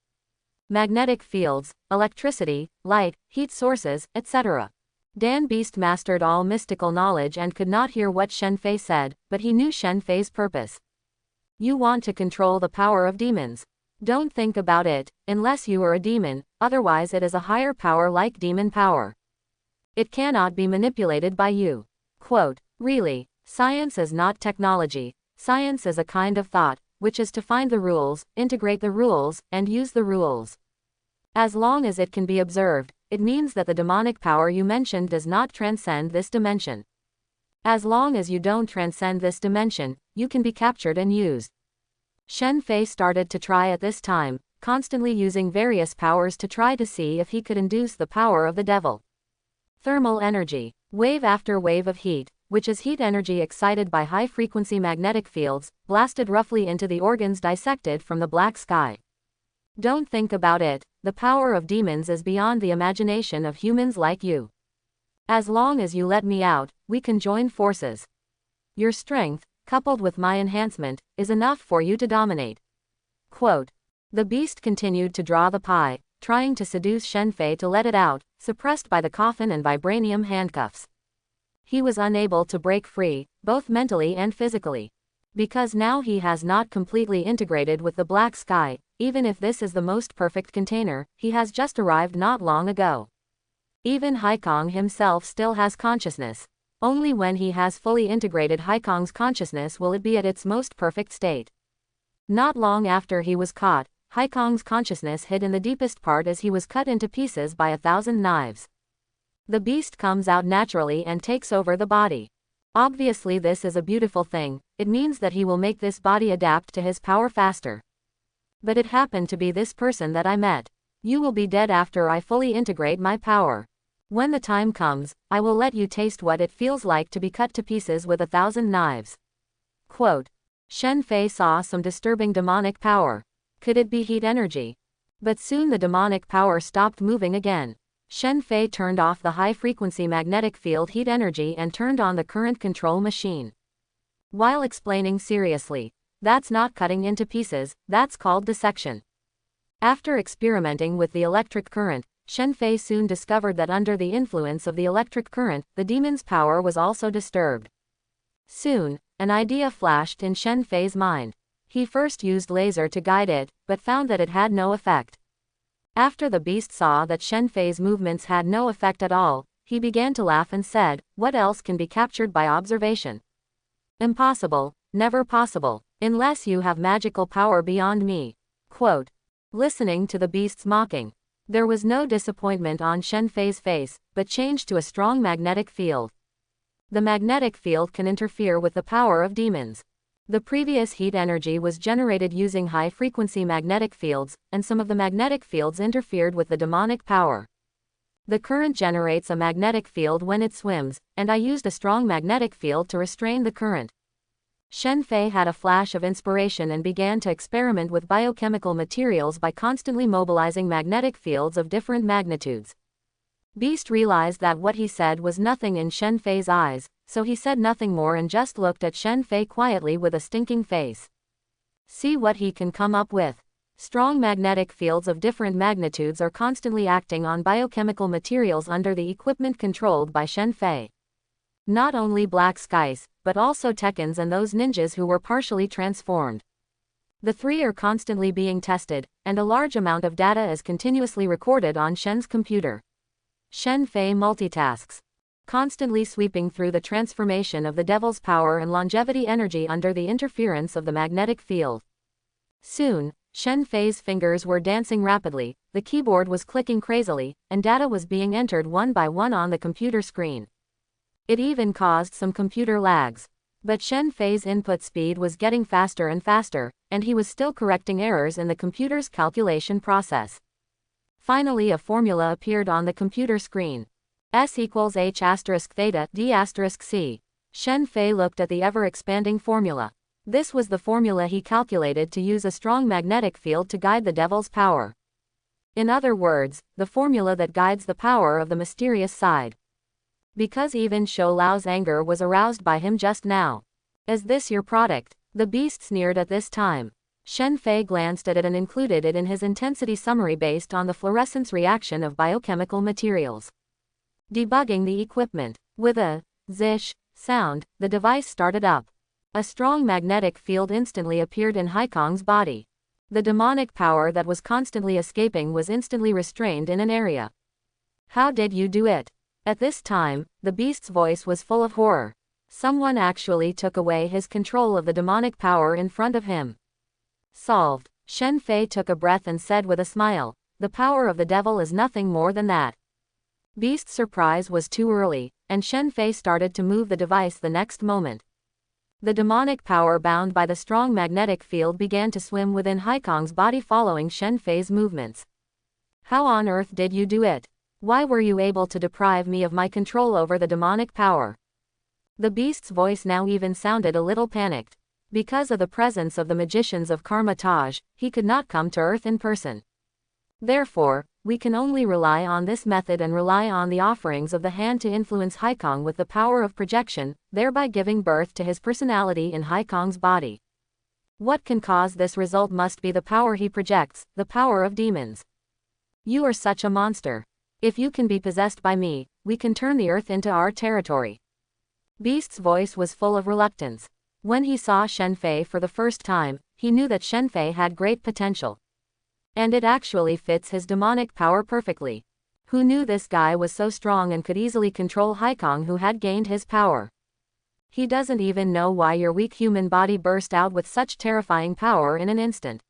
Speaker 1: Magnetic fields, electricity, light, heat sources, etc. Dan Beast mastered all mystical knowledge and could not hear what Shen Fei said, but he knew Shen Fei's purpose. You want to control the power of demons. Don't think about it, unless you are a demon, otherwise it is a higher power like demon power. It cannot be manipulated by you. Quote. Really, science is not technology. Science is a kind of thought, which is to find the rules, integrate the rules, and use the rules. As long as it can be observed, it means that the demonic power you mentioned does not transcend this dimension. As long as you don't transcend this dimension, you can be captured and used. Shen Fei started to try at this time, constantly using various powers to try to see if he could induce the power of the devil. Thermal energy, wave after wave of heat, which is heat energy excited by high-frequency magnetic fields, blasted roughly into the organs dissected from the black sky. Don't think about it, the power of demons is beyond the imagination of humans like you. As long as you let me out, we can join forces. Your strength, coupled with my enhancement, is enough for you to dominate. Quote. The beast continued to draw the pie, trying to seduce Shen Fei to let it out, suppressed by the coffin and vibranium handcuffs. He was unable to break free, both mentally and physically. Because now he has not completely integrated with the black sky, even if this is the most perfect container, he has just arrived not long ago. Even Haikong himself still has consciousness. Only when he has fully integrated Haikong's consciousness will it be at its most perfect state. Not long after he was caught, Haikong's consciousness hid in the deepest part as he was cut into pieces by 1,000 knives. The beast comes out naturally and takes over the body. Obviously this is a beautiful thing, it means that he will make this body adapt to his power faster. But it happened to be this person that I met. You will be dead after I fully integrate my power. When the time comes, I will let you taste what it feels like to be cut to pieces with 1,000 knives. Quote. Shen Fei saw some disturbing demonic power. Could it be heat energy? But soon the demonic power stopped moving again. Shen Fei turned off the high-frequency magnetic field heat energy and turned on the current control machine. While explaining seriously, "That's not cutting into pieces, that's called dissection." After experimenting with the electric current, Shen Fei soon discovered that under the influence of the electric current, the demon's power was also disturbed. Soon, an idea flashed in Shen Fei's mind. He first used laser to guide it, but found that it had no effect. After the beast saw that Shen Fei's movements had no effect at all, he began to laugh and said, "What else can be captured by observation? Impossible, never possible, unless you have magical power beyond me." Quote. Listening to the beast's mocking, there was no disappointment on Shen Fei's face, but changed to a strong magnetic field. The magnetic field can interfere with the power of demons. The previous heat energy was generated using high-frequency magnetic fields, and some of the magnetic fields interfered with the demonic power. The current generates a magnetic field when it swims, and I used a strong magnetic field to restrain the current. Shen Fei had a flash of inspiration and began to experiment with biochemical materials by constantly mobilizing magnetic fields of different magnitudes. Beast realized that what he said was nothing in Shen Fei's eyes, so he said nothing more and just looked at Shen Fei quietly with a stinking face. See what he can come up with. Strong magnetic fields of different magnitudes are constantly acting on biochemical materials under the equipment controlled by Shen Fei. Not only black skies, but also Tekkens and those ninjas who were partially transformed. The three are constantly being tested, and a large amount of data is continuously recorded on Shen's computer. Shen Fei multitasks, constantly sweeping through the transformation of the devil's power and longevity energy under the interference of the magnetic field. Soon, Shen Fei's fingers were dancing rapidly, the keyboard was clicking crazily, and data was being entered one by one on the computer screen. It even caused some computer lags. But Shen Fei's input speed was getting faster and faster, and he was still correcting errors in the computer's calculation process. Finally, a formula appeared on the computer screen. S equals H asterisk theta D asterisk C. Shen Fei looked at the ever-expanding formula. This was the formula he calculated to use a strong magnetic field to guide the devil's power. In other words, the formula that guides the power of the mysterious side. Because even Shou Lao's anger was aroused by him just now. "Is this your product?" The beast sneered at this time. Shen Fei glanced at it and included it in his intensity summary based on the fluorescence reaction of biochemical materials. Debugging the equipment. With a zish sound, the device started up. A strong magnetic field instantly appeared in Haikong's body. The demonic power that was constantly escaping was instantly restrained in an area. "How did you do it?" At this time, the beast's voice was full of horror. Someone actually took away his control of the demonic power in front of him. Solved. Shen Fei took a breath and said with a smile, "The power of the devil is nothing more than that." Beast's surprise was too early, and Shen Fei started to move the device the next moment. The demonic power bound by the strong magnetic field began to swim within Haikong's body following Shen Fei's movements. "How on earth did you do it? Why were you able to deprive me of my control over the demonic power?" The beast's voice now even sounded a little panicked. Because of the presence of the magicians of Karmatage, he could not come to Earth in person. Therefore, we can only rely on this method and rely on the offerings of the hand to influence Haikong with the power of projection, thereby giving birth to his personality in Haikong's body. What can cause this result must be the power he projects, the power of demons. You are such a monster. If you can be possessed by me, we can turn the Earth into our territory. Beast's voice was full of reluctance. When he saw Shen Fei for the first time, he knew that Shen Fei had great potential. And it actually fits his demonic power perfectly. Who knew this guy was so strong and could easily control Haikong who had gained his power? He doesn't even know why your weak human body burst out with such terrifying power in an instant.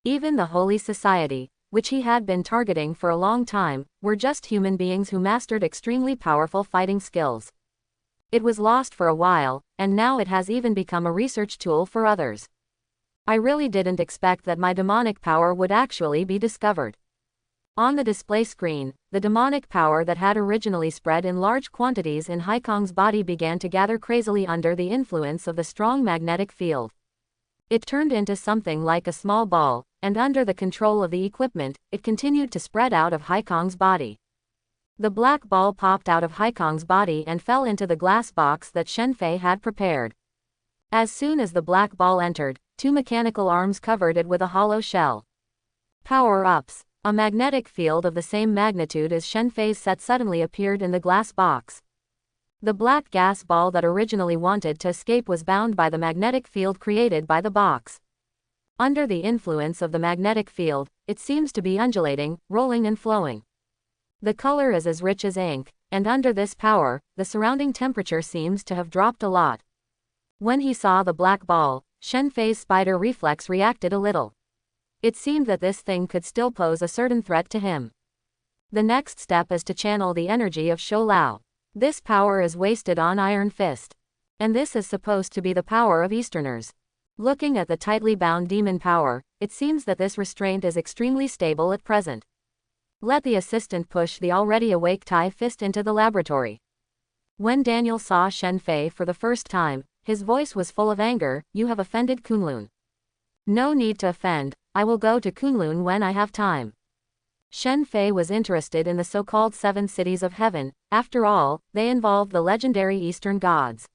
Speaker 1: Even the Holy Society, which he had been targeting for a long time, were just human beings who mastered extremely powerful fighting skills. It was lost for a while, and now it has even become a research tool for others. I really didn't expect that my demonic power would actually be discovered. On the display screen, the demonic power that had originally spread in large quantities in Haikong's body began to gather crazily under the influence of the strong magnetic field. It turned into something like a small ball, and under the control of the equipment, it continued to spread out of Haikong's body. The black ball popped out of Haikong's body and fell into the glass box that Shenfei had prepared. As soon as the black ball entered, two mechanical arms covered it with a hollow shell. Power-ups. A magnetic field of the same magnitude as Shenfei's set suddenly appeared in the glass box. The black gas ball that originally wanted to escape was bound by the magnetic field created by the box. Under the influence of the magnetic field, it seems to be undulating, rolling and flowing. The color is as rich as ink, and under this power, the surrounding temperature seems to have dropped a lot. When he saw the black ball, Shenfei's spider reflex reacted a little. It seemed that this thing could still pose a certain threat to him. The next step is to channel the energy of Shou Lao. This power is wasted on Iron Fist. And this is supposed to be the power of Easterners. Looking at the tightly bound demon power, it seems that this restraint is extremely stable at present. Let the assistant push the already awake Tai Fist into the laboratory. When Daniel saw Shenfei for the first time, his voice was full of anger. You have offended Kunlun. No need to offend, I will go to Kunlun when I have time. Shenfei was interested in the so-called 7 cities of heaven. After all, they involve the legendary Eastern gods.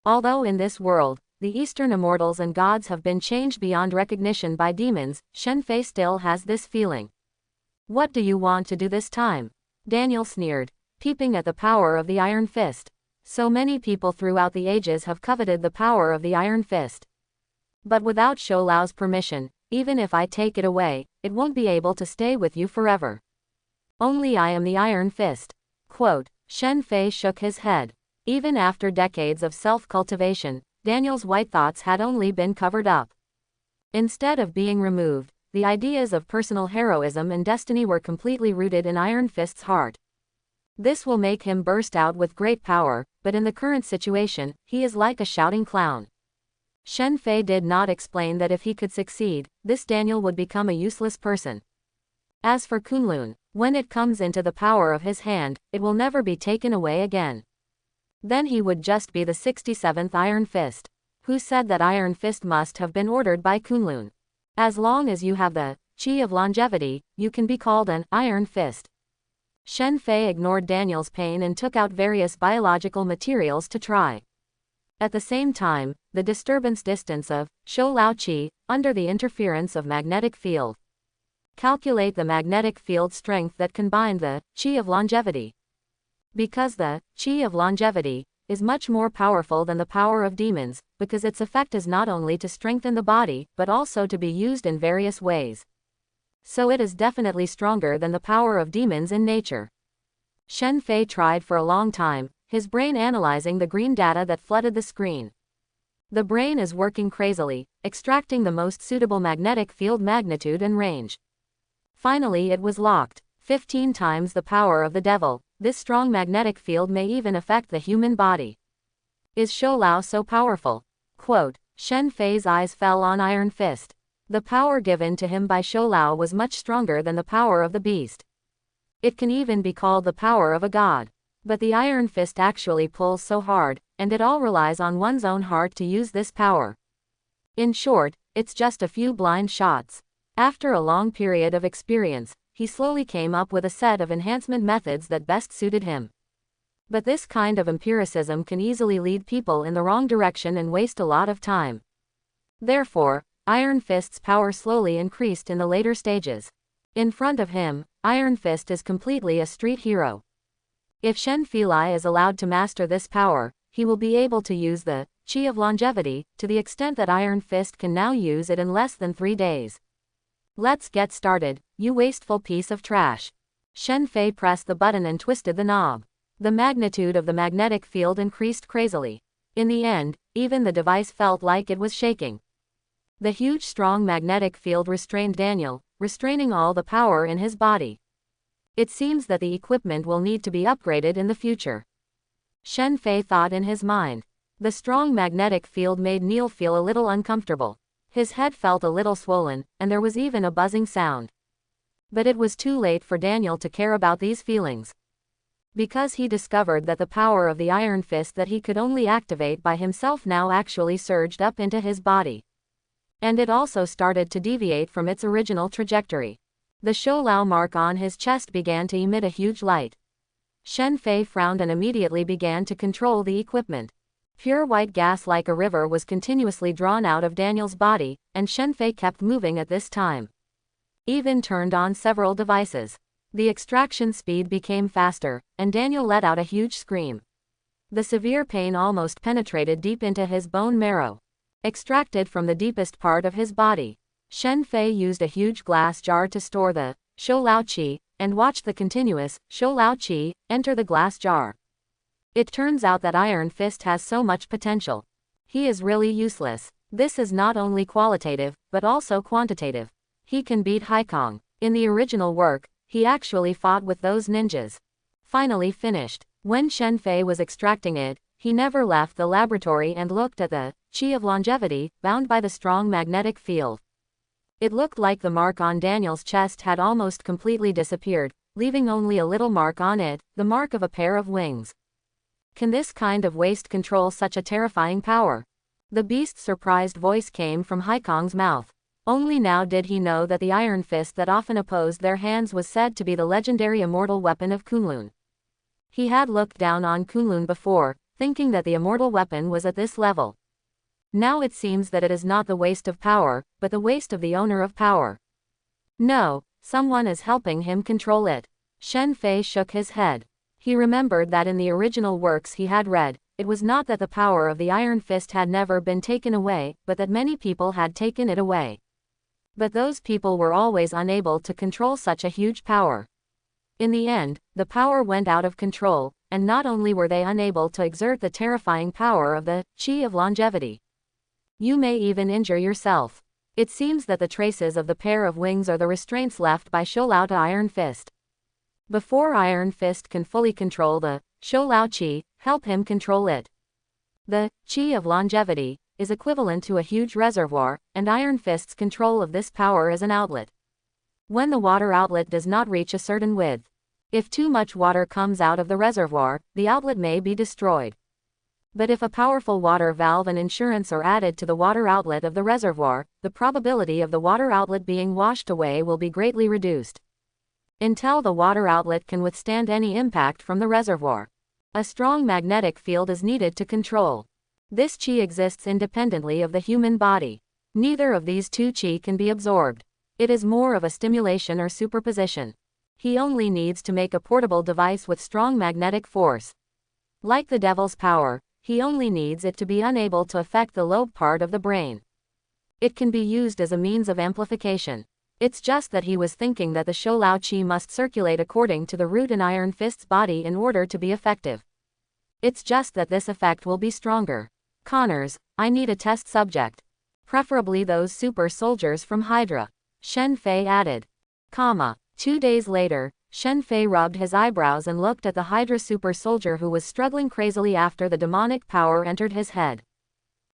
Speaker 1: Although in this world, the Eastern immortals and gods have been changed beyond recognition by demons, Shenfei still has this feeling. What do you want to do this time? Daniel sneered, peeping at the power of the Iron Fist. So many people throughout the ages have coveted the power of the Iron Fist. But without Shou Lao's permission, even if I take it away, it won't be able to stay with you forever. Only I am the Iron Fist. Quote, Shenfei shook his head. Even after decades of self-cultivation, Daniel's white thoughts had only been covered up. Instead of being removed, the ideas of personal heroism and destiny were completely rooted in Iron Fist's heart. This will make him burst out with great power, but in the current situation, he is like a shouting clown. Shenfei did not explain that if he could succeed, this Daniel would become a useless person. As for Kunlun, when it comes into the power of his hand, it will never be taken away again. Then he would just be the 67th Iron Fist. Who said that Iron Fist must have been ordered by Kunlun? As long as you have the Qi of longevity, you can be called an Iron Fist. Shenfei ignored Daniel's pain and took out various biological materials to try. At the same time, the disturbance distance of Shou Lao Qi, under the interference of magnetic field. Calculate the magnetic field strength that can bind the Qi of longevity. Because the Qi of longevity is much more powerful than the power of demons, because its effect is not only to strengthen the body, but also to be used in various ways. So it is definitely stronger than the power of demons in nature. Shenfei tried for a long time, his brain analyzing the green data that flooded the screen. The brain is working crazily, extracting the most suitable magnetic field magnitude and range. Finally it was locked. 15 times the power of the devil, this strong magnetic field may even affect the human body. Is Shou Lao so powerful? Quote, Shenfei's eyes fell on Iron Fist. The power given to him by Shou Lao was much stronger than the power of the beast. It can even be called the power of a god. But the Iron Fist actually pulls so hard, and it all relies on one's own heart to use this power. In short, it's just a few blind shots. After a long period of experience, he slowly came up with a set of enhancement methods that best suited him. But this kind of empiricism can easily lead people in the wrong direction and waste a lot of time. Therefore, Iron Fist's power slowly increased in the later stages. In front of him, Iron Fist is completely a street hero. If Shenfei is allowed to master this power, he will be able to use the Qi of longevity, to the extent that Iron Fist can now use it in less than 3 days. Let's get started, you wasteful piece of trash. Shenfei pressed the button and twisted the knob. The magnitude of the magnetic field increased crazily. In the end, even the device felt like it was shaking. The huge strong magnetic field restrained Daniel, restraining all the power in his body. It seems that the equipment will need to be upgraded in the future. Shenfei thought in his mind. The strong magnetic field made Neil feel a little uncomfortable. His head felt a little swollen, and there was even a buzzing sound. But it was too late for Daniel to care about these feelings. Because he discovered that the power of the Iron Fist that he could only activate by himself now actually surged up into his body. And it also started to deviate from its original trajectory. The Shou Lao mark on his chest began to emit a huge light. Shen Fei frowned and immediately began to control the equipment. Pure white gas like a river was continuously drawn out of Daniel's body, and Shen Fei kept moving at this time. Even turned on several devices. The extraction speed became faster, and Daniel let out a huge scream. The severe pain almost penetrated deep into his bone marrow. Extracted from the deepest part of his body. Shen Fei used a huge glass jar to store the Shou Lao Qi, and watched the continuous Shou Lao Qi enter the glass jar. It turns out that Iron Fist has so much potential. He is really useless. This is not only qualitative, but also quantitative. He can beat Haikong. In the original work, he actually fought with those ninjas. Finally finished. When Shen Fei was extracting it, he never left the laboratory and looked at the Qi of longevity, bound by the strong magnetic field. It looked like the mark on Daniel's chest had almost completely disappeared, leaving only a little mark on it, the mark of a pair of wings. Can this kind of waste control such a terrifying power? The beast's surprised voice came from Haikong's mouth. Only now did he know that the iron fist that often opposed their hands was said to be the legendary immortal weapon of Kunlun. He had looked down on Kunlun before, thinking that the immortal weapon was at this level. Now it seems that it is not the waste of power, but the waste of the owner of power. No, someone is helping him control it. Shen Fei shook his head. He remembered that in the original works he had read, it was not that the power of the Iron Fist had never been taken away, but that many people had taken it away. But those people were always unable to control such a huge power. In the end, the power went out of control, and not only were they unable to exert the terrifying power of the Qi of longevity. You may even injure yourself. It seems that the traces of the pair of wings are the restraints left by Shou Lao to Iron Fist. Before Iron Fist can fully control the Shou Lao Qi, help him control it. The Qi of longevity is equivalent to a huge reservoir, and Iron Fist's control of this power is an outlet. When the water outlet does not reach a certain width, if too much water comes out of the reservoir, the outlet may be destroyed. But if a powerful water valve and insurance are added to the water outlet of the reservoir, the probability of the water outlet being washed away will be greatly reduced. Until the water outlet can withstand any impact from the reservoir, a strong magnetic field is needed to control. This Qi exists independently of the human body. Neither of these two Qi can be absorbed. It is more of a stimulation or superposition. He only needs to make a portable device with strong magnetic force. Like the devil's power, he only needs it to be unable to affect the lobe part of the brain. It can be used as a means of amplification. It's just that he was thinking that the Shou Lao Qi must circulate according to the route in Iron Fist's body in order to be effective. It's just that this effect will be stronger. Connors, I need a test subject. Preferably those super soldiers from Hydra. Shen Fei added. 2 days later, Shen Fei rubbed his eyebrows and looked at the Hydra super soldier who was struggling crazily after the demonic power entered his head.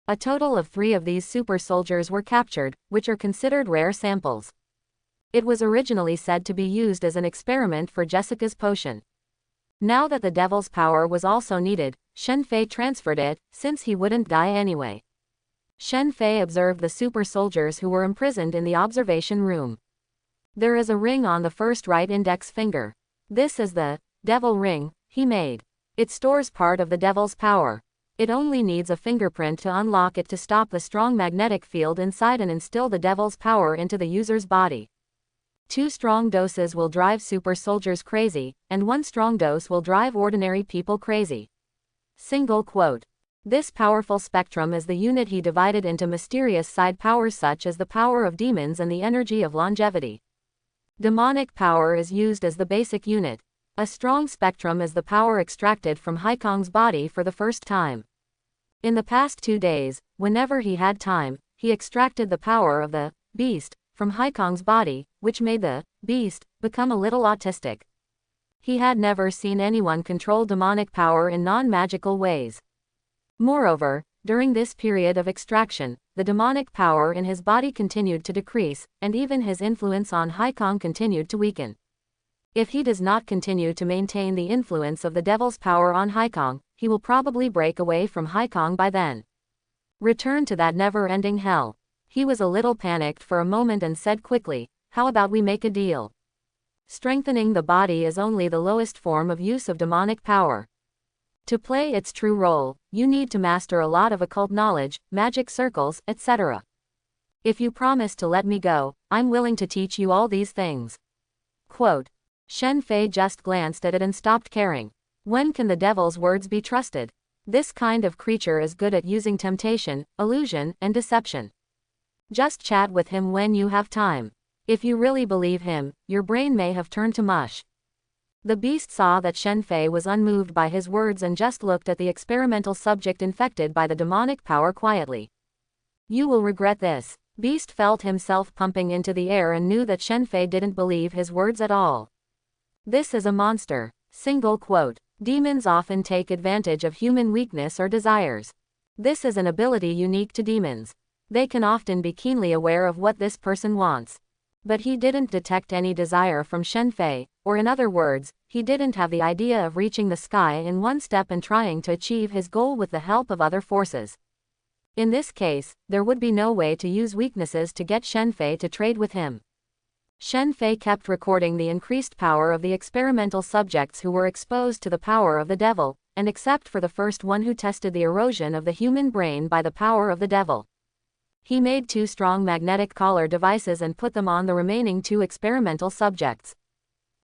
Speaker 1: A total of 3 of these super soldiers were captured, which are considered rare samples. It was originally said to be used as an experiment for Jessica's potion. Now that the devil's power was also needed, Shen Fei transferred it, since he wouldn't die anyway. Shen Fei observed the super soldiers who were imprisoned in the observation room. There is a ring on the first right index finger. This is the devil ring he made. It stores part of the devil's power. It only needs a fingerprint to unlock it to stop the strong magnetic field inside and instill the devil's power into the user's body. 2 strong doses will drive super soldiers crazy, and 1 strong dose will drive ordinary people crazy. Single quote. This powerful spectrum is the unit he divided into mysterious side powers such as the power of demons and the energy of longevity. Demonic power is used as the basic unit. A strong spectrum is the power extracted from Haikong's body for the first time. In the past 2 days, whenever he had time, he extracted the power of the beast from Haikong's body, which made the beast become a little autistic. He had never seen anyone control demonic power in non-magical ways. Moreover, during this period of extraction, the demonic power in his body continued to decrease, and even his influence on Haikong continued to weaken. If he does not continue to maintain the influence of the devil's power on Haikong, he will probably break away from Haikong by then. Return to that never-ending hell. He was a little panicked for a moment and said quickly, "How about we make a deal?" Strengthening the body is only the lowest form of use of demonic power. To play its true role, you need to master a lot of occult knowledge, magic circles, etc. If you promise to let me go, I'm willing to teach you all these things. Quote. Shen Fei just glanced at it and stopped caring. When can the devil's words be trusted? This kind of creature is good at using temptation, illusion, and deception. Just chat with him when you have time. If you really believe him, your brain may have turned to mush. The beast saw that Shen Fei was unmoved by his words and just looked at the experimental subject infected by the demonic power quietly. You will regret this. Beast felt himself pumping into the air and knew that Shen Fei didn't believe his words at all. This is a monster. Single quote. Demons often take advantage of human weakness or desires. This is an ability unique to demons. They can often be keenly aware of what this person wants. But he didn't detect any desire from Shen Fei, or in other words, he didn't have the idea of reaching the sky in one step and trying to achieve his goal with the help of other forces. In this case, there would be no way to use weaknesses to get Shen Fei to trade with him. Shen Fei kept recording the increased power of the experimental subjects who were exposed to the power of the devil, and except for the first one who tested the erosion of the human brain by the power of the devil. He made 2 strong magnetic collar devices and put them on the remaining 2 experimental subjects.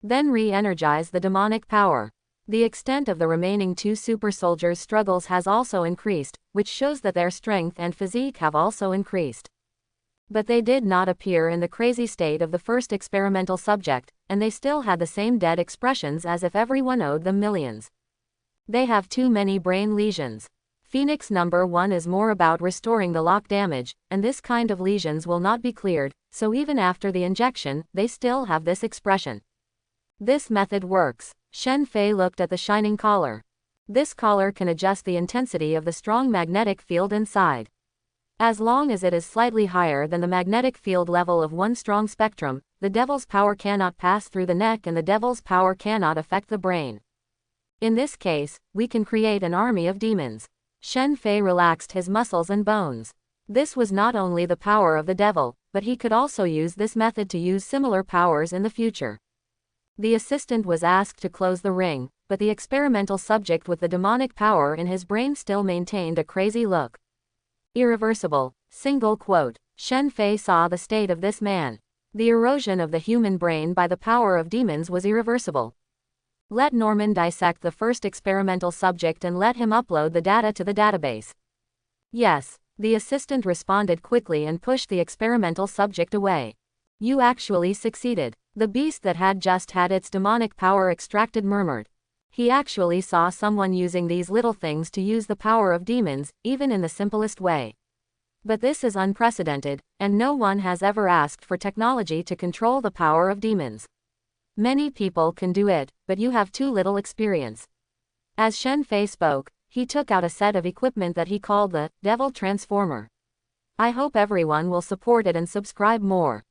Speaker 1: Then re-energize the demonic power. The extent of the remaining 2 super soldiers' struggles has also increased, which shows that their strength and physique have also increased. But they did not appear in the crazy state of the first experimental subject, and they still had the same dead expressions as if everyone owed them millions. They have too many brain lesions. Phoenix number 1 is more about restoring the lock damage, and this kind of lesions will not be cleared, so even after the injection, they still have this expression. This method works. Shen Fei looked at the shining collar. This collar can adjust the intensity of the strong magnetic field inside. As long as it is slightly higher than the magnetic field level of 1 strong spectrum, the devil's power cannot pass through the neck and the devil's power cannot affect the brain. In this case, we can create an army of demons. Shen Fei relaxed his muscles and bones. This was not only the power of the devil, but he could also use this method to use similar powers in the future. The assistant was asked to close the ring, but the experimental subject with the demonic power in his brain still maintained a crazy look. Irreversible. Single quote. Shen Fei saw the state of this man. The erosion of the human brain by the power of demons was irreversible. Let Norman dissect the first experimental subject and let him upload the data to the database. Yes. The assistant responded quickly and pushed the experimental subject away. You actually succeeded. The beast that had just had its demonic power extracted murmured. He actually saw someone using these little things to use the power of demons, even in the simplest way. But this is unprecedented, and no one has ever asked for technology to control the power of demons. Many people can do it, but you have too little experience. As Shen Fei spoke, he took out a set of equipment that he called the Devil Transformer. I hope everyone will support it and subscribe more.